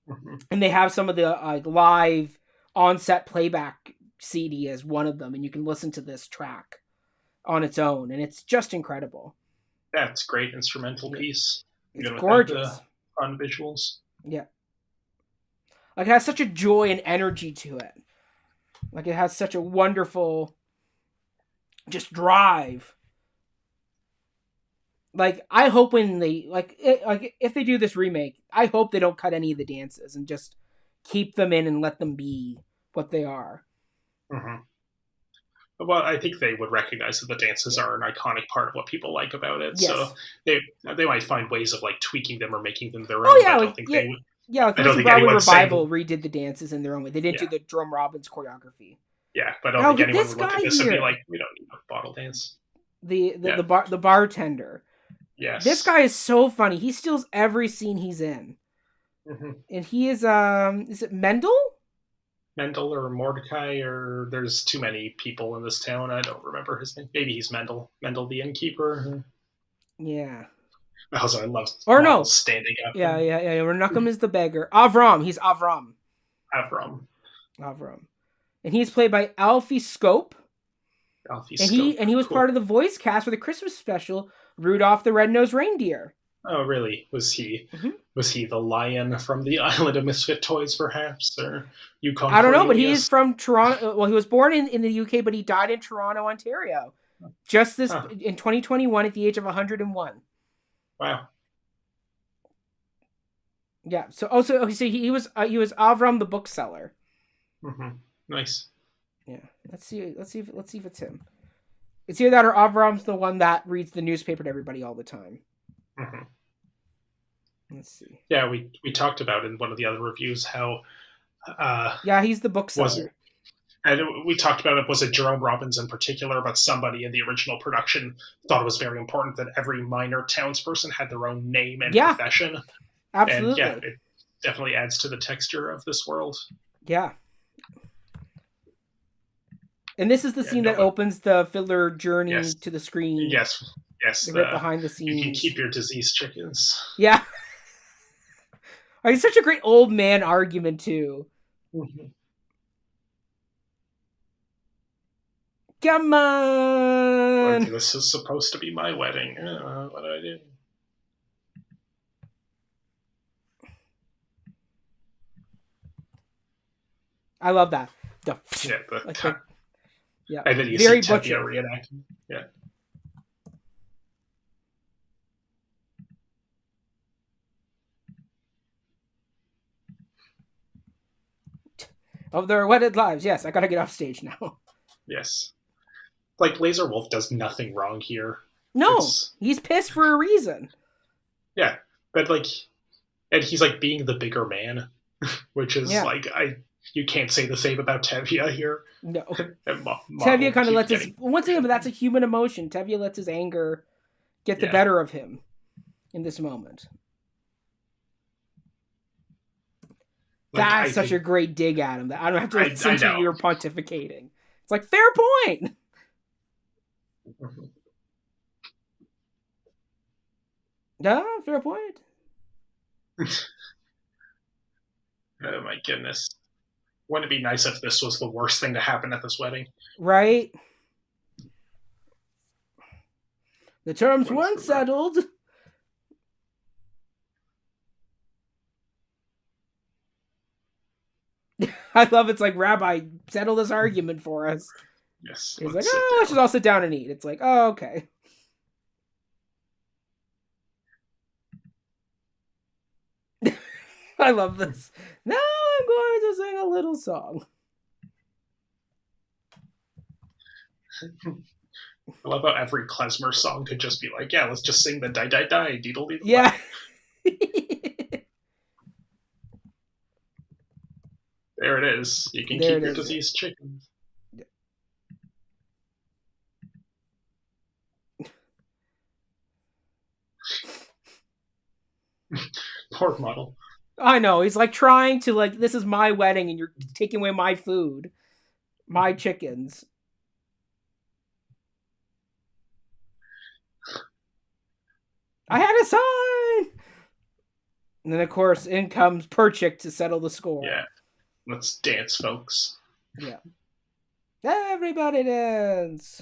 Mm-hmm. And they have some of the live on-set playback CD as one of them, and you can listen to this track on its own, and it's just incredible. Yeah, it's a great instrumental piece. It's gorgeous. Fun visuals. Yeah. Like it has such a joy and energy to it. Like it has such a wonderful just drive. Like I hope when they like if they do this remake, I hope they don't cut any of the dances and just keep them in and let them be what they are. Mm-hmm. Well, I think they would recognize that the dances are an iconic part of what people like about it. Yes. So they might find ways of like tweaking them or making them their own. Oh yeah, I don't think they would. Yeah, like the Broadway Revival redid the dances in their own way. They didn't do the Jerome Robbins choreography. Yeah, but I don't think anyone would look at this and be like, we don't need a bottle dance. The bartender. Yes. This guy is so funny. He steals every scene he's in. Mm-hmm. And he is it Mendel? Mendel or Mordecai, or there's too many people in this town. I don't remember his name. Maybe he's Mendel. Mendel the innkeeper. Yeah. Also, I love standing up. Yeah. Renuckum is the beggar. Avram. He's Avram. Avram. And he's played by Alfie Scope. And he was part of the voice cast for the Christmas special, Rudolph the Red-Nosed Reindeer. Oh, really? Was he the lion from the Island of Misfit Toys, perhaps? Or Yukon? I don't know, but he is from Toronto. Well, he was born in the UK, but he died in Toronto, Ontario. Just in 2021 at the age of 101. Wow. Yeah. So he was Avram the bookseller. Mm-hmm. Nice. Yeah. Let's see if it's him. It's either that or Avram's the one that reads the newspaper to everybody all the time. Mm-hmm. Let's see. Yeah, we talked about in one of the other reviews how. He's the bookseller. And we talked about it, was it Jerome Robbins in particular, but somebody in the original production thought it was very important that every minor townsperson had their own name and profession. Absolutely. And it definitely adds to the texture of this world. Yeah. And this is the scene that opens the Fiddler journey to the screen. Yes. Right behind the scenes. You can keep your diseased chickens. Yeah. It's such a great old man argument, too. Mm-hmm. Come on! Like, this is supposed to be my wedding. What do I do? I love that. And then you see Tevye reenacting. Yeah. Of their wedded lives. Yes, I gotta get off stage now. Yes. Like, Laser Wolf does nothing wrong here. No, he's pissed for a reason. Yeah, but and he's being the bigger man, which is you can't say the same about Tevye here. No, Tevye kind of lets once again, but that's a human emotion. Tevye lets his anger get the better of him in this moment. That's such a great dig at him that I don't have to listen to you pontificating. It's fair point. Mm-hmm. Fair point. Oh my goodness. Wouldn't it be nice if this was the worst thing to happen at this wedding? Right. The terms weren't settled. I love it's like, Rabbi, settle this argument for us. Yes, He's like, let's sit oh, let's down. just all sit down and eat. It's like, oh, okay. I love this. Now I'm going to sing a little song. I love how every klezmer song could just be like, yeah, let's just sing the die die die deedle deedle Yeah. die. There it is. You can There keep it your is. diseased chickens. Poor model. I know. He's like trying to like, this is my wedding and you're taking away my food, my chickens. I had a sign. And then of course in comes Perchik to settle the score. Yeah. Let's dance, folks. Yeah. Everybody dance.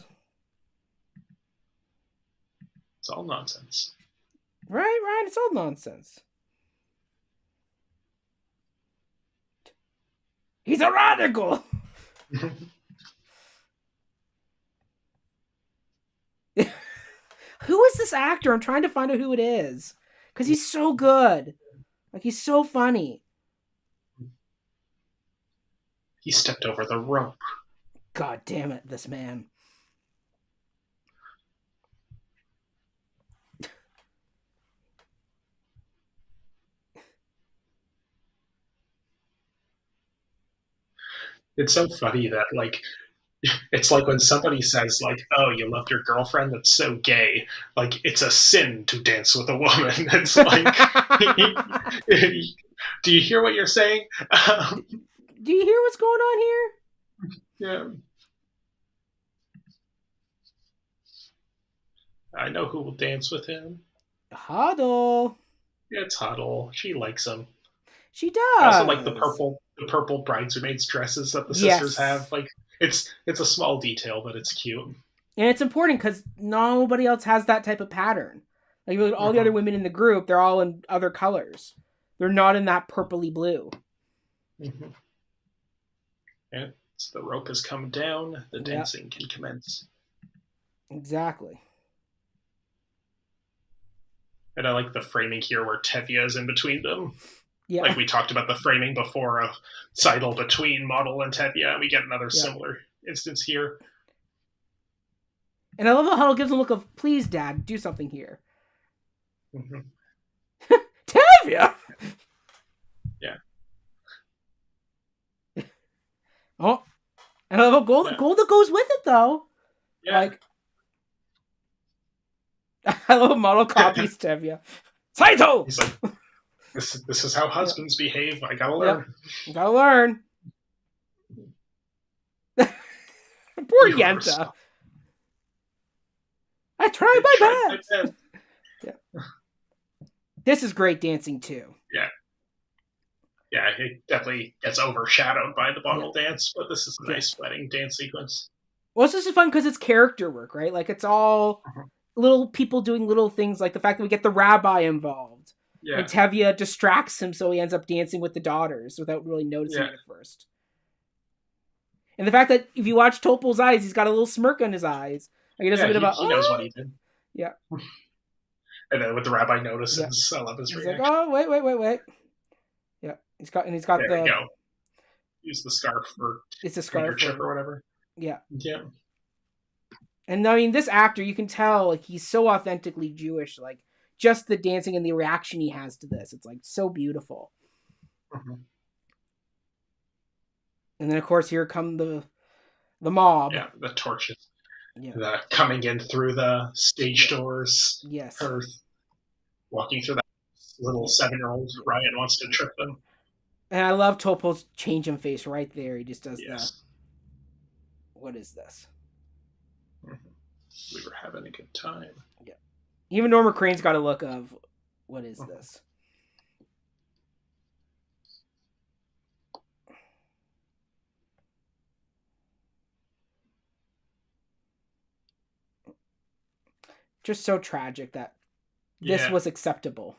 It's all nonsense. Right. It's all nonsense. He's a radical. Who is this actor? I'm trying to find out who it is. Because he's so good. Like, he's so funny. He stepped over the rope. God damn it, this man. It's so funny that, like, it's like when somebody says, like, oh, you love your girlfriend? That's so gay. Like, it's a sin to dance with a woman. It's like, do you hear what you're saying? Do you hear what's going on here? Yeah. I know who will dance with him. Huddle. It's Huddle. She likes him. She does. I also like the purple bridesmaids dresses that the sisters have. Like, it's a small detail, but it's cute. And it's important because nobody else has that type of pattern. Like, all the other women in the group, they're all in other colors. They're not in that purpley blue. Mm-hmm. And the rope has come down. The dancing can commence. Exactly. And I like the framing here where Tevye is in between them. Yeah. Like we talked about the framing before of Seidel between Model and Tevye. We get another similar instance here. And I love how Huddle gives a look of, please, Dad, do something here. Mm-hmm. Tevye! Yeah. Oh. And I love how Golda goes with it, though. Yeah. Like, I love how Model copies Tevye. Saito! He's like, this is how husbands behave. I gotta learn. Gotta learn. Poor Yenta. I tried my best. Yeah. This is great dancing too. Yeah. Yeah, it definitely gets overshadowed by the bottle dance, but this is a nice wedding dance sequence. Well, it's just fun because it's character work, right? Like, it's all little people doing little things, like the fact that we get the rabbi involved. Yeah. And Tevye distracts him, so he ends up dancing with the daughters without really noticing it at first. And the fact that if you watch Topol's eyes, he's got a little smirk on his eyes. Like, he does a bit of he knows what he did. Yeah. And then with the rabbi notices, I love his reaction. Like, oh, wait. Yeah. He's got there we go. Use the scarf for it's a scarf or whatever. Yeah. Yeah. And I mean, this actor, you can tell, like, he's so authentically Jewish. Like, just the dancing and the reaction he has to this, it's like so beautiful. Mm-hmm. And then, of course, here come the mob. Yeah, the torches. Yeah. Coming in through the stage doors. Yes. Walking through that little 7-year-old. Ryan wants to trip them. And I love Topol's change in face right there. He just does that. What is this? Mm-hmm. We were having a good time. Yeah. Even Norma Crane's got a look of, what is this? Just so tragic that this was acceptable.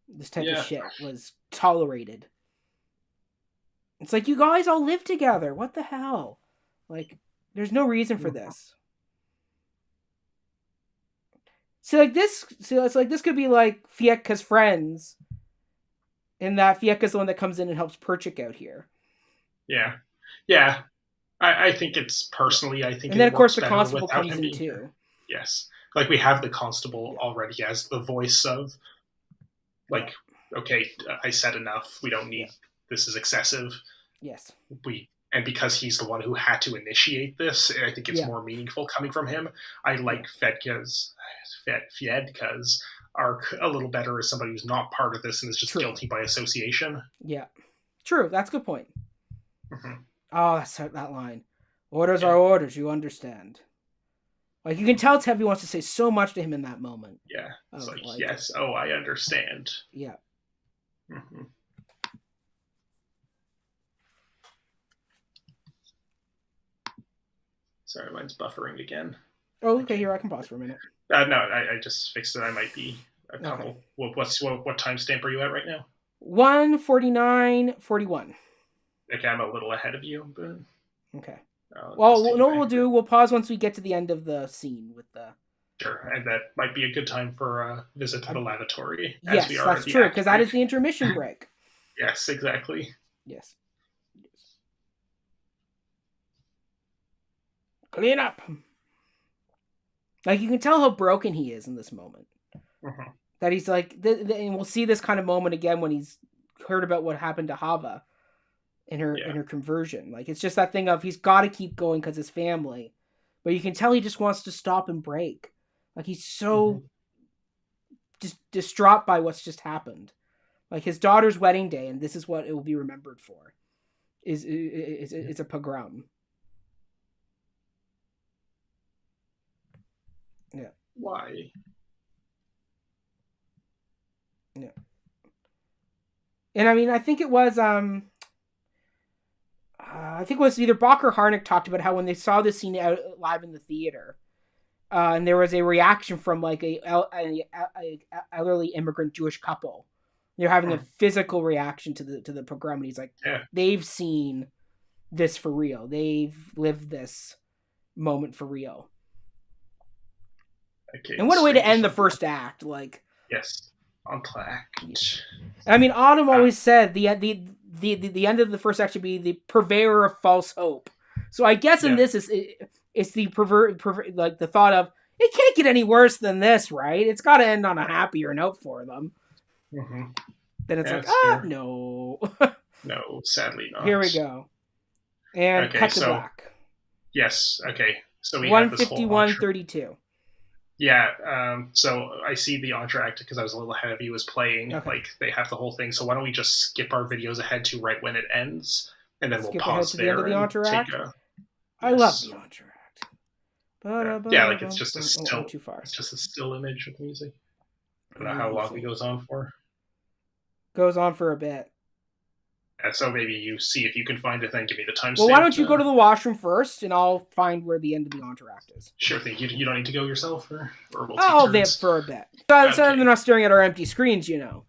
This type of shit was tolerated. It's like, you guys all live together. What the hell? Like, there's no reason for this. So it's like this could be like Fiecka's friends, in that Fiecka's the one that comes in and helps Perchik out here. Yeah. Yeah. I think it's personally, I think and then it of course works the better constable without comes him in being too. here. Yes. Like we have the constable already as the voice of, like, okay, I said enough. We don't need, this is excessive. Yes. And because he's the one who had to initiate this, I think it's more meaningful coming from him. I like Fiedka's arc a little better as somebody who's not part of this and is just guilty by association. Yeah. True. That's a good point. Mm-hmm. Oh, that's that line. Orders are orders, you understand. Like, you can tell Tevi wants to say so much to him in that moment. Yeah. It's like, yes, I understand. Yeah. Mm-hmm. Sorry, mine's buffering again. Oh, okay. Here, I can pause for a minute. No, I just fixed it. I might be a couple. Okay. What timestamp are you at right now? 1:49:41. Okay, I'm a little ahead of you, but okay. Well, what we'll do, we'll pause once we get to the end of the scene with the. Sure, and that might be a good time for a visit to the lavatory. Yes, that's true, because that is the intermission break. Yes, exactly. Yes. Clean up. Like, you can tell how broken he is in this moment. Mm-hmm. That he's like, and we'll see this kind of moment again when he's heard about what happened to Hava in her conversion. Like, it's just that thing of he's got to keep going because his family, but you can tell he just wants to stop and break. Like, he's so just distraught by what's just happened. Like, his daughter's wedding day, and this is what it will be remembered for. It's a pogrom. Yeah. Why? Yeah. And I mean, I think it was either Bach or Harnick talked about how when they saw this scene out live in the theater, and there was a reaction from like a elderly immigrant Jewish couple. They're having a physical reaction to the program, and he's like, they've seen this for real. They've lived this moment for real. Okay, and what a way to end the first act! Like, yes, entr'acte. I mean, Autumn always said the end of the first act should be the purveyor of false hope. So I guess in this it's the like the thought of it can't get any worse than this, right? It's got to end on a happier note for them. Mm-hmm. Then it's no, no, sadly not. Here we go, and cut to black. Yes. Okay. So we 1:51:32. Yeah, so I see the entr'acte because I was a little ahead of you was playing. Okay. Like, they have the whole thing. So why don't we just skip our videos ahead to right when it ends, and then we'll pause there. The end of the entr'acte? I love the entr'acte. Yeah, like it's just a still. Too far. It's just a still image of music. I don't know how long it goes on for. Goes on for a bit. So maybe you see if you can find it, then give me the timestamp. Well, why don't you go to the washroom first, and I'll find where the end of the entr'acte is. Sure thing. You don't need to go yourself, or we'll I'll vamp for a bit. So they're not staring at our empty screens, you know.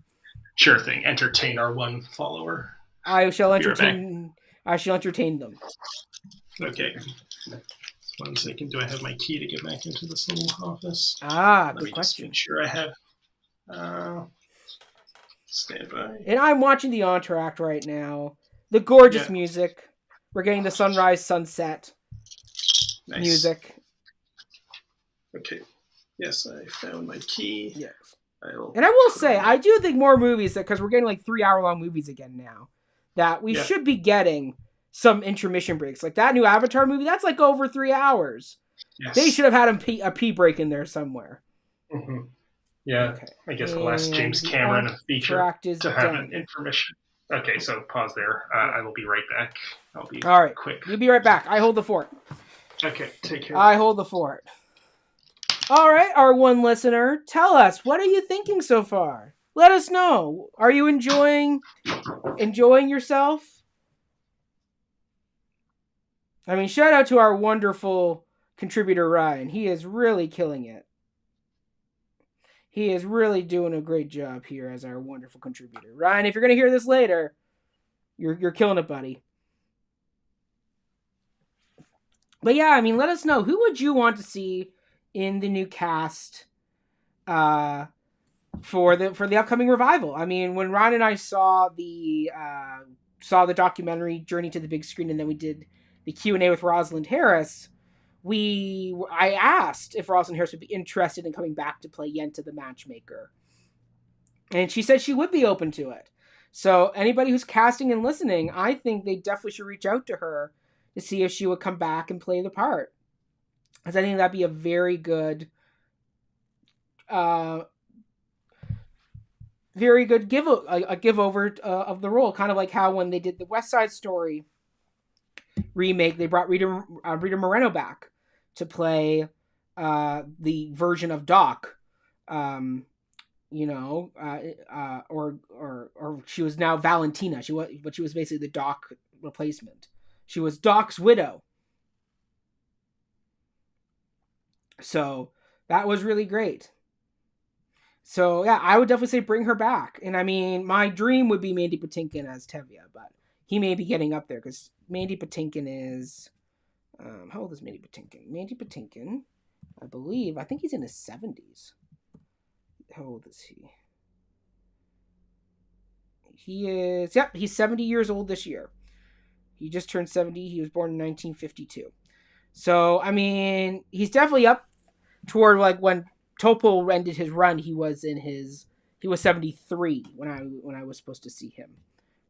Sure thing. Entertain our one follower. I shall entertain them. Okay. 1 second. Do I have my key to get back into this little office? Good question. Make sure I have. Stand by. And I'm watching the entr'acte right now. The gorgeous music. We're getting the sunrise, sunset music. Okay. Yes, I found my key. Yes. And I will say, I do think more movies, because we're getting like 3-hour-long movies again now, that we should be getting some intermission breaks. Like that new Avatar movie, that's like over 3 hours. Yes. They should have had a pee break in there somewhere. Mm-hmm. Yeah, okay. I guess we'll ask James Cameron a feature to have an intermission. Okay, so pause there. I will be right back. I'll be quick. You'll be right back. I hold the fort. Okay, take care. I hold the fort. All right, our one listener, tell us, what are you thinking so far? Let us know. Are you enjoying yourself? I mean, shout out to our wonderful contributor, Ryan. He is really killing it. He is really doing a great job here as our wonderful contributor. Ryan, if you're going to hear this later, you're killing it, buddy. But yeah, I mean, let us know, who would you want to see in the new cast for the upcoming revival. I mean, when Ryan and I saw the documentary Journey to the Big Screen, and then we did the Q&A with Rosalind Harris, I asked if Rosalind Harris would be interested in coming back to play Yenta the Matchmaker, and she said she would be open to it. So anybody who's casting and listening, I think they definitely should reach out to her to see if she would come back and play the part, because I think that'd be a very good give over of the role, kind of like how when they did the West Side Story remake, they brought Rita Moreno back to play the version of Doc, or she was now Valentina. She was basically the Doc replacement. She was Doc's widow. So that was really great. So yeah, I would definitely say bring her back. And I mean, my dream would be Mandy Patinkin as Tevye, but he may be getting up there because Mandy Patinkin is how old is Mandy Patinkin? Mandy Patinkin, I think he's in his 70s. How old is he? He's 70 years old this year. He just turned 70. He was born in 1952. So, I mean, he's definitely up toward like when Topo ended his run, he was 73 when I was supposed to see him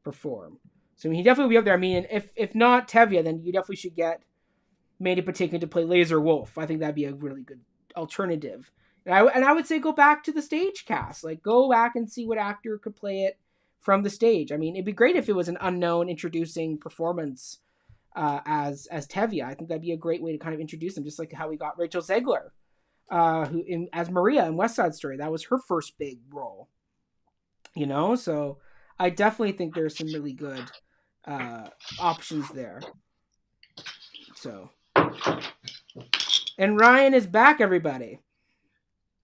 perform. So I mean, he definitely will be up there. I mean, if not Tevye, then you definitely should get Mandy Patinkin to play Laser Wolf. I think that'd be a really good alternative. And I would say go back to the stage cast. Like, go back and see what actor could play it from the stage. I mean, it'd be great if it was an unknown introducing performance as Tevye. I think that'd be a great way to kind of introduce him, just like how we got Rachel Zegler. As Maria in West Side Story. That was her first big role, so I definitely think there's some really good options there. So, and Ryan is back, everybody.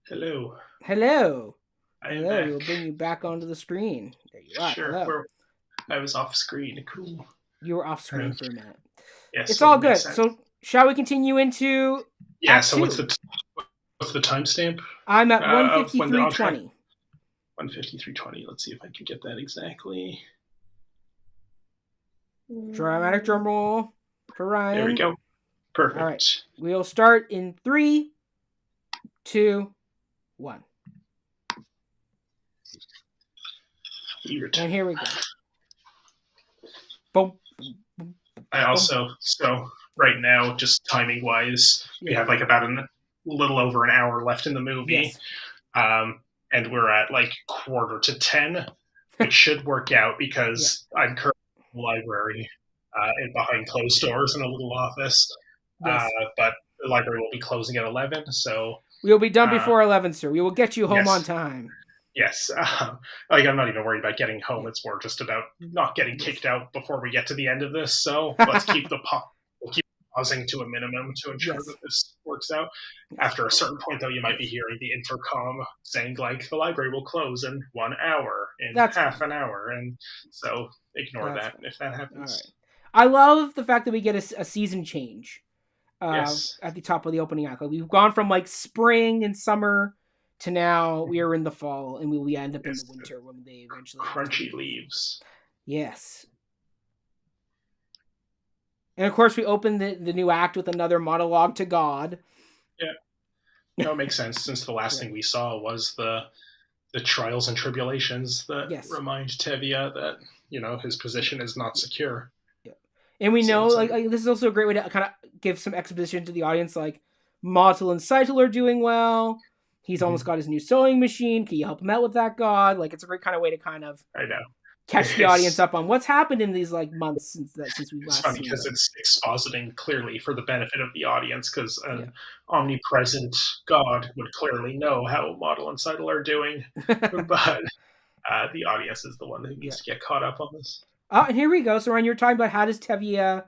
Hello. We'll bring you back onto the screen. There you are. Sure. I was off screen. Cool. You were off screen for a minute. Yes, it's all good. So shall we continue into Act so 2? What's the timestamp? I'm at 1:53:20. 1:53:20. Let's see if I can get that exactly. Dramatic drum roll for Ryan. There we go. Perfect. All right. We'll start in 3, 2, 1. And here we go. Boom. I also, so right now, just timing wise, we have like about a little over an hour left in the movie. Yes. And we're at like 9:45, which should work out because I'm currently in the library and behind closed doors in a little office. Yes. But the library will be closing at 11, so we'll be done before 11, sir. We will get you home on time. Yes. I'm not even worried about getting home. It's more just about not getting kicked out before we get to the end of this. So let's keep we'll keep pausing to a minimum to ensure that this works out. After a certain point, though, you might be hearing the intercom saying, like, the library will close in 1 hour, in half an hour. And so ignore that if that happens. All right. I love the fact that we get a season change at the top of the opening act. Like, we've gone from, like, spring and summer to now we are in the fall, and we end up in the winter when they eventually crunchy leaves. Yes. And of course, we open the new act with another monologue to God. Yeah. It makes sense, since the last thing we saw was the trials and tribulations that remind Tevye that, his position is not secure. Yeah. And we know, like this is also a great way to kind of give some exposition to the audience, like, Motul and Seitel are doing well. He's almost got his new sewing machine. Can you help him out with that, God? Like, it's a great kind of way to kind of catch the audience up on what's happened in these like months since we last seen. It's funny because it's expositing clearly for the benefit of the audience, because an omnipresent God would clearly know how Motul and Seitel are doing, but the audience is the one who needs to get caught up on this. And here we go. So, Ryan, you're talking about how does Tevye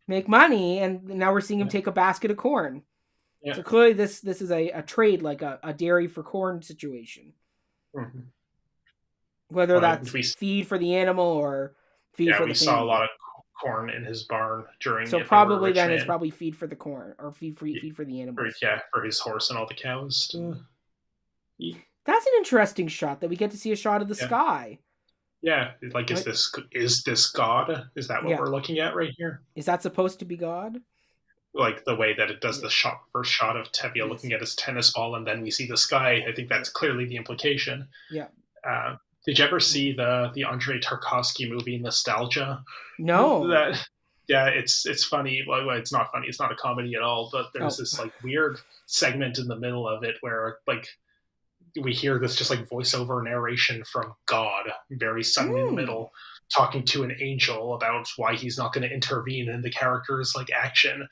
make money, and now we're seeing him take a basket of corn. Yeah. So clearly this is a trade, like a dairy for corn situation. Mm-hmm. Whether that's feed for the animal or feed for the family. We saw a lot of corn in his barn during So If I Were a probably Rich then it's Man. probably feed for the corn or feed for the animals. For his horse and all the cows to eat. That's an interesting shot that we get to see a shot of the Yeah. sky. Yeah, like is this God? Is that what we're looking at right here? Is that supposed to be God? Like the way that it does the first shot of Tevye looking at his tennis ball, and then we see the sky. I think that's clearly the implication. Yeah. Did you ever see the Andrei Tarkovsky movie Nostalgia? No. Yeah, it's funny. Well, it's not funny. It's not a comedy at all. But there's this like weird segment in the middle of it where like we hear this just like voiceover narration from God very suddenly in the middle, talking to an angel about why he's not going to intervene in the character's like action,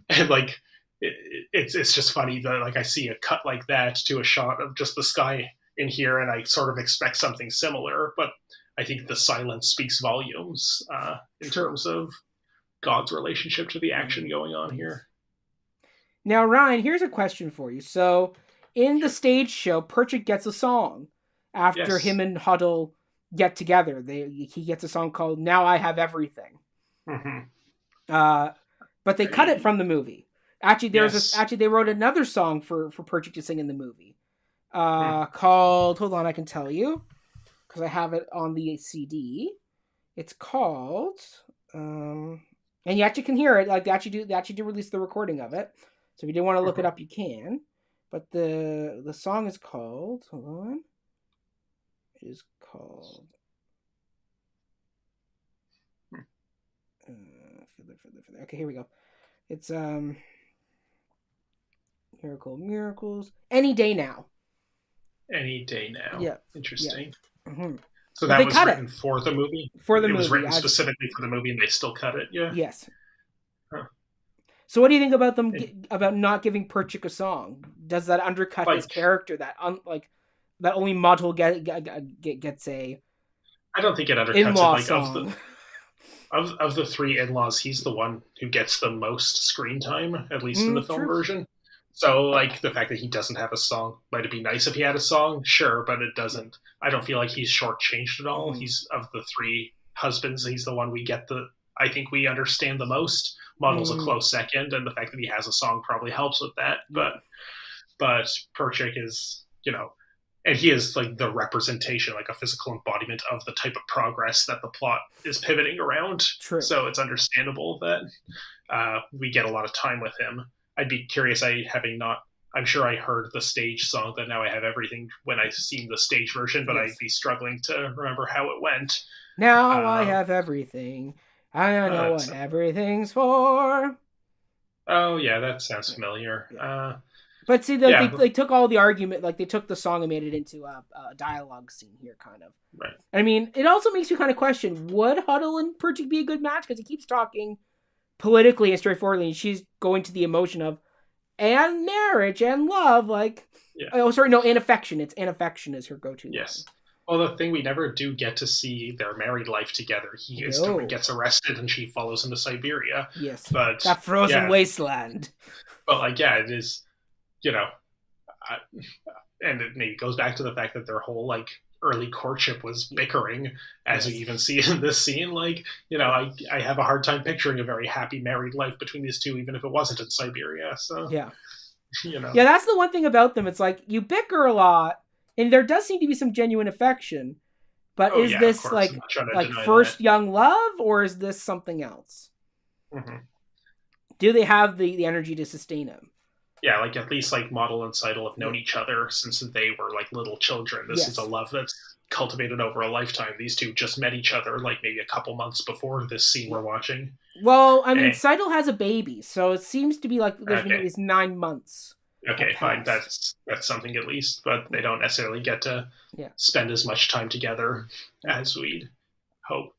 and like it's just funny that like I see a cut like that to a shot of just the sky in here, and I sort of expect something similar, but I think the silence speaks volumes in terms of God's relationship to the action going on here. Now, Ryan, here's a question for you. So, in the stage show, Perchik gets a song after him and Huddle get together. He gets a song called "Now I Have Everything." Mm-hmm. But they cut it from the movie. Actually, they wrote another song for Perchik to sing in the movie called. Hold on, I can tell you because I have it on the CD. It's called, and you actually can hear it. Like they actually do release the recording of it. So if you do want to look it up, you can. But the song is called. Hold on. It is called. Fiddler. Okay, here we go. It's Miracles. Any Day Now. Any Day Now. Yeah. Interesting. Yeah. Mm-hmm. So that was written for the movie? For the movie. It was written specifically for the movie and they still cut it, yeah? Yes. Huh. So what do you think about them about not giving Perchik a song? Does that undercut his character that only Model gets a I don't think it undercuts it. Like of the three in-laws, he's the one who gets the most screen time, at least in the film version. So, like, the fact that he doesn't have a song, might it be nice if he had a song? Sure, but it doesn't. I don't feel like he's shortchanged at all. He's, of the three husbands, he's the one I think we understand the most. Model's a close second, and the fact that he has a song probably helps with that. But Perchik is, and he is like the representation, like a physical embodiment of the type of progress that the plot is pivoting around. True. So it's understandable that we get a lot of time with him. I'd be curious, I'm sure I heard the stage song that Now I Have Everything when I seen the stage version, but I'd be struggling to remember how it went. Now I have everything. I don't know what everything's for. Oh, yeah, that sounds familiar. Yeah. But see, they took all the argument, like they took the song and made it into a dialogue scene here, kind of. Right. I mean, it also makes you kind of question, would Huddle and Perchik be a good match? Because he keeps talking politically and straightforwardly, and she's going to the emotion of, and marriage and love, like, and affection. It's and affection is her go-to. Yes. Line. Well, the thing we never do get to see their married life together. He instantly gets arrested, and she follows him to Siberia. Yes. But that frozen wasteland. But like, it is, and it maybe goes back to the fact that their whole like early courtship was bickering, as we even see in this scene. Like, I have a hard time picturing a very happy married life between these two, even if it wasn't in Siberia. So yeah, that's the one thing about them. It's like you bicker a lot, and there does seem to be some genuine affection. But is this like first young love, or is this something else? Mm-hmm. Do they have the energy to sustain him? Yeah, like at least like Model and Seidel have known each other since they were like little children. This is a love that's cultivated over a lifetime. These two just met each other like maybe a couple months before this scene we're watching. Well, I mean, Seidel has a baby, so it seems to be like there's been at least 9 months. Okay, fine. That's something at least, but they don't necessarily get to spend as much time together as we'd hope.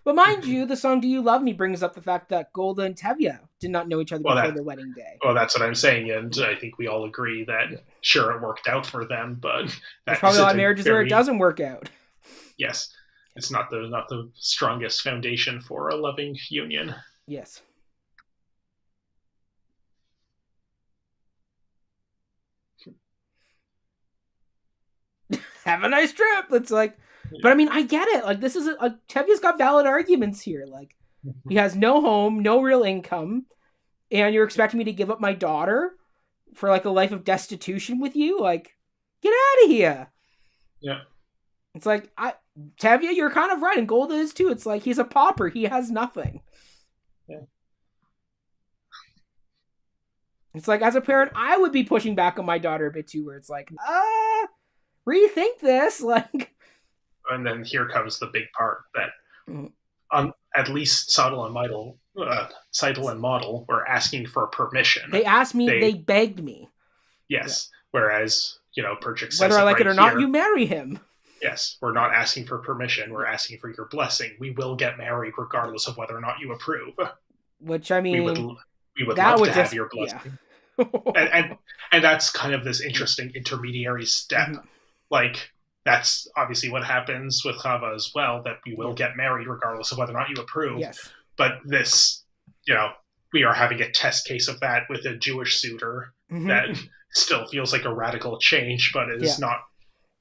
But mind you, the song "Do You Love Me" brings up the fact that Golda and Tevye did not know each other before their wedding day. Well, that's what I'm saying, and I think we all agree that sure, it worked out for them, but there's probably a lot of marriages where it doesn't work out. Yes, it's not the strongest foundation for a loving union. Yes. Have a nice trip. It's like. But I mean, I get it. Like, this is Tevye's got valid arguments here. Like, He has no home, no real income, and you're expecting me to give up my daughter for like a life of destitution with you? Like, get out of here. Yeah. It's like, Tevye, you're kind of right, and Golda is too. It's like he's a pauper. He has nothing. Yeah. It's like, as a parent, I would be pushing back on my daughter a bit too, where it's like, rethink this. Like, And then here comes the big part that, Mhm. at least Seidel and Model were asking for permission. They asked me, they begged me. Yes. Yeah. Whereas, Perchik says whether I like it or not, here, you marry him. Yes, we're not asking for permission. We're asking for your blessing. We will get married regardless of whether or not you approve. Which, I mean, we would love to have your blessing. Yeah. and that's kind of this interesting intermediary step. Mm-hmm. Like, that's obviously what happens with Chava as well, that we will get married regardless of whether or not you approve. Yes. But this, we are having a test case of that with a Jewish suitor that still feels like a radical change, but is not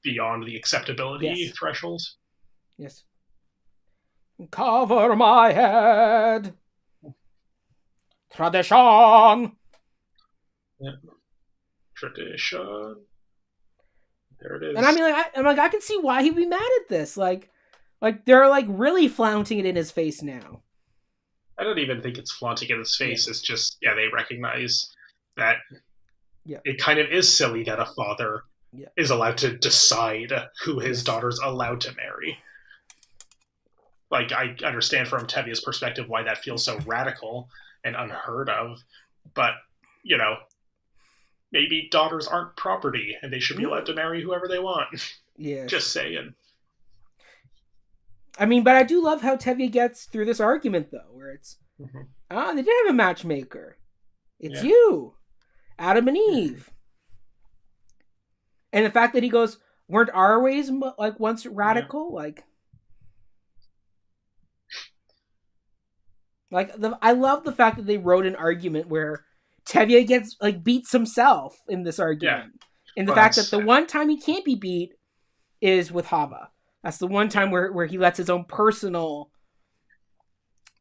beyond the acceptability threshold. Yes. Cover my head. Tradition. Yeah. Tradition. There it is. And I mean, I can see why he'd be mad at this. Like they're like really flaunting it in his face now. I don't even think it's flaunting in his face. It's just, they recognize that it kind of is silly that a father is allowed to decide who his daughter's allowed to marry. Like, I understand from Tevye's perspective why that feels so radical and unheard of, but, maybe daughters aren't property and they should be allowed to marry whoever they want. Yeah. Just saying. I mean, but I do love how Tevye gets through this argument, though, where it's, they did have a matchmaker. It's you, Adam and Eve. And the fact that he goes, weren't our ways like once radical? I love the fact that they wrote an argument where Tevye gets beats himself in this argument. And the fact that the one time he can't be beat is with Chava. That's the one time where he lets his own personal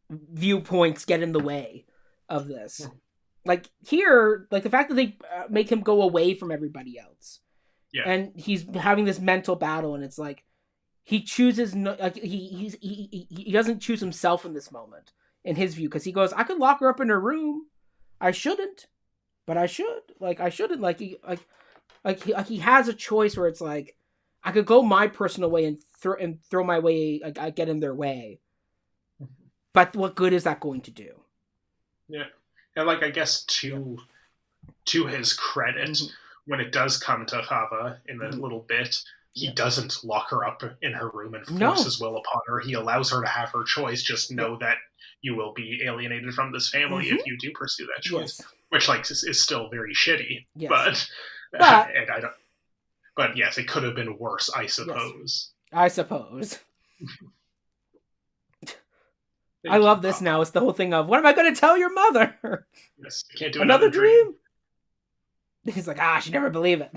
viewpoints get in the way of this. Like here, like the fact that they make him go away from everybody else. Yeah. And he's having this mental battle, and it's like he chooses he doesn't choose himself in this moment, in his view, because he goes, I could lock her up in her room. I shouldn't, but I should. I shouldn't. He has a choice where it's like I could go my personal way and throw my way. I get in their way, but what good is that going to do? Yeah, and I guess to his credit, when it does come to Chava in a little bit, he doesn't lock her up in her room and force his will upon her. He allows her to have her choice. Just know that you will be alienated from this family if you do pursue that choice. Yes. Which is still very shitty. Yes. But and I don't. But yes, it could have been worse, I suppose. Yes. I suppose. I love this now. It's the whole thing of, what am I going to tell your mother? Yes, you can't do another dream. He's like, she'd never believe it.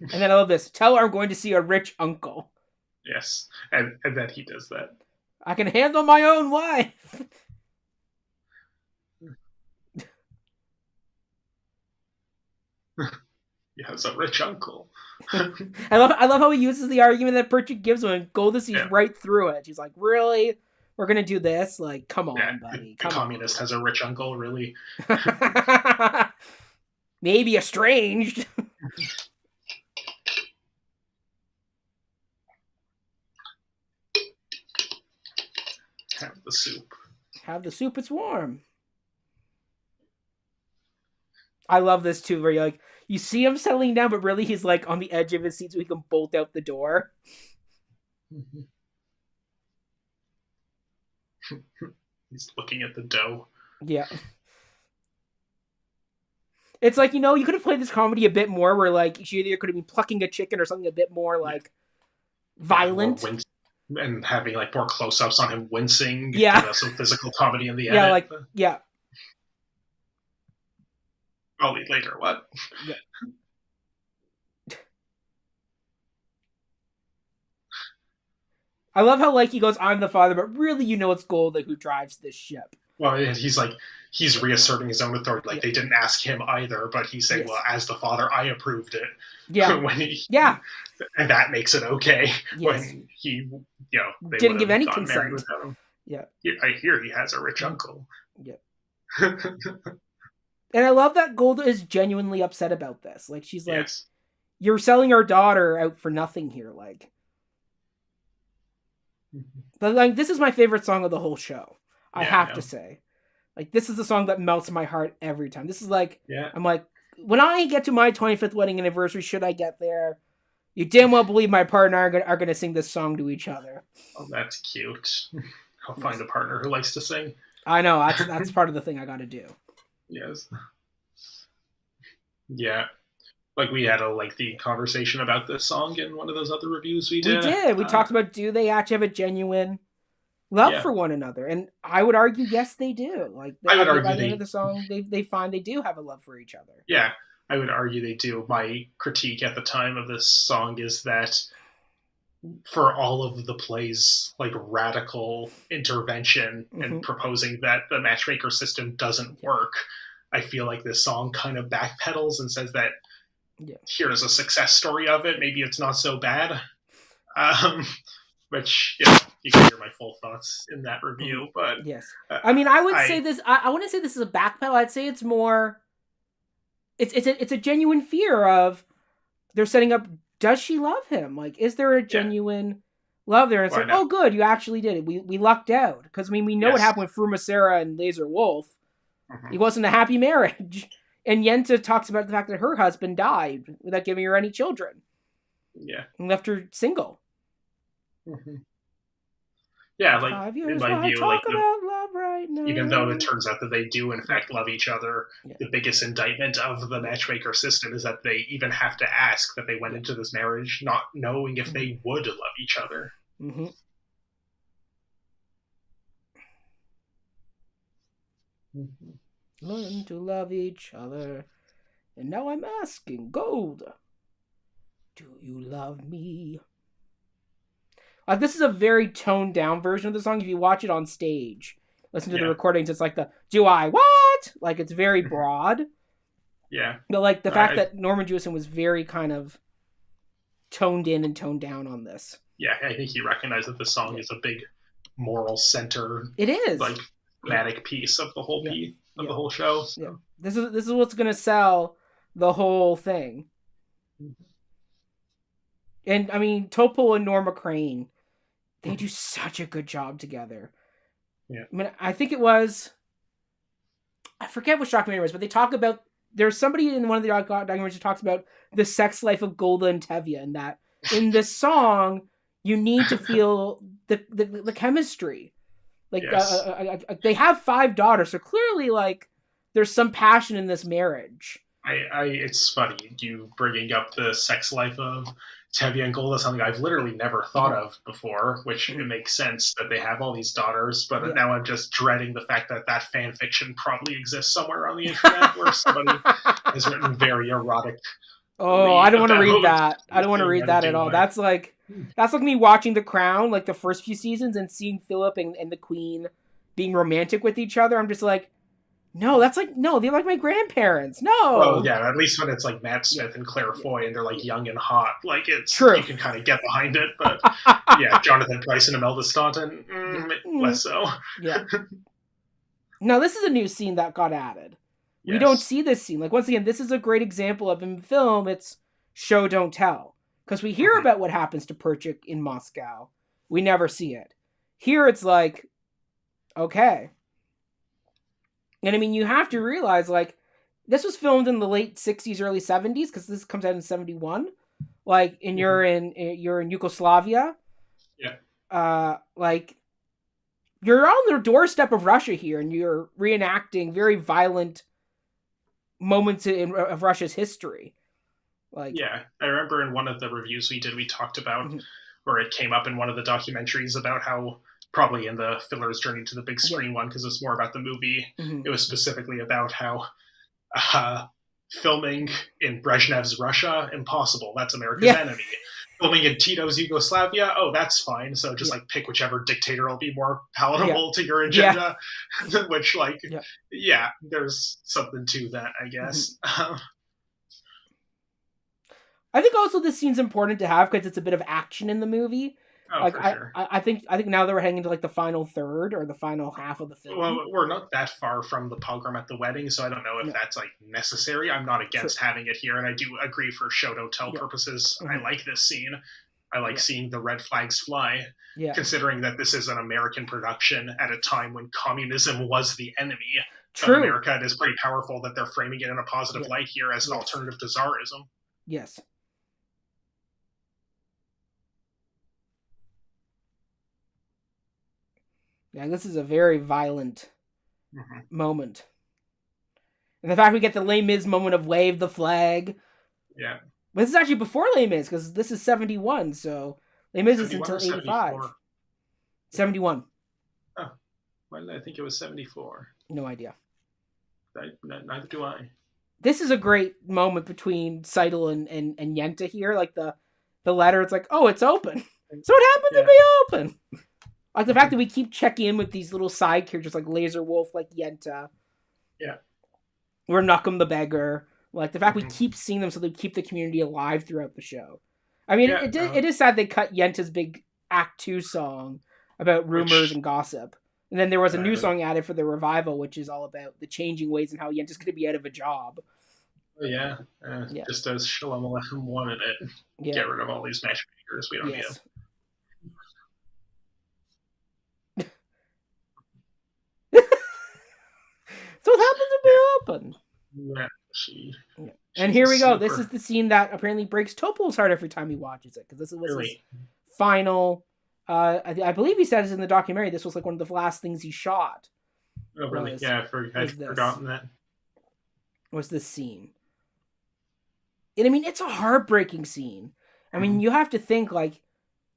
And then I love this. Tell her I'm going to see a rich uncle. Yes, and then he does that. I can handle my own wife. He has a rich uncle. I love how he uses the argument that Perchik gives him, and Golda sees right through it. She's like, really? We're going to do this? Like, come on, buddy. The communist has a rich uncle, really? Maybe estranged. Have the soup. Have the soup, it's warm. I love this too, where you see him settling down, but really he's on the edge of his seat so he can bolt out the door. He's looking at the dough. Yeah. It's you could have played this comedy a bit more where she either could have been plucking a chicken or something a bit more violent. More and having more close-ups on him wincing. Yeah. Some physical comedy in the end. Yeah. I'll eat later. What? Yeah. I love how like he goes, I'm the father, but really it's Golda who drives this ship. Well, he's reasserting his own authority. Like, they didn't ask him either, but he's saying, well, as the father, I approved it. Yeah. And that makes it okay. Yes. When he, they didn't give any consent. Yeah. I hear he has a rich uncle. Yeah. And I love that Golda is genuinely upset about this. Like, she's like, you're selling our daughter out for nothing here. Like, but like, this is my favorite song of the whole show. I have to say, like, this is the song that melts my heart every time. This is like, I'm like, when I get to my 25th wedding anniversary, should I get there, you damn well believe my partner are going to sing this song to each other. Oh, that's cute. I'll find a partner who likes to sing. I know, that's part of the thing I got to do. Yes. Yeah. Like, we had a lengthy conversation about this song in one of those other reviews we did. We did. We talked about, do they actually have a genuine love for one another? And I would argue, yes, they do. Like, I would argue by the end of the song, they find they do have a love for each other. Yeah, I would argue they do. My critique at the time of this song is that for all of the play's like radical intervention and proposing that the matchmaker system doesn't work, I feel like this song kind of backpedals and says that here's a success story of it. Maybe it's not so bad. Which, you can hear my full thoughts in that review. But yes, I mean, I would say this. I wouldn't say this is a backpedal. I'd say it's more. It's a genuine fear of they're setting up. Does she love him? Like, is there a genuine love there? And it's like, oh, good, you actually did it. We lucked out because I mean we know what happened with Frumacera and Laser Wolf. It wasn't a happy marriage. And Yenta talks about the fact that her husband died without giving her any children. Yeah, and left her single. Yeah, like in my view, like right even though it turns out that they do in fact love each other, the biggest indictment of the matchmaker system is that they even have to ask that they went into this marriage not knowing if they would love each other. Learn to love each other, and now I'm asking, Gold, do you love me? This is a very toned down version of the song. If you watch it on stage, listen to the recordings, it's like do I what? Like, it's very broad. Yeah. But like the fact that Norman Jewison was very kind of toned in and toned down on this. Yeah, I think he recognized that the song is a big moral center. It is. Like, thematic piece of the whole the whole show. So. Yeah. This is what's gonna sell the whole thing. And I mean, Topol and Norma Crane, they do such a good job together. Yeah. I mean, I think it was, I forget which documentary it was, but they talk about, there's somebody in one of the documentaries who talks about the sex life of Golda and Tevye, and that in this song, you need to feel the chemistry. Like, they have 5 daughters, so clearly, like, there's some passion in this marriage. It's funny, you bringing up the sex life of Tevye and Golda, something I've literally never thought of before, which it makes sense that they have all these daughters, but now I'm just dreading the fact that fan fiction probably exists somewhere on the internet where somebody has written very erotic. Oh, I don't want to read that. I don't want to read that at all. That's like me watching The Crown, like the first few seasons, and seeing Philip and the Queen being romantic with each other. I'm just like, no, they're like my grandparents. No. Well, yeah, at least when it's like Matt Smith and Claire Foy and they're like young and hot, like it's true. You can kind of get behind it, but Jonathan Pryce and Imelda Staunton, less so. Yeah. Now, this is a new scene that got added. Yes. We don't see this scene. Like, once again, this is a great example of, in film, it's show, don't tell. Because we hear about what happens to Perchik in Moscow. We never see it. Here, it's like, okay. And I mean, you have to realize, like, this was filmed in the late 60s, early 70s, because this comes out in 71. Like, and you're in Yugoslavia. Yeah. Like, you're on the doorstep of Russia here, and you're reenacting very violent moments of Russia's history. Like, yeah, I remember in one of the reviews we did, we talked about, or it came up in one of the documentaries about how, probably in the Fiddler's Journey to the Big Screen one, because it's more about the movie, it was specifically about how filming in Brezhnev's Russia, impossible. That's America's enemy. filming in Tito's Yugoslavia. Oh, that's fine. So just like pick whichever dictator will be more palatable to your agenda. Which there's something to that, I guess. I think also this scene's important to have because it's a bit of action in the movie. Oh, for sure. I think now that we're heading into like the final third or the final half of the film. Well, we're not that far from the pogrom at the wedding, so I don't know if that's like necessary. I'm not against having it here, and I do agree for show don't tell purposes. I like this scene. I like seeing the red flags fly, considering that this is an American production at a time when communism was the enemy of America. It is pretty powerful that they're framing it in a positive light here as an alternative to Tsarism. Yes. Yeah, this is a very violent moment. And the fact we get the Les Mis moment of wave the flag. Yeah. But this is actually before Les Mis, because this is 71, so Les Mis is until 85. 71. Oh, why did I think it was 74? No idea. Neither do I. This is a great moment between Seidel and Yenta here. Like the letter, it's like, oh, it's open. So it happened to be open. Like the fact that we keep checking in with these little side characters like Laser Wolf, like Yenta. Yeah. Or Knuckum the Beggar. Like the fact we keep seeing them so they keep the community alive throughout the show. I mean, it is sad they cut Yenta's big Act 2 song about rumors and gossip. And then there was a new song added for the revival, which is all about the changing ways and how Yenta's going to be out of a job. Yeah. Just as Shalom Aleichem wanted it. Get rid of all these matchmakers. We don't need them. So it happened to be open. Yeah, and here we go. This is the scene that apparently breaks Topol's heart every time he watches it, because this was his final. I believe he says in the documentary this was like one of the last things he shot. Oh, really? I'd forgotten that. Was this scene? And I mean, it's a heartbreaking scene. I mean, you have to think like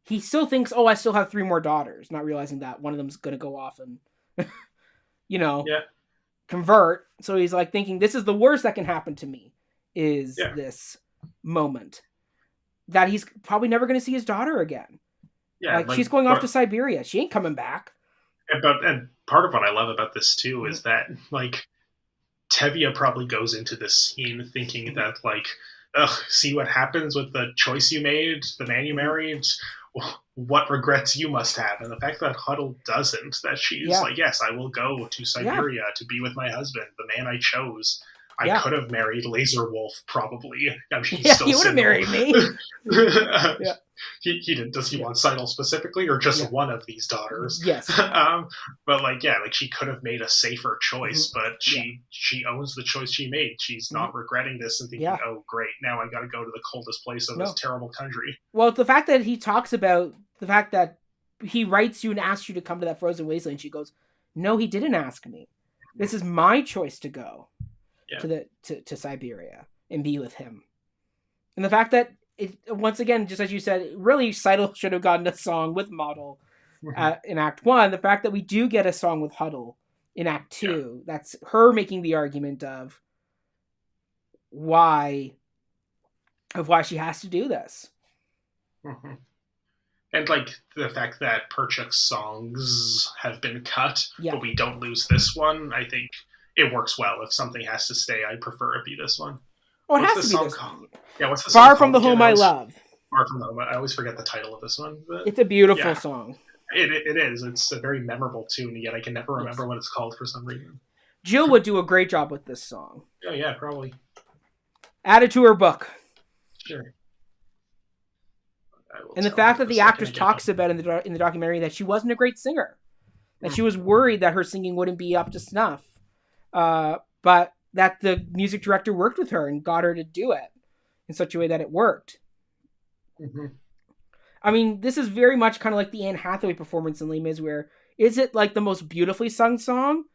he still thinks, oh, I still have 3 more daughters, not realizing that one of them's going to go off and, convert. So he's like thinking, this is the worst that can happen to me is this moment that he's probably never going to see his daughter again. Yeah. Like she's going off to Siberia. She ain't coming back. And part of what I love about this too is that like Tevye probably goes into this scene thinking that like, see what happens with the choice you made, the man you married, what regrets you must have. And the fact that Huddle doesn't, that she's like, yes, I will go to Siberia to be with my husband, the man I chose. I could have married Laser Wolf, probably. I mean, he's still he would have married me. He didn't. Does he want Seidel specifically, or just one of these daughters? Yes. But like she could have made a safer choice, but she owns the choice she made. She's not regretting this and thinking, oh, great, now I got to go to the coldest place of this terrible country. Well, the fact that he talks about the fact that he writes you and asks you to come to that frozen wasteland, she goes, no, he didn't ask me. This is my choice to go to Siberia and be with him. And the fact that it, once again, just as you said, really Seidel should have gotten a song with Model in Act 1. The fact that we do get a song with Huddle in Act 2, that's her making the argument of why she has to do this. And like the fact that Perchuk's songs have been cut, but we don't lose this one, I think it works well. If something has to stay, I prefer it be this one. Oh, it has to be this one. Yeah, what's the song Far from the Home I Love. Far from the Home. I always forget the title of this one. But it's a beautiful song. It is. It's a very memorable tune, yet I can never remember what it's called for some reason. Jill would do a great job with this song. Oh, yeah, probably. Add it to her book. Sure. And the fact that the actress talks about in the documentary that she wasn't a great singer. That she was worried that her singing wouldn't be up to snuff. But that the music director worked with her and got her to do it in such a way that it worked. I mean, this is very much kind of like the Anne Hathaway performance in Les Mis, where is it like the most beautifully sung song?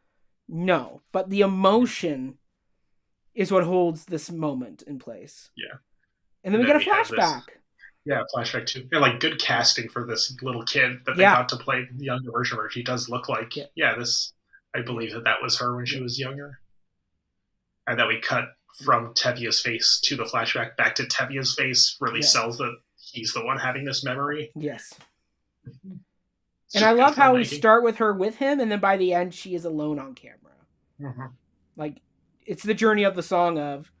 No, but the emotion is what holds this moment in place. Yeah. And then we get a flashback. Flashback too. And like good casting for this little kid that they got to play the younger version where she does look like, this, I believe that was her when she was younger. And that we cut from Tevye's face to the flashback back to Tevye's face really sells that he's the one having this memory. Yes. It's And just I good love how we filmmaking. start with her with him, and then by the end, she is alone on camera. Mm-hmm. Like, it's the journey of the song of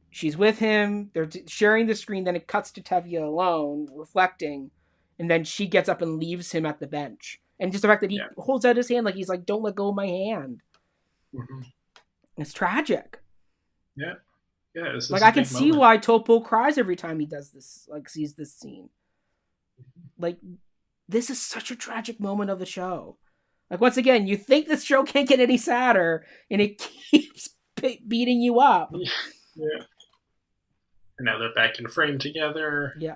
she's with him, they're sharing the screen, then it cuts to Tevye alone, reflecting, and then she gets up and leaves him at the bench. And just the fact that he holds out his hand like he's like, don't let go of my hand. Mm-hmm. It's tragic. Yeah. Yeah, this like is a I can big see moment. why Topo cries every time he does this, like sees this scene. Like, this is such a tragic moment of the show. Like, once again, you think this show can't get any sadder, and it keeps beating you up. Yeah. And now they're back in frame together. Yeah.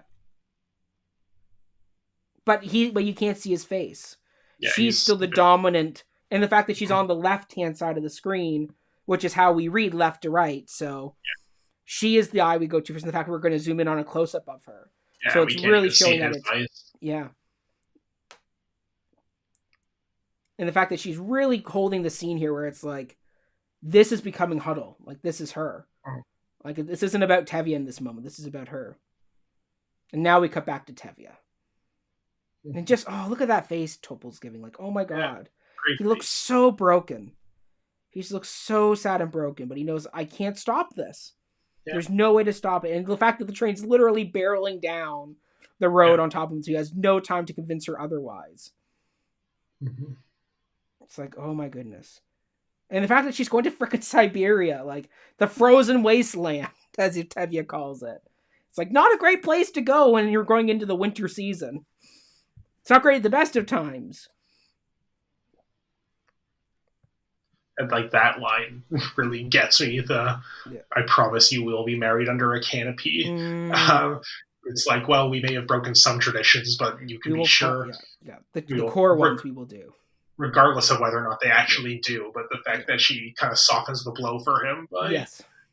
But you can't see his face. Yeah, she's still the dominant, and the fact that she's on the left-hand side of the screen, which is how we read left to right, so she is the eye we go to for the fact that we're going to zoom in on a close-up of her. Yeah, so it's really showing that it's... eyes. Yeah. And the fact that she's really holding the scene here where it's like, this is becoming Huddle. Like, this is her. Oh. Like, this isn't about Tevye in this moment. This is about her. And now we cut back to Tevye. And just, oh, look at that face Topol's giving. Like, oh my God. Yeah, he looks so broken. He just looks so sad and broken, but he knows, I can't stop this. Yeah. There's no way to stop it. And the fact that the train's literally barreling down the road on top of him, so he has no time to convince her otherwise. Mm-hmm. It's like, oh my goodness. And the fact that she's going to frickin' Siberia, like the frozen wasteland, as Tevye calls it. It's like not a great place to go when you're going into the winter season. It's not great at the best of times. And like that line really gets me. I promise you we'll be married under a canopy. It's like, well, we may have broken some traditions, but you can be sure. The core ones we will do. Regardless of whether or not they actually do. But the fact that she kind of softens the blow for him by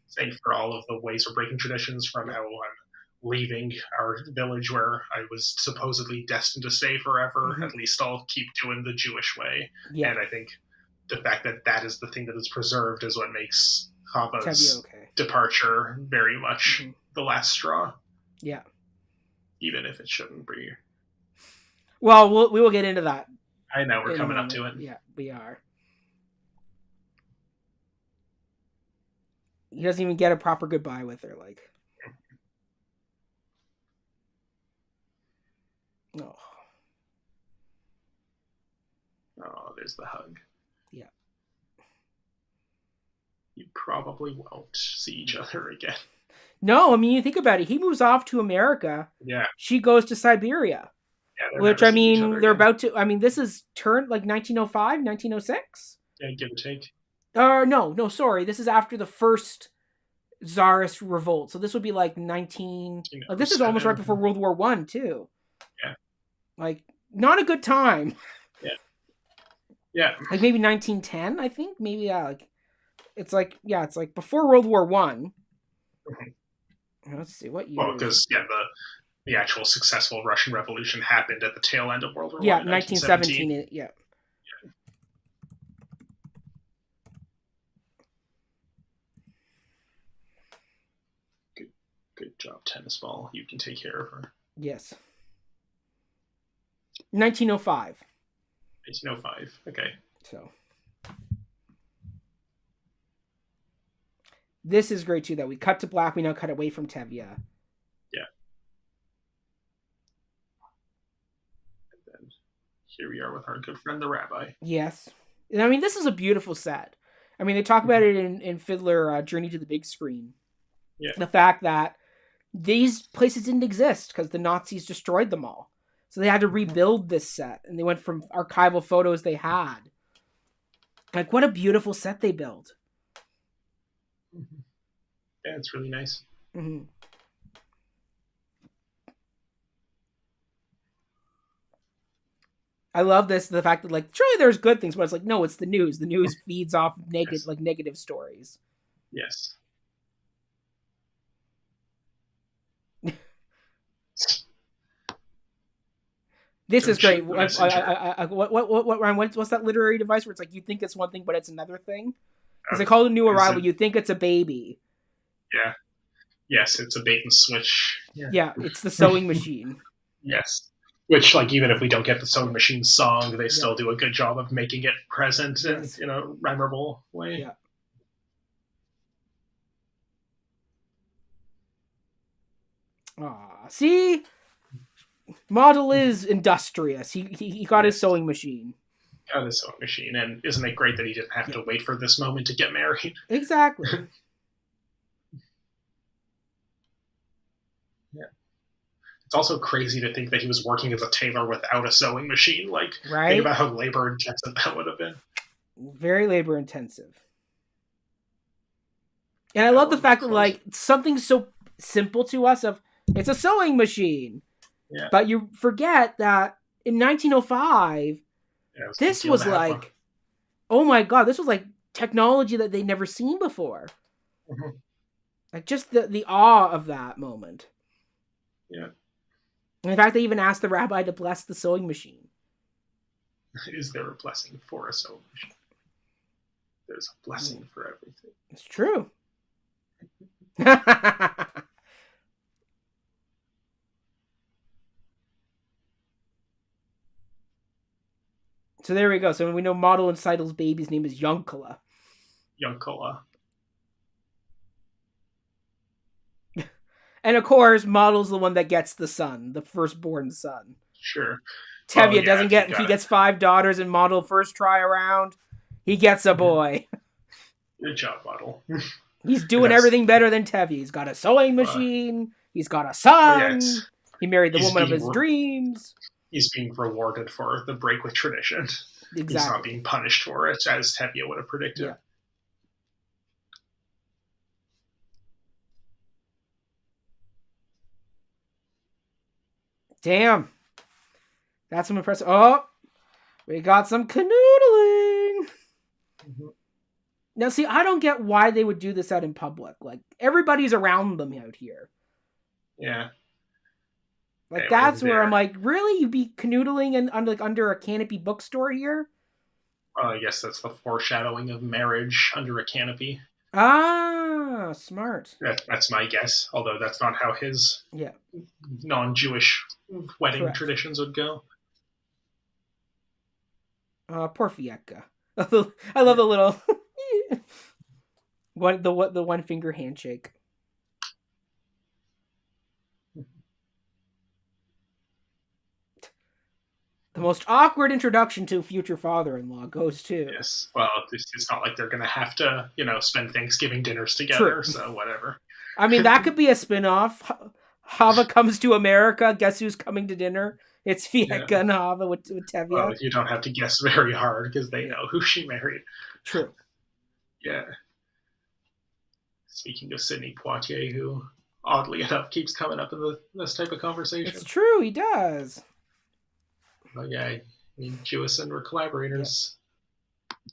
saying for all of the ways we're breaking traditions, from how I'm leaving our village where I was supposedly destined to stay forever. Mm-hmm. At least I'll keep doing the Jewish way. Yeah. And I think the fact that that is the thing that is preserved is what makes Chava's departure very much the last straw. Yeah. Even if it shouldn't be. Well, we will get into that. I know, we're coming up to it. Yeah, we are. He doesn't even get a proper goodbye with her, like. Oh, there's the hug. Yeah. You probably won't see each other again. No, I mean, you think about it. He moves off to America. Yeah. She goes to Siberia. Yeah, which, I mean, they're about to... I mean, this is turned like 1905, 1906? Yeah, give or take. No, sorry. This is after the first Tsarist revolt. So this would be like 19... Like, this is almost right before World War I, too. Yeah. Like, not a good time. Yeah. Yeah. Like, maybe 1910, I think? Maybe, it's like before World War I. Mm-hmm. Let's see, what year? Well, because, the actual successful Russian Revolution happened at the tail end of World War I. Yeah, 1917. Yeah. Good job, tennis ball. You can take care of her. Yes. 1905. 1905. Okay. So. This is great, too, that we cut to black. We now cut away from Tevye. Yeah. Here we are with our good friend, the rabbi. Yes. And I mean, this is a beautiful set. I mean, they talk about it in Fiddler, Journey to the Big Screen. Yeah. The fact that these places didn't exist because the Nazis destroyed them all. So they had to rebuild this set. And they went from archival photos they had. Like, what a beautiful set they built. Mm-hmm. Yeah, it's really nice. Mm-hmm. I love this, the fact that, like, surely there's good things, but it's like, no, it's the news. The news feeds off negative stories. Yes. This is great. What's that literary device where it's like you think it's one thing, but it's another thing? Because they call it a new arrival. You think it's a baby. Yeah. Yes, it's a bait and switch. Yeah, it's the sewing machine. Yes. Which, like, even if we don't get the sewing machine song, they still Yeah. do a good job of making it present Yes. in a memorable way. Yeah. Aw, see? Model is industrious. He got his Yes. sewing machine. Got his sewing machine, and isn't it great that he didn't have to wait for this moment to get married? Exactly. Yeah. It's also crazy to think that he was working as a tailor without a sewing machine. Like, Right? think about how labor intensive that would have been. Very labor intensive. And I love the fact that, like, something so simple to us of, it's a sewing machine. Yeah. But you forget that in 1905, this was like, oh my god, this was like technology that they'd never seen before. Mm-hmm. Like, just the awe of that moment. Yeah. And in fact, they even asked the rabbi to bless the sewing machine. Is there a blessing for a sewing machine? There's a blessing for everything. It's true. So there we go. So we know Model and Seidel's baby's name is Yonkala. Yonkala. And of course, Model's the one that gets the son, the firstborn son. Sure. Tevye doesn't get. He gets 5 daughters, and Model first try around, he gets a boy. Good job, Model. He's doing everything better than Tevye. He's got a sewing machine. He's got a son. He married the woman of his dreams. He's being rewarded for the break with tradition. Exactly. He's not being punished for it, as Tevye would have predicted. Yeah. Damn. That's some impressive. Oh, we got some canoodling. Mm-hmm. Now, see, I don't get why they would do this out in public. Like, everybody's around them out here. Yeah. Like, that's where I'm like, really? You'd be canoodling and under a canopy bookstore here? I guess that's the foreshadowing of marriage under a canopy. Ah, smart. That's my guess, although that's not how his non-Jewish wedding traditions would go. Poor Fieka. I love the little the one finger handshake. The most awkward introduction to future father-in-law goes to. Yes. Well, it's not like they're going to have to, spend Thanksgiving dinners together, so whatever. I mean, that could be a spin-off. Hava comes to America. Guess who's coming to dinner? It's Fieka and Hava with Tevye. Well, you don't have to guess very hard because they know who she married. True. Yeah. Speaking of Sidney Poitier, who, oddly enough, keeps coming up in this type of conversation. It's true, he does. Oh, yeah, I mean, Jewison were collaborators. Yeah.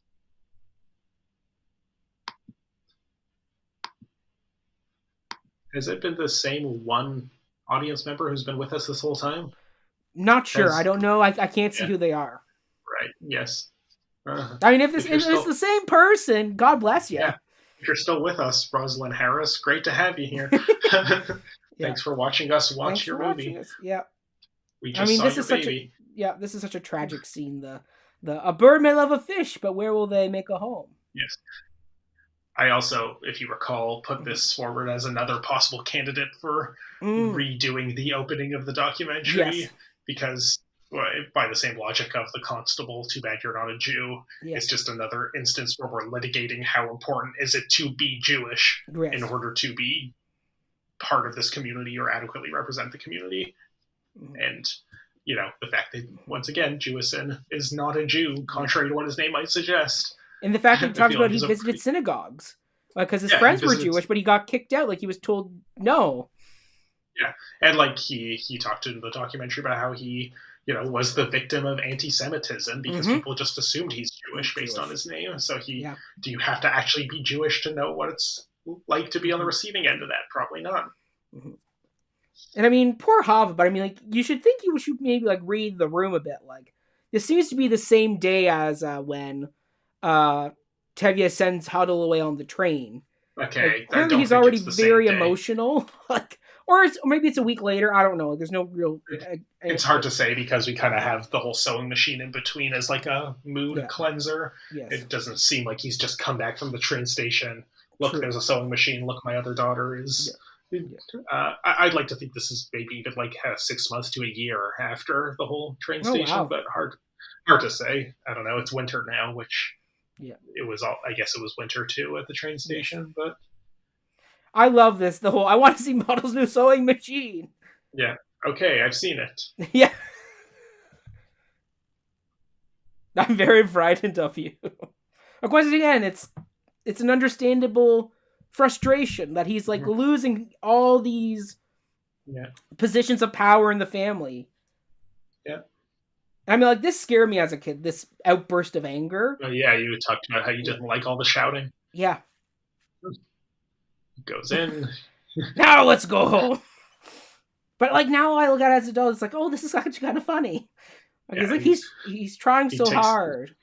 Has it been the same one audience member who's been with us this whole time? Not sure. I don't know. I can't see who they are. Right. Yes. I mean, if it's the same person, God bless you. Yeah. If you're still with us, Rosalind Harris, great to have you here. Thanks for watching us watch your movie. Yeah. We just saw your baby. This is such a tragic scene. A bird may love a fish, but where will they make a home? Yes. I also, if you recall, put this forward as another possible candidate for redoing the opening of the documentary because, by the same logic of the constable, too bad you're not a Jew, it's just another instance where we're litigating how important is it to be Jewish in order to be part of this community or adequately represent the community. And the fact that, once again, Jewison is not a Jew, contrary to what his name might suggest. And the fact that he talks about he visited synagogues. Because his friends were Jewish, but he got kicked out. Like, he was told no. Yeah. And, like, he talked in the documentary about how he, was the victim of anti-Semitism because people just assumed he's Jewish based on his name. So do you have to actually be Jewish to know what it's like to be on the receiving end of that? Probably not. Mm-hmm. And I mean, poor Hava, but I mean, like, you should think you should maybe, like, read the room a bit. Like, this seems to be the same day as when Tevye sends Huddle away on the train. Okay, I Clearly don't he's think already it's the same very day. emotional. Or maybe it's a week later. I don't know. There's no real. It's hard to say because we kind of have the whole sewing machine in between as like a mood cleanser. Yes. It doesn't seem like he's just come back from the train station. Look, True. there's a sewing machine. Look, my other daughter is. Yeah. I'd like to think this is maybe even like 6 months to a year after the whole train station, but hard to say. I don't know. It's winter now, which it was all. I guess it was winter too at the train station, but. I love this. I want to see Model's new sewing machine. Yeah. Okay, I've seen it. Yeah. I'm very frightened of you. Of course, again, it's an understandable frustration that he's like losing all these positions of power in the family. Yeah. I mean, like, this scared me as a kid, this outburst of anger. Yeah, you talked about how you didn't like all the shouting. Yeah. Goes in. Now let's go home. But like now I look at it as an adult, it's like, oh, this is actually kind of funny. Like, he's trying so hard.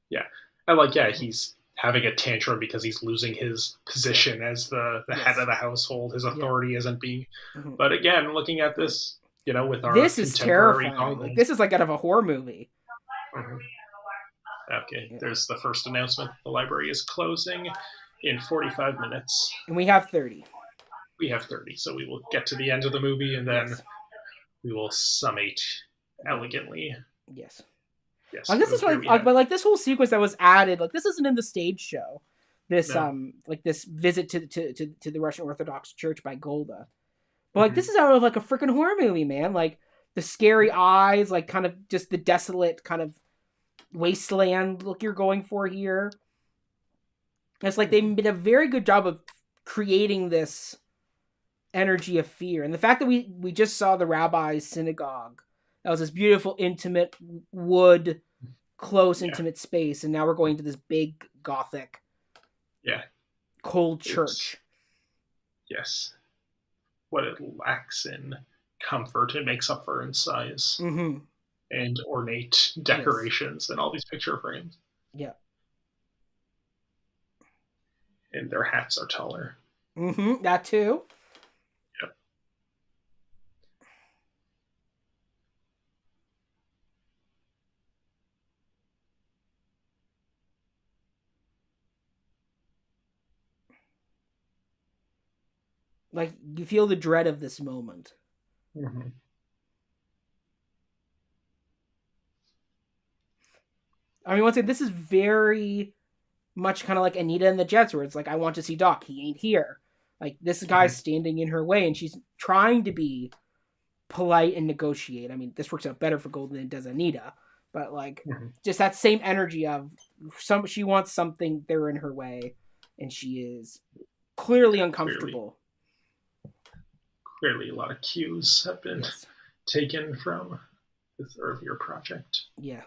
Yeah. And he's having a tantrum because he's losing his position as the head of the household. His authority isn't being. But again, looking at this, with our this is terrifying. Like, this is like out of a horror movie. Okay, there's the first announcement. The library is closing in 45 minutes. And we have 30. We have 30, so we will get to the end of the movie, and then we will summate elegantly. Yes. Yes. This is but this whole sequence that was added, like, this isn't in the stage show. This this visit to the Russian Orthodox Church by Golda. But like this is out of like a freaking horror movie, man. Like the scary eyes, like kind of just the desolate kind of wasteland look you're going for here. It's like they did a very good job of creating this energy of fear. And the fact that we just saw the rabbi's synagogue, that was this beautiful, intimate wood, close, intimate space. And now we're going to this big, gothic, cold church. Yes. What it lacks in comfort, it makes up for in size. And ornate decorations and all these picture frames. Yeah. And their hats are taller. That too. Yep. Like, you feel the dread of this moment. I mean, once again, this is very much kind of like Anita and the Jets, where it's like, I want to see Doc. He ain't here. Like, this guy's standing in her way, and she's trying to be polite and negotiate. I mean, this works out better for Golden than it does Anita. But, like, just that same energy of she wants something, they're in her way, and she is clearly uncomfortable. Clearly a lot of cues have been taken from this earlier project. Yeah.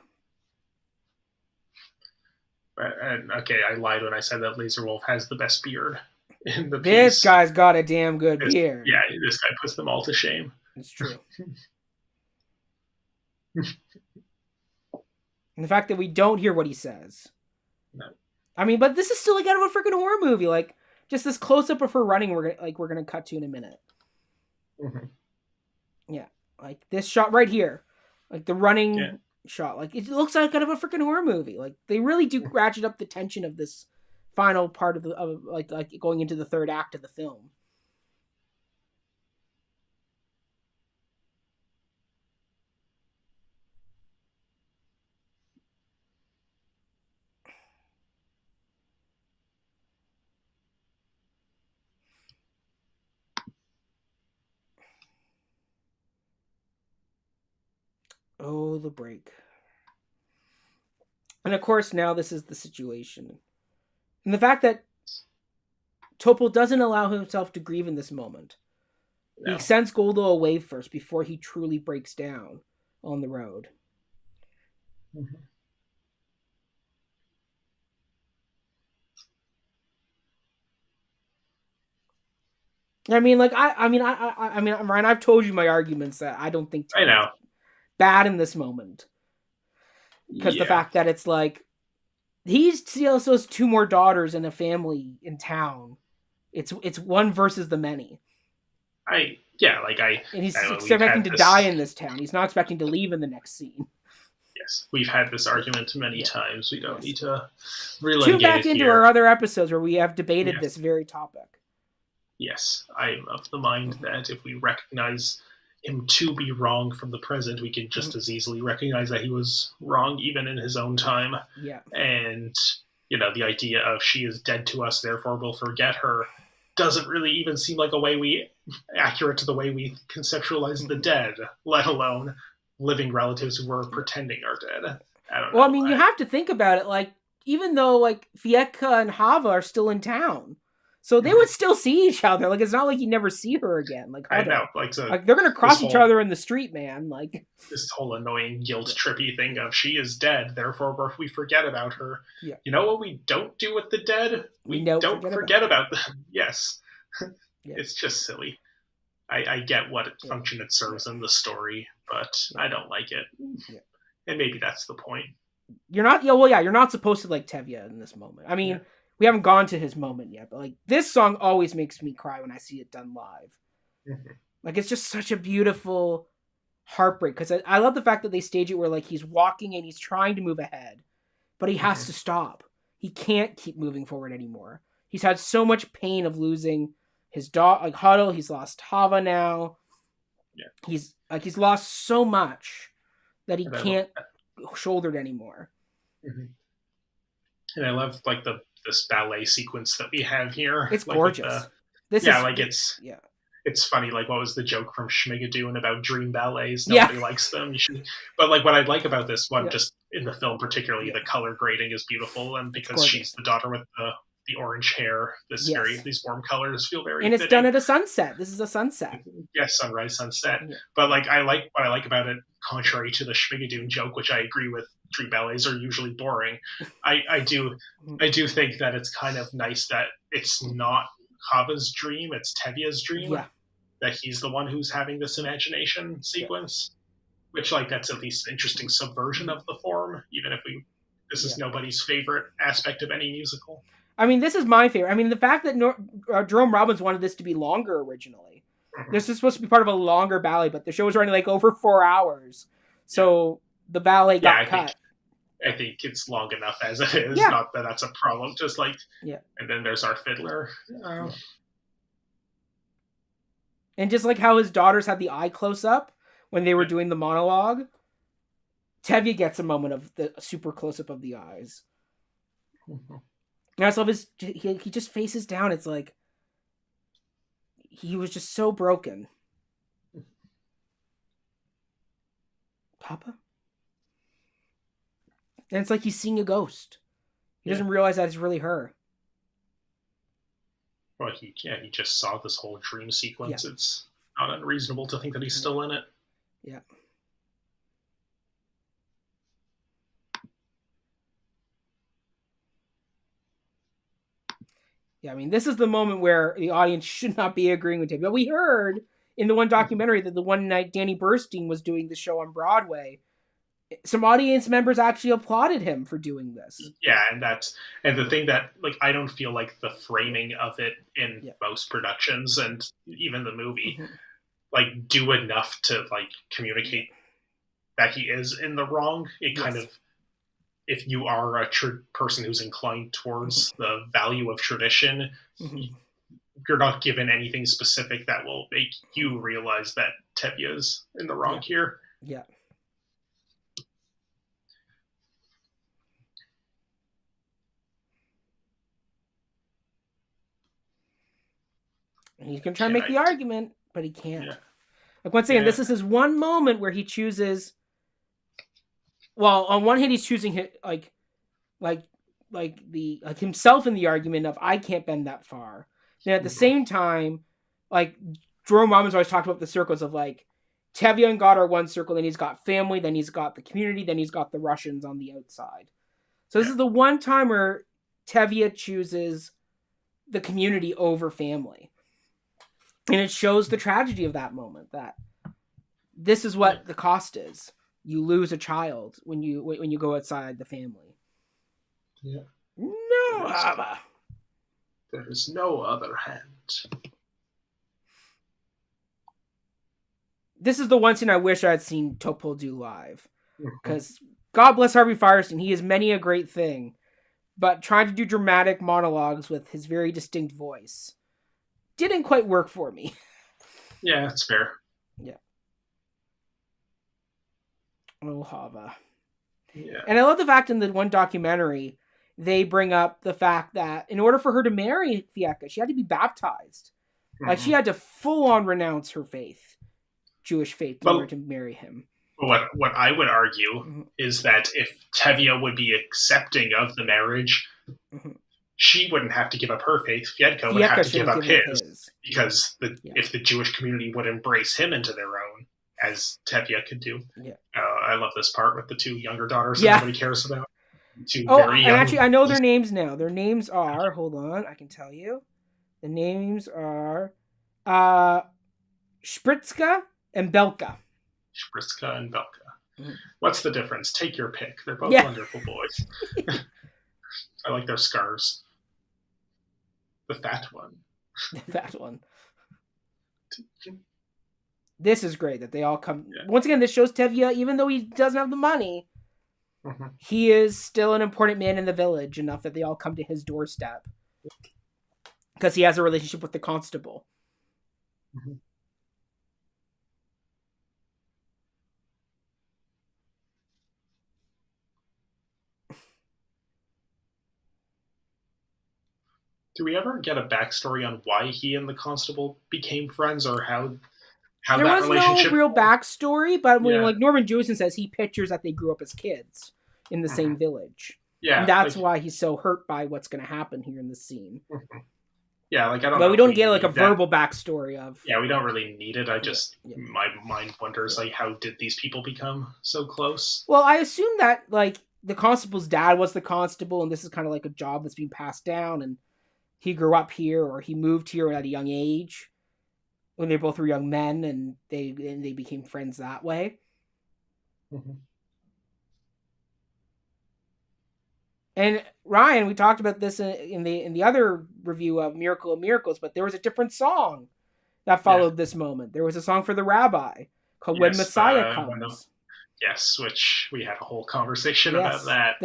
And okay, I lied when I said that Laser Wolf has the best beard in the piece. This guy's got a damn good beard. Yeah, this guy puts them all to shame. It's true. And the fact that we don't hear what he says. No. I mean, but this is still like out of a freaking horror movie. Like, just this close up of her running, we're gonna cut to in a minute. Yeah, like this shot right here, like the running shot, like it looks like kind of a freaking horror movie. Like they really do ratchet up the tension of this final part of like going into the third act of the film. Oh, the break. And of course, now this is the situation. And the fact that Topol doesn't allow himself to grieve in this moment. No. He sends Goldo away first before he truly breaks down on the road. I mean, like, I mean, Ryan, I've told you my arguments that I don't think I know bad in this moment. Because the fact that it's like he still has two more daughters and a family in town. It's one versus the many. And he's expecting to die in this town. He's not expecting to leave in the next scene. Yes, we've had this argument many times. We don't need to relitigate Tune back into here. our other episodes where we have debated this very topic. Yes, I'm of the mind that if we recognize him to be wrong from the present, we can just as easily recognize that he was wrong even in his own time. Yeah. And, the idea of she is dead to us, therefore we'll forget her, doesn't really even seem like accurate to the way we conceptualize the dead, let alone living relatives who were pretending are dead. I don't know. Well, I mean, you have to think about it. Like, even though, like, Fieka and Hava are still in town, so they would still see each other. Like, it's not like you never see her again. Like, I know. Like they're going to cross each other in the street, man. Like, this whole annoying guilt-trippy thing of she is dead, therefore we forget about her. Yeah. You know what we don't do with the dead? We don't forget about them. Yes. Yeah. It's just silly. I get what function it serves in the story, but I don't like it. Yeah. And maybe that's the point. You're not supposed to like Tevye in this moment. I mean, we haven't gone to his moment yet, but like this song always makes me cry when I see it done live. Mm-hmm. Like it's just such a beautiful heartbreak because I love the fact that they stage it where like he's walking and he's trying to move ahead, but he has to stop. He can't keep moving forward anymore. He's had so much pain of losing his dog, like Huddle. He's lost Hava now. Yeah. He's lost so much that he can't shoulder it anymore. Mm-hmm. And I love like this ballet sequence that we have here. It's like, gorgeous. It's funny. Like, what was the joke from Schmigadoon about dream ballets? Nobody likes them. But like, what I like about this one, just in the film particularly, the color grading is beautiful, and because she's the daughter with the orange hair, these warm colors feel very. And it's done at a sunset. This is a sunset. Yes, sunrise, sunset. Yeah. But like, what I like about it, contrary to the Schmigadoon joke, which I agree with. Dream ballets are usually boring. I do think that it's kind of nice that it's not Hava's dream, it's Tevye's dream. Yeah. That he's the one who's having this imagination sequence, which like that's at least an interesting subversion of the form, even if this is nobody's favorite aspect of any musical. I mean, this is my favorite. I mean, the fact that Jerome Robbins wanted this to be longer originally. Mm-hmm. This is supposed to be part of a longer ballet, but the show was running like over 4 hours. So the ballet got cut. I think it's long enough as it is. Yeah. Not that that's a problem. Just like, and then there's our fiddler. And just like how his daughters had the eye close up when they were doing the monologue, Tevye gets a moment of the super close up of the eyes. Mm-hmm. And I love he just faces down. It's like he was just so broken. Papa? And it's like he's seeing a ghost. He doesn't realize that it's really her. Well, he just saw this whole dream sequence. Yeah. It's not unreasonable to think that he's still in it. Yeah. Yeah, I mean, this is the moment where the audience should not be agreeing with him. But we heard in the one documentary that the one night Danny Burstein was doing the show on Broadway, some audience members actually applauded him for doing this. Yeah, and the thing that like I don't feel like the framing of it in most productions and even the movie like do enough to like communicate that he is in the wrong. It kind of, if you are a person who's inclined towards the value of tradition, you're not given anything specific that will make you realize that Tevye is in the wrong here. Yeah. He's going to try to make the argument, but he can't. Yeah. Like once again, this is his one moment where he chooses. Well, on one hand, he's choosing himself in the argument of I can't bend that far. Then at the same time, like Jerome Robbins always talked about the circles of like Tevye and God are one circle, then he's got family, then he's got the community, then he's got the Russians on the outside. So this is the one time where Tevye chooses the community over family. And it shows the tragedy of that moment, that this is what the cost is. You lose a child when you go outside the family. Yeah. No, Abba. There is no other hand. This is the one scene I wish I had seen Topol do live. Mm-hmm. Because God bless Harvey Firestein, he is many a great thing. But trying to do dramatic monologues with his very distinct voice didn't quite work for me. Yeah, that's fair. Yeah. Oh, Hava. Yeah. And I love the fact in the one documentary, they bring up the fact that in order for her to marry Fieka, she had to be baptized. Mm-hmm. Like, she had to full-on renounce her faith, Jewish faith, in order to marry him. What I would argue is that if Tevye would be accepting of the marriage, she wouldn't have to give up her faith. Fiedka would have to give up his. Because if the Jewish community would embrace him into their own, as Tevye could do. Yeah. I love this part with the two younger daughters that nobody cares about. And actually, I know their names now. Their names are, hold on, I can tell you. The names are Spritzka and Belka. Spritzka and Belka. What's the difference? Take your pick. They're both wonderful boys. I like their scarves. The fat one. The fat one. This is great that they all come. Yeah. Once again, this shows Tevye, even though he doesn't have the money, he is still an important man in the village enough that they all come to his doorstep. Because he has a relationship with the constable. Do we ever get a backstory on why he and the constable became friends, or how there that was relationship... no real backstory, but when like Norman Jewison says, he pictures that they grew up as kids in the same village. Yeah, and that's why he's so hurt by what's going to happen here in this scene. Yeah, like I don't. But we don't get like a verbal backstory of. Yeah, we don't really need it. I just my mind wonders like how did these people become so close? Well, I assume that like the constable's dad was the constable, and this is kind of like a job that's being passed down, and he grew up here or he moved here at a young age when they both were young men, and they became friends that way. And Ryan, we talked about this in the other review of Miracle of Miracles, but there was a different song that followed this moment. There was a song for the rabbi called When Messiah Comes. Yes, which we had a whole conversation about that.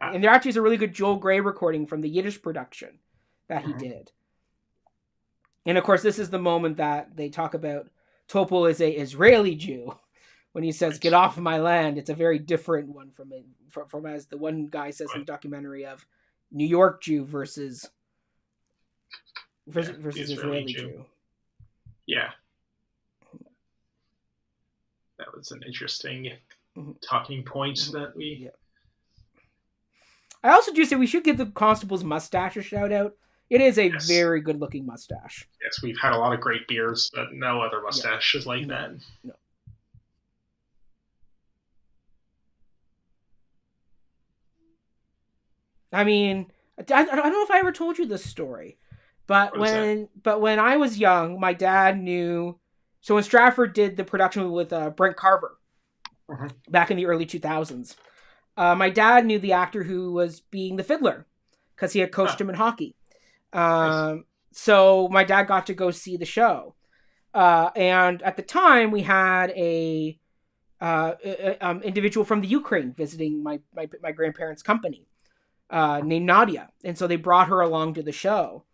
And there actually is a really good Joel Gray recording from the Yiddish production that he did. And of course, this is the moment that they talk about Topol is a Israeli Jew. When he says, "Get off of my land," it's a very different one from as the one guy says in the documentary of New York Jew versus Israeli Jew. Yeah. That was an interesting talking point that we... Yeah. I also do say we should give the constable's mustache a shout out. It is a very good looking mustache. Yes, we've had a lot of great beards, but no other mustache is like that. No. I mean, I don't know if I ever told you this story, but when I was young, my dad knew. So when Stratford did the production with Brent Carver back in the early 2000s, my dad knew the actor who was being the Fiddler because he had coached him in hockey. So my dad got to go see the show, and at the time we had a individual from the Ukraine visiting my grandparents' company. Named Nadia, and so they brought her along to the show,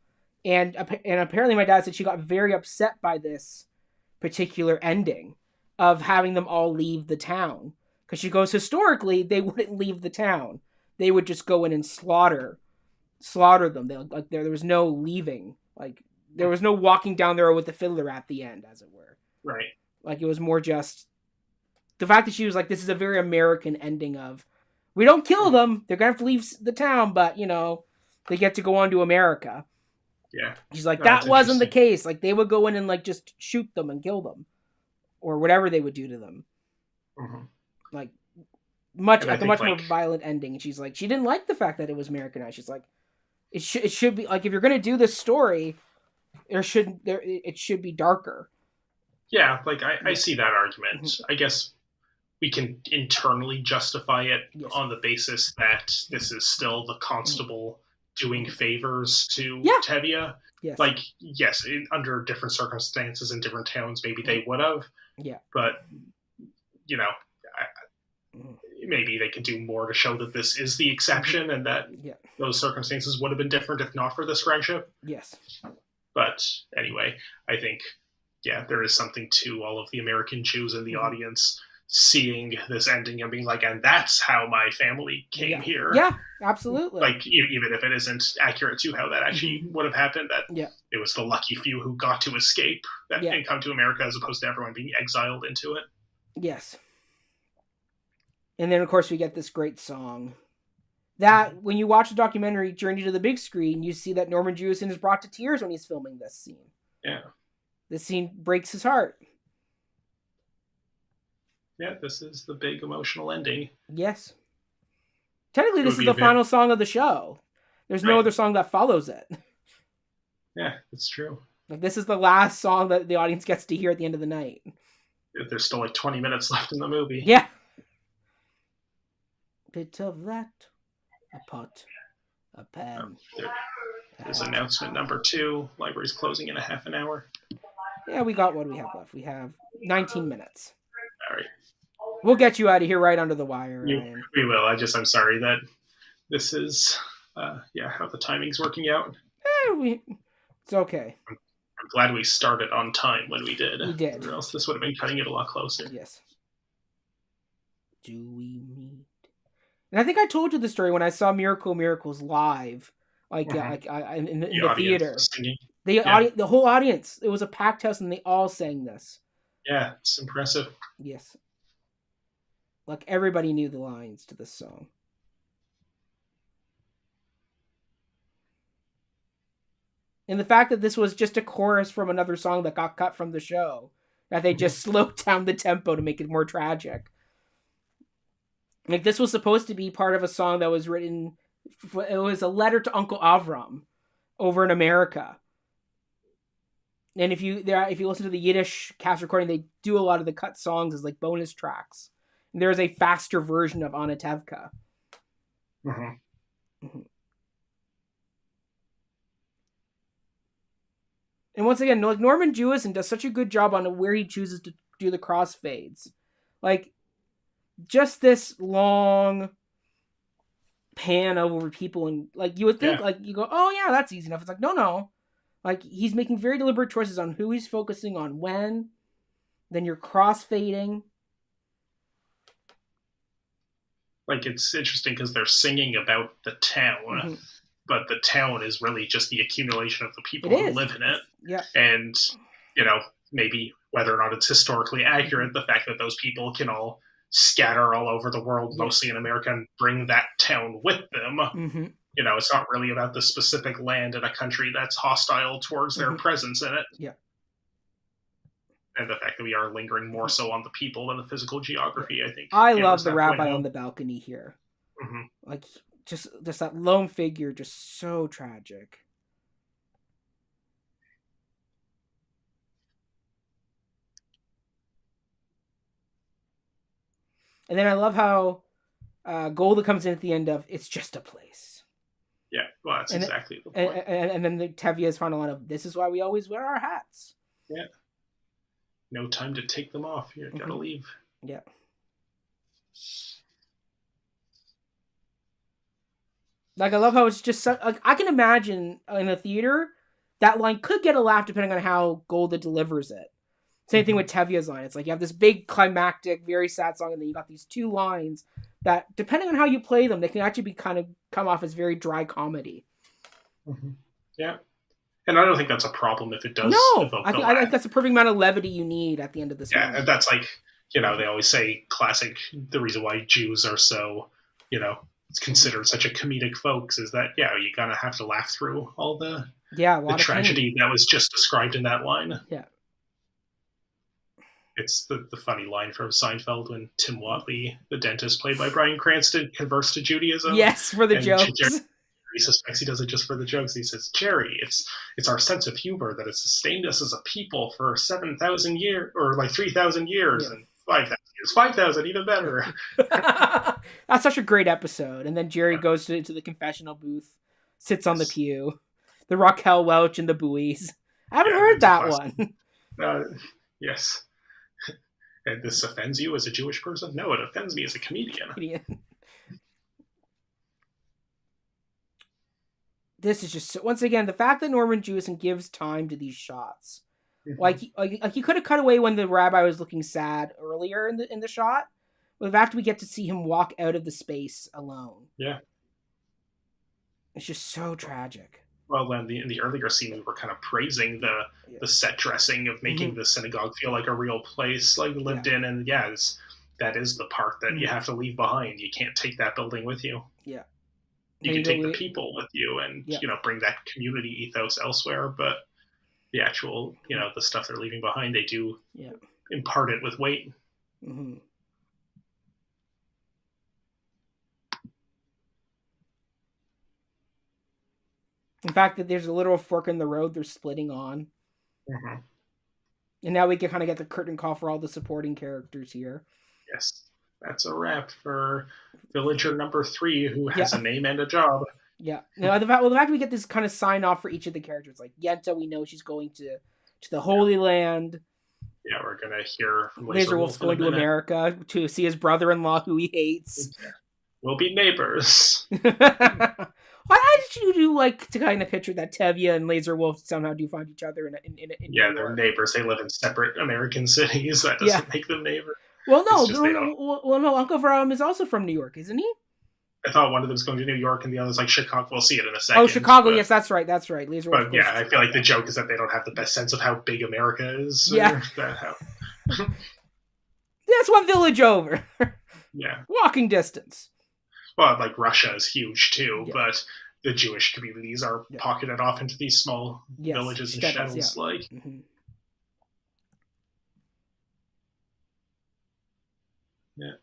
and apparently my dad said she got very upset by this particular ending of having them all leave the town, because she goes, historically they wouldn't leave the town, they would just go in and slaughter them. There was no leaving, like there was no walking down there with the Fiddler at the end, as it were. Right. Like it was more just the fact that she was like, this is a very American ending of, we don't kill them, they're going to have to leave the town, but, you know, they get to go on to America. Yeah. She's like, that wasn't the case. Like, they would go in and, like, just shoot them and kill them. Or whatever they would do to them. Like, a much more violent ending. And she's like, she didn't like the fact that it was Americanized. She's like, it should be, like, if you're going to do this story, it should be darker. Yeah, like, I see that argument. I guess we can internally justify it on the basis that this is still the constable doing favors to Tevye. Yes. Like, yes, under different circumstances in different towns, maybe they would have. Yeah. But, you know, maybe they could do more to show that this is the exception and that those circumstances would have been different if not for this friendship. Yes. But anyway, I think, there is something to all of the American Jews in the audience seeing this ending and being like, and that's how my family came here. Yeah, absolutely. Like, even if it isn't accurate to how that actually would have happened, that it was the lucky few who got to escape and come to America as opposed to everyone being exiled into it. Yes. And then, of course, we get this great song that when you watch the documentary Journey to the Big Screen, you see that Norman Jewison is brought to tears when he's filming this scene. Yeah. This scene breaks his heart. Yeah, this is the big emotional ending. Yes. Technically, this is the final song of the show. There's no other song that follows it. Yeah, it's true. Like, this is the last song that the audience gets to hear at the end of the night. There's still like 20 minutes left in the movie. Yeah. Bit of that, a pot, a pan. There's announcement number 2. Library's closing in a half an hour. Yeah, we got what we have left. We have 19 minutes. All right. We'll get you out of here right under the wire, Ryan. We will. I'm sorry that this is, how the timing's working out. It's okay. I'm glad we started on time when we did. We did. Or else this would have been cutting it a lot closer. Yes. Do we meet? And I think I told you the story when I saw Miracle Miracles live, in the theater. Singing. The whole audience. It was a packed house, and they all sang this. Yeah, it's impressive. Yes. Like, everybody knew the lines to this song. And the fact that this was just a chorus from another song that got cut from the show, that they just slowed down the tempo to make it more tragic. Like, this was supposed to be part of a song that was written, it was a letter to Uncle Avram over in America. And if you listen to the Yiddish cast recording, they do a lot of the cut songs as like bonus tracks. And there is a faster version of Anatevka. And once again, like, Norman Jewison does such a good job on where he chooses to do the crossfades. Like, just this long pan over people, and like, you would think, like, you go, oh yeah, that's easy enough. It's like, no. Like, he's making very deliberate choices on who he's focusing on when. Then you're crossfading. Like, it's interesting because they're singing about the town, but the town is really just the accumulation of the people who live in it. Yeah. And, maybe whether or not it's historically accurate, the fact that those people can all scatter all over the world, mostly in America, and bring that town with them. It's not really about the specific land in a country that's hostile towards their presence in it. Yeah. And the fact that we are lingering more so on the people than the physical geography, I think. I love the rabbi on the balcony here. Like, just that lone figure, just so tragic. And then I love how Golda comes in at the end of, it's just a place. Yeah, well, that's exactly the point. And then the Tevye's final line of, this is why we always wear our hats. Yeah. No time to take them off. You gotta leave. Yeah. Like, I love how it's just like, I can imagine in a theater that line could get a laugh depending on how Golda delivers it. Same thing with Tevye's line. It's like you have this big climactic, very sad song, and then you got these two lines that, depending on how you play them, they can actually be kind of come off as very dry comedy. Yeah. And I don't think that's a problem if it does. No, I think that's the perfect amount of levity you need at the end of this movie. And that's like, they always say classic, the reason why Jews are so, it's considered such a comedic folks is that, you're going to have to laugh through all the tragedy that was just described in that line. Yeah. It's the funny line from Seinfeld when Tim Watley, the dentist played by Bryan Cranston, converts to Judaism. Yes, for the jokes. He suspects he does it just for the jokes. He says, Jerry, it's our sense of humor that has sustained us as a people for 7,000 years, or like 3,000 years and 5,000 years. It's 5,000, even better. That's such a great episode. And then Jerry goes to the confessional booth, sits on the pew. The Raquel Welch and the buoys. I haven't heard that one. Yes. And this offends you as a Jewish person? No, it offends me as a comedian. This is just, once again, the fact that Norman Jewison gives time to these shots. Like he could have cut away when the rabbi was looking sad earlier in the shot. But the fact we get to see him walk out of the space alone. Yeah. It's just so tragic. Well, then in the earlier scene, we were kind of praising the set dressing of making the synagogue feel like a real place, like lived in. And that is the part that you have to leave behind. You can't take that building with you. Yeah. You can take the people with you and, bring that community ethos elsewhere. But the actual, the stuff they're leaving behind, they do impart it with weight. Mm-hmm. In fact, that there's a literal fork in the road they're splitting on. Mm-hmm. And now we can kind of get the curtain call for all the supporting characters here. Yes. That's a wrap for Villager number 3, who has a name and a job. Yeah. Now, the fact we get this kind of sign off for each of the characters. Like, Yenta, we know she's going to the Holy Land. Yeah, we're going to hear from Laser Wolf's going to America to see his brother-in-law, who he hates. We'll be neighbors. Why did you do, like, to kind of picture that Tevye and Laser Wolf somehow do find each other in they're neighbors. They live in separate American cities. That doesn't make them neighbors. Well, no, Uncle Avraham is also from New York, isn't he? I thought one of them's going to New York and the other's like Chicago. We'll see it in a second. Oh, Chicago, yes, that's right. Laser Wolf. But I feel like the joke is that they don't have the best sense of how big America is. Yeah. That's one village over. Yeah. Walking distance. Well, like Russia is huge too, but the Jewish communities are pocketed off into these small villages and shtetls. Mm-hmm. Yeah.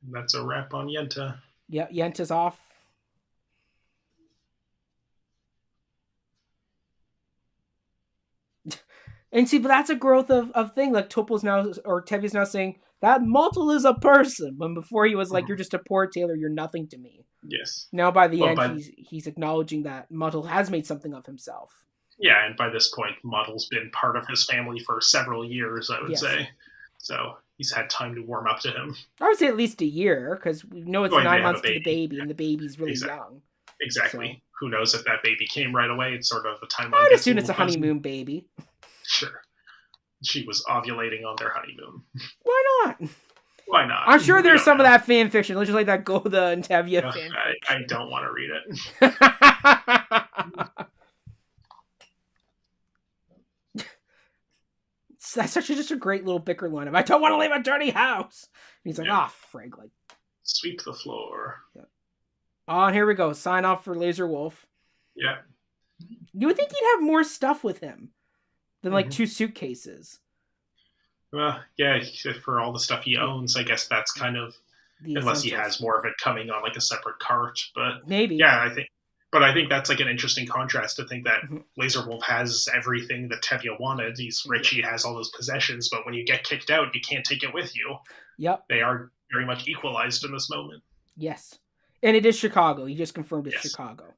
And that's a wrap on Yenta. Yeah, Yenta's off. And see, but that's a growth of thing. Like Topol's now, or Tevye's now saying, that Motel is a person. When before he was like, you're just a poor tailor, you're nothing to me. Yes. Now by the end, he's acknowledging that Motel has made something of himself. Yeah, and by this point, Motel's been part of his family for several years, I would say. So he's had time to warm up to him. I would say at least a year, because we know it's 9 months to the baby, and the baby's really young. Exactly. So. Who knows if that baby came right away? It's sort of a timeline. I would assume it's a honeymoon baby. Sure. She was ovulating on their honeymoon. Why not? Why not? I'm sure there's some of that fan fiction. Let's just like that Golda and Tevye fan fiction. I don't want to read it. That's just a great little bicker line of, I don't want to leave a dirty house. And he's like, Frank, like, sweep the floor. Yeah. Oh, and here we go. Sign off for Laser Wolf. Yeah. You would think he'd have more stuff with him than like 2 suitcases. Well, yeah, for all the stuff he owns, I guess that's kind of, unless he has more of it coming on like a separate cart. But maybe. Yeah, I think that's like an interesting contrast to think that Laser Wolf has everything that Tevye wanted. He's rich, he has all those possessions, but when you get kicked out, you can't take it with you. Yep. They are very much equalized in this moment. Yes. And it is Chicago. He just confirmed it's Chicago.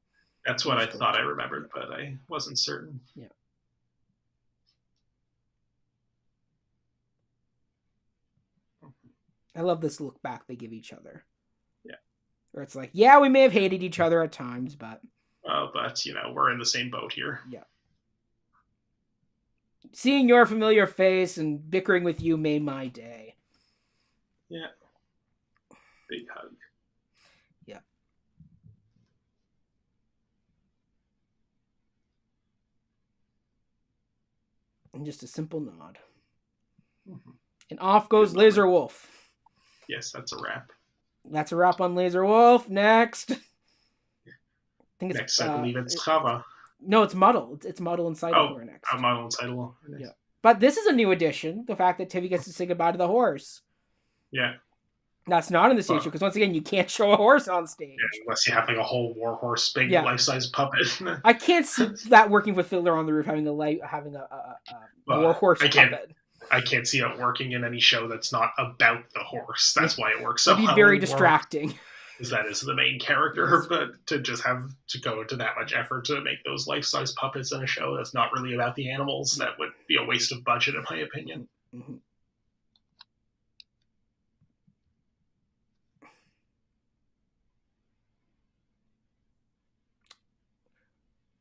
That's what I thought I remembered, but I wasn't certain. Yeah. I love this look back they give each other. Yeah. Where it's like, yeah, we may have hated each other at times, but... but, we're in the same boat here. Yeah. Seeing your familiar face and bickering with you made my day. Yeah. Big hug. Yeah. And just a simple nod. Mm-hmm. And off goes Laser Wolf. Yes, that's a wrap. That's a wrap on Laser Wolf. Next. I think it's I believe it's Chava. No, it's Muddle. It's Muddle and Seidel who are next. Muddle and Seidel. Yeah. But this is a new addition. The fact that Tevye gets to say goodbye to the horse. Yeah. That's not in the stage because once again, you can't show a horse on stage. Yeah, unless you have like a whole war horse, big life-size puppet. I can't see that working with Fiddler on the roof having a war horse puppet. I can't see it working in any show that's not about the horse. That's why it works so It'd well. be very distracting. Because that is the main character, but to just have to go into that much effort to make those life-size puppets in a show that's not really about the animals, that would be a waste of budget, in my opinion. Mm-hmm.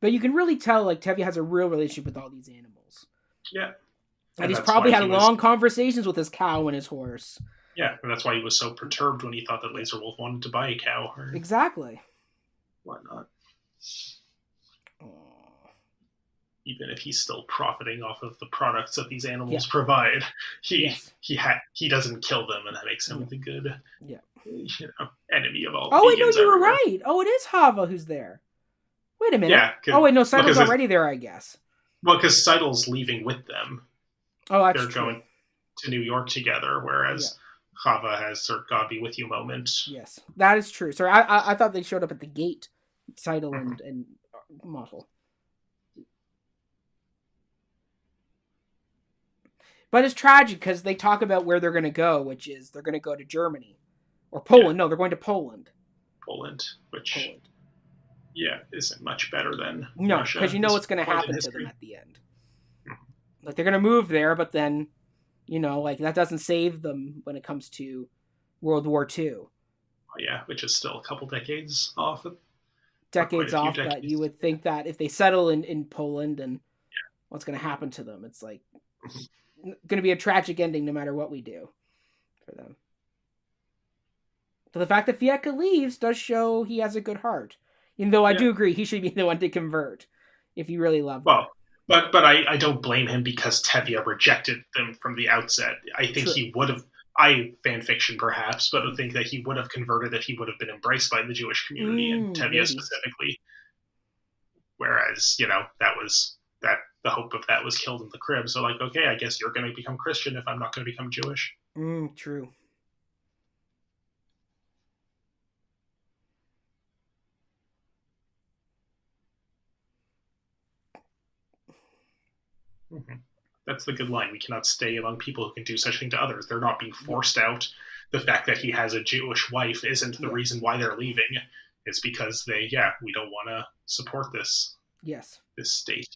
But you can really tell, like, Tevye has a real relationship with all these animals. Yeah. And he's probably had long conversations with his cow and his horse. Yeah, and that's why he was so perturbed when he thought that Laserwolf wanted to buy a cow. Or exactly. Whatnot. Even if he's still profiting off of the products that these animals provide, he doesn't kill them, and that makes him the good enemy of all. Oh wait, no, you were right. Oh, it is Hava who's there. Wait a minute. Yeah. Oh wait, no, Seidel's already there, I guess. Well, because Seidel's leaving with them. Oh, that's They're going to New York together, whereas Hava has sort of God be with you moment. Yes, that is true. Sorry, I thought they showed up at the gate, Seidel and Model. But it's tragic because they talk about where they're going to go, which is they're going to go to Germany. Or Poland. No, they're going to Poland. Poland. Isn't much better than no, because you know what's going to happen to them at the end. Like, they're going to move there, but then, like, that doesn't save them when it comes to World War II. Oh, yeah, which is still a couple decades off. But you would think that if they settle in Poland, and what's going to happen to them? It's like going to be a tragic ending no matter what we do for them. So the fact that Fieka leaves does show he has a good heart. Even though I do agree he should be the one to convert if you really love them. But I don't blame him because Tevye rejected them from the outset. I think he would have, fan fiction perhaps, but I think that he would have converted if he would have been embraced by the Jewish community and Tevye specifically. Whereas, the hope of that was killed in the crib. So like, okay, I guess you're going to become Christian if I'm not going to become Jewish. True. Mm-hmm. That's the good line. We cannot stay among people who can do such thing to others. They're not being forced out. The fact that he has a Jewish wife isn't the reason why they're leaving. It's because we don't want to support this. Yes. This state.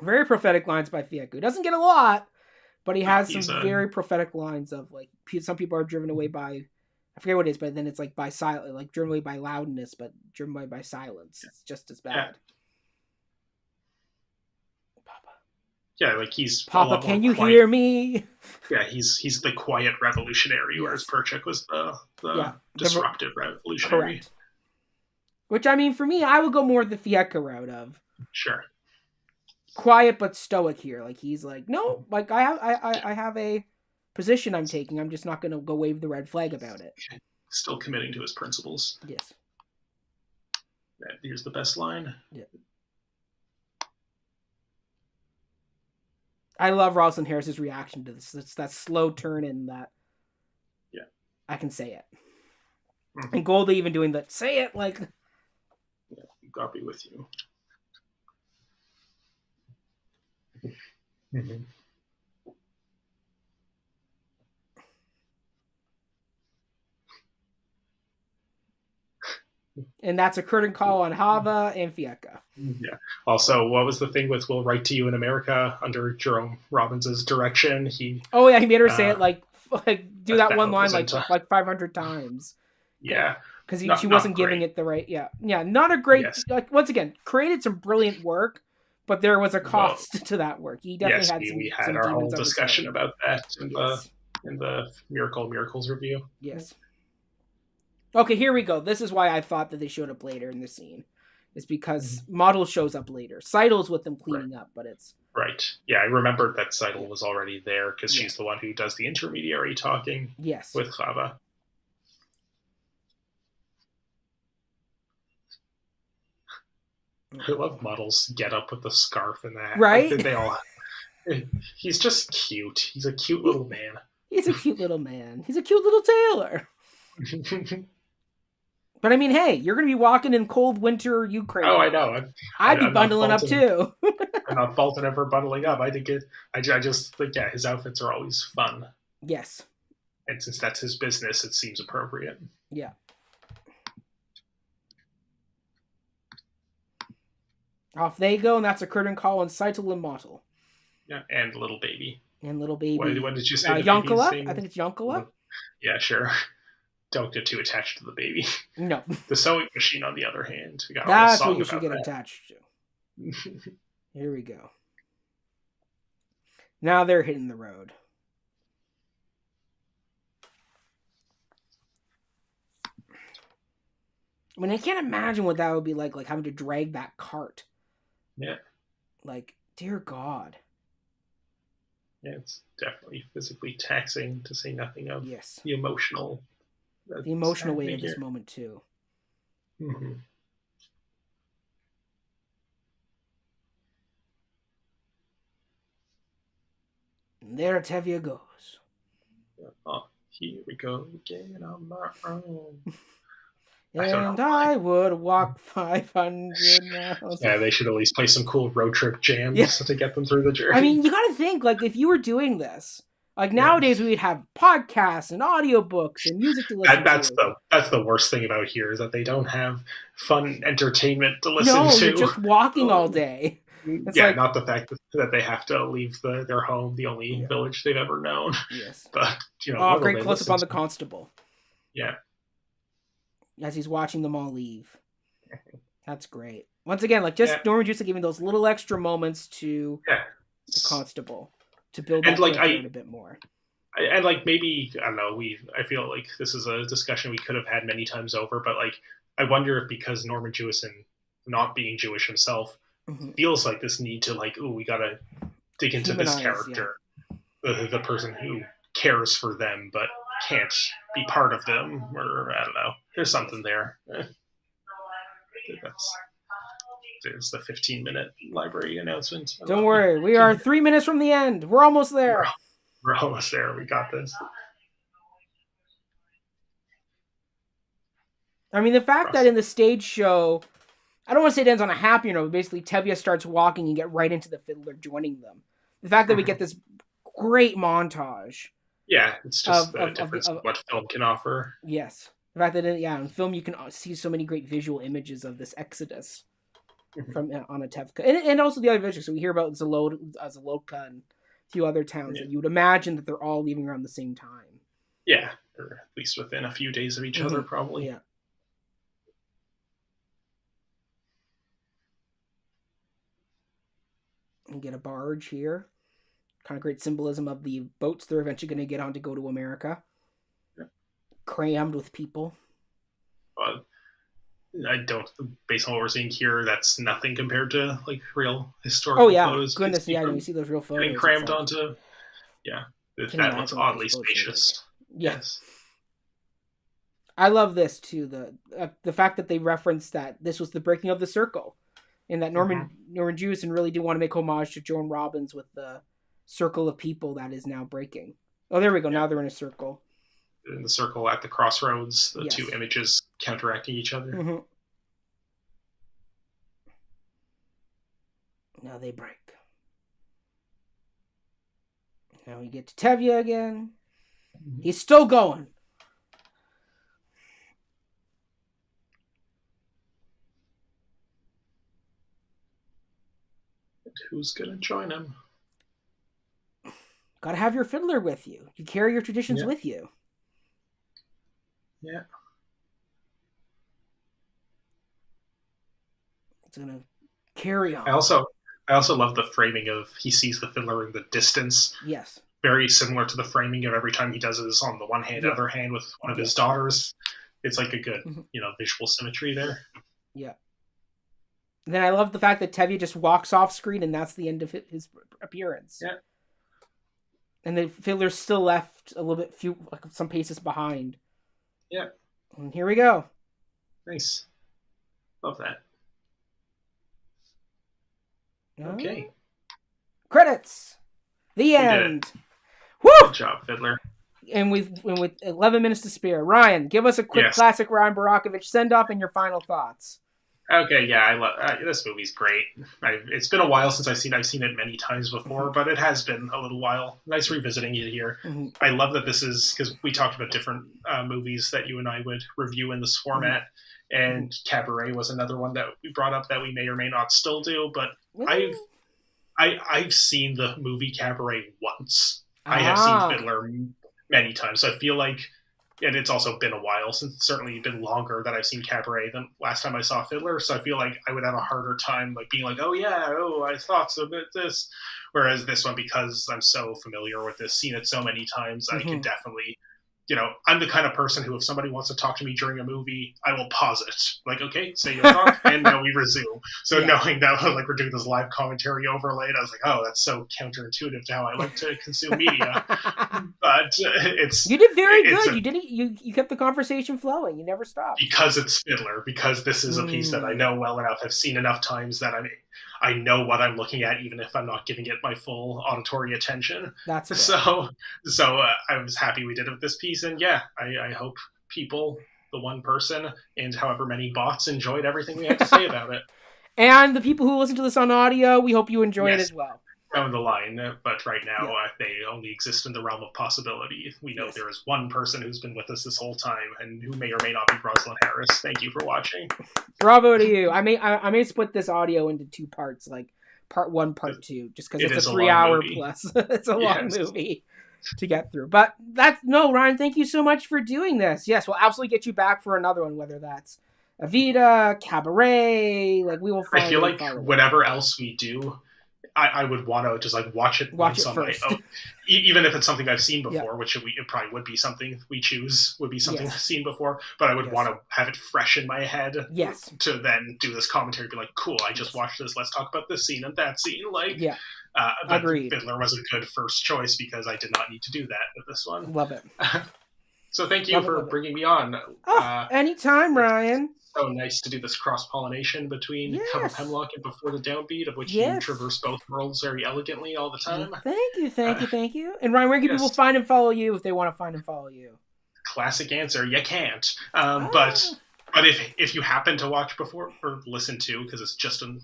Very prophetic lines by Fieka. Doesn't get a lot, but he has some very prophetic lines of, like, some people are driven away by, I forget what it is, but then it's like by silence, like driven away by loudness, but driven away by silence. It's just as bad. Yeah. Yeah, like he's Papa, can you hear me? Yeah, he's the quiet revolutionary, whereas Perchik was the disruptive revolutionary. Correct. Which, I mean, for me, I would go more the Fieka route of quiet but stoic here. Like, he's like, no, like I have a position I'm taking. I'm just not going to go wave the red flag about it. Still committing to his principles. Yes. Here's the best line. Yeah. I love Rosalind Harris's reaction to this. It's that slow turn in that. Yeah. I can say it. Mm-hmm. And Goldie even doing that. Say it like. Yeah, God be with you. Mm-hmm. And that's a curtain call on Hava and Fieka. Yeah. Also, what was the thing with "We'll Write to You in America" under Jerome Robbins' direction? He made her say it like do that one line like 500 times. Yeah, because she wasn't giving it the right. Yeah, not a great. Like, once again, created some brilliant work, but there was a cost to that work. He definitely had some our whole discussion about that in the Miracles review. Yes. Okay, here we go. This is why I thought that they showed up later in the scene. It's because Model shows up later. Seidel's with them cleaning up, but it's... Right. Yeah, I remembered that Seidel was already there because she's the one who does the intermediary talking with Hava. I love Model's get up with the scarf and that. Right? They all... He's just cute. He's a cute little man. He's a cute little man. He's a cute little tailor. But I mean, hey, you're going to be walking in cold winter Ukraine. Oh, I know. I'd be bundling up too. I'm not faulting him for bundling up. I think I just think, yeah, his outfits are always fun. Yes. And since that's his business, it seems appropriate. Yeah. Off they go, and that's a curtain call on Seitel and Mottel. Yeah, and little baby. And little baby. What did you say? Yonkala? I think it's Yonkala. Yeah, sure. Don't get too attached to the baby. No. The sewing machine, on the other hand. We got that's what you should get attached to. Here we go. Now they're hitting the road. I mean, I can't imagine what that would be like having to drag that cart. Yeah. Like, dear God. Yeah, it's definitely physically taxing, to say nothing of the emotional. The emotional weight of this moment, too. Mm-hmm. And there Tevye goes. Oh, here we go again on my own. And I would walk 500 miles. Yeah, they should at least play some cool road trip jams to get them through the journey. I mean, you got to think, if you were doing this, nowadays we would have podcasts and audiobooks and music to listen to. That's the worst thing about here, is that they don't have fun entertainment to listen to. No, you're just walking all day. It's not the fact that they have to leave their home, the only village they've ever known. Yes. But, great close-up on the constable. Yeah. As he's watching them all leave. That's great. Once again, Norman Jewison giving those little extra moments to the constable to build that character a bit more. And maybe, I don't know, I feel like this is a discussion we could have had many times over, but I wonder if because Norman Jewison, not being Jewish himself, feels like this need to we gotta dig into this character, the person who cares for them but can't be part of them, or I don't know. There's something there. There's the 15-minute library announcement. Don't worry, we are 3 minutes from the end. We're almost there. We're almost there. We got this. I mean, the fact that in the stage show, I don't want to say it ends on a happy note, but basically Tevye starts walking and get right into the Fiddler joining them. The fact that we get this great montage. Yeah, it's just the difference of what film can offer. Yes. The fact that in film you can see so many great visual images of this exodus from Anatevka. And also the other villages. So we hear about Zalotka and a few other towns that you would imagine that they're all leaving around the same time. Yeah, or at least within a few days of each other, probably. Yeah. And get a barge here. Kind of great symbolism of the boats they're eventually going to get on to go to America. Yeah. Crammed with people. I don't, based on what we're seeing here, that's nothing compared to real historical photos. Goodness, you see those real photos. Getting crammed onto, that looks oddly spacious. Yes. I love this too. The fact that they referenced that this was the breaking of the circle, and that Norman Jewison really did want to make homage to Joan Robbins with the circle of people that is now breaking. Oh, there we go. Yeah. Now they're in a circle. In the circle at the crossroads, the two images counteracting each other. Mm-hmm. Now they break. Now we get to Tevye again. Mm-hmm. He's still going. And who's going to join him? Gotta have your fiddler with you. You carry your traditions with you. Yeah. It's gonna carry on. I also love the framing of he sees the fiddler in the distance. Yes. Very similar to the framing of every time he does this on the one hand, other hand with one of his daughters. It's a good, visual symmetry there. Yeah. And then I love the fact that Tevye just walks off screen and that's the end of his appearance. Yeah. And the fiddler's still left a little bit some paces behind. Yeah. And here we go. Nice. Love that. Okay. Credits. The end. Woo! Good job, Fiddler. And with 11 minutes to spare, Ryan, give us a quick classic Ryan Barakovich send-off and your final thoughts. Okay, yeah, I love this movie's great. It's been a while since I've seen it many times before, but it has been a little while. Nice revisiting it here. I love that this is, because we talked about different movies that you and I would review in this format, and Cabaret was another one that we brought up that we may or may not still do, but I've seen the movie Cabaret once. I have seen Fiddler many times, so I feel like, and it's also been a while, since certainly been longer that I've seen Cabaret than last time I saw Fiddler, so I feel like I would have a harder time like being like, I thought so about this. Whereas this one, because I'm so familiar with this, seen it so many times, I can definitely, I'm the kind of person who, if somebody wants to talk to me during a movie, I will pause it. Like, okay, say your thought, and now we resume. So knowing that like we're doing this live commentary overlay, I was like, oh, that's so counterintuitive to how I like to consume media. But you did very good. You kept the conversation flowing. You never stopped. Because it's Fiddler. Because this is a piece that I know well enough. I've seen enough times that I know what I'm looking at, even if I'm not giving it my full auditory attention. That's it. So I was happy we did it with this piece, and I hope people, the one person, and however many bots, enjoyed everything we had to say about it. And the people who listen to this on audio, we hope you enjoy it as well. Down the line, but right now they only exist in the realm of possibility. We know there is one person who's been with us this whole time, and who may or may not be Rosalind Harris. Thank you for watching. Bravo to you. I may split this audio into 2 parts, like part 1, part 2, just because it's a 3-hour plus. It's a long movie to get through. But Ryan, thank you so much for doing this. Yes, we'll absolutely get you back for another one, whether that's Evita, Cabaret, like we will find. I feel like whatever else we do, I would want to just like watch it once on my own, even if it's something I've seen before, which it probably would be something we choose, would be something I've seen before, but I would want to have it fresh in my head to then do this commentary, be like, cool, I just watched this, let's talk about this scene and that scene. Like, agreed. Fiddler was a good first choice because I did not need to do that with this one. Love it. So thank you for bringing me on. Anytime, Ryan. So nice to do this cross-pollination between Cup of Hemlock and Before the Downbeat, of which you traverse both worlds very elegantly all the time. Thank you. And Ryan, where can people find and follow you if they want to find and follow you? Classic answer, you can't. But if you happen to watch before or listen to, because it's just an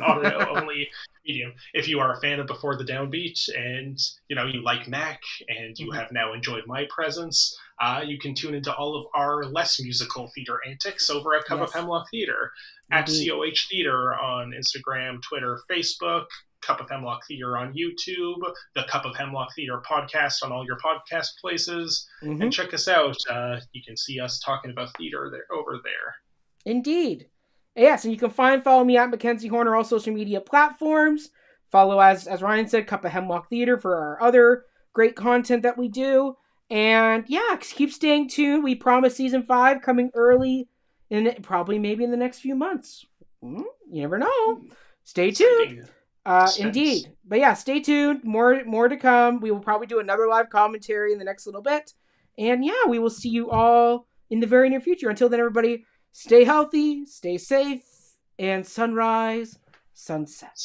audio-only medium, if you are a fan of Before the Downbeat and you like Mac and you have now enjoyed my presence, you can tune into all of our less musical theater antics over at Cup of Hemlock Theater, at COH Theater on Instagram, Twitter, Facebook, Cup of Hemlock Theater on YouTube, the Cup of Hemlock Theater podcast on all your podcast places, and check us out. You can see us talking about theater over there. Indeed. Yes, and you can follow me at Mackenzie Horner, all social media platforms. Follow, as Ryan said, Cup of Hemlock Theater for our other great content that we do. And keep staying tuned. We promise season 5 coming early, maybe in the next few months. You never know. Stay tuned. Indeed. But stay tuned. More to come. We will probably do another live commentary in the next little bit. And we will see you all in the very near future. Until then, everybody, stay healthy, stay safe, and sunrise, sunset.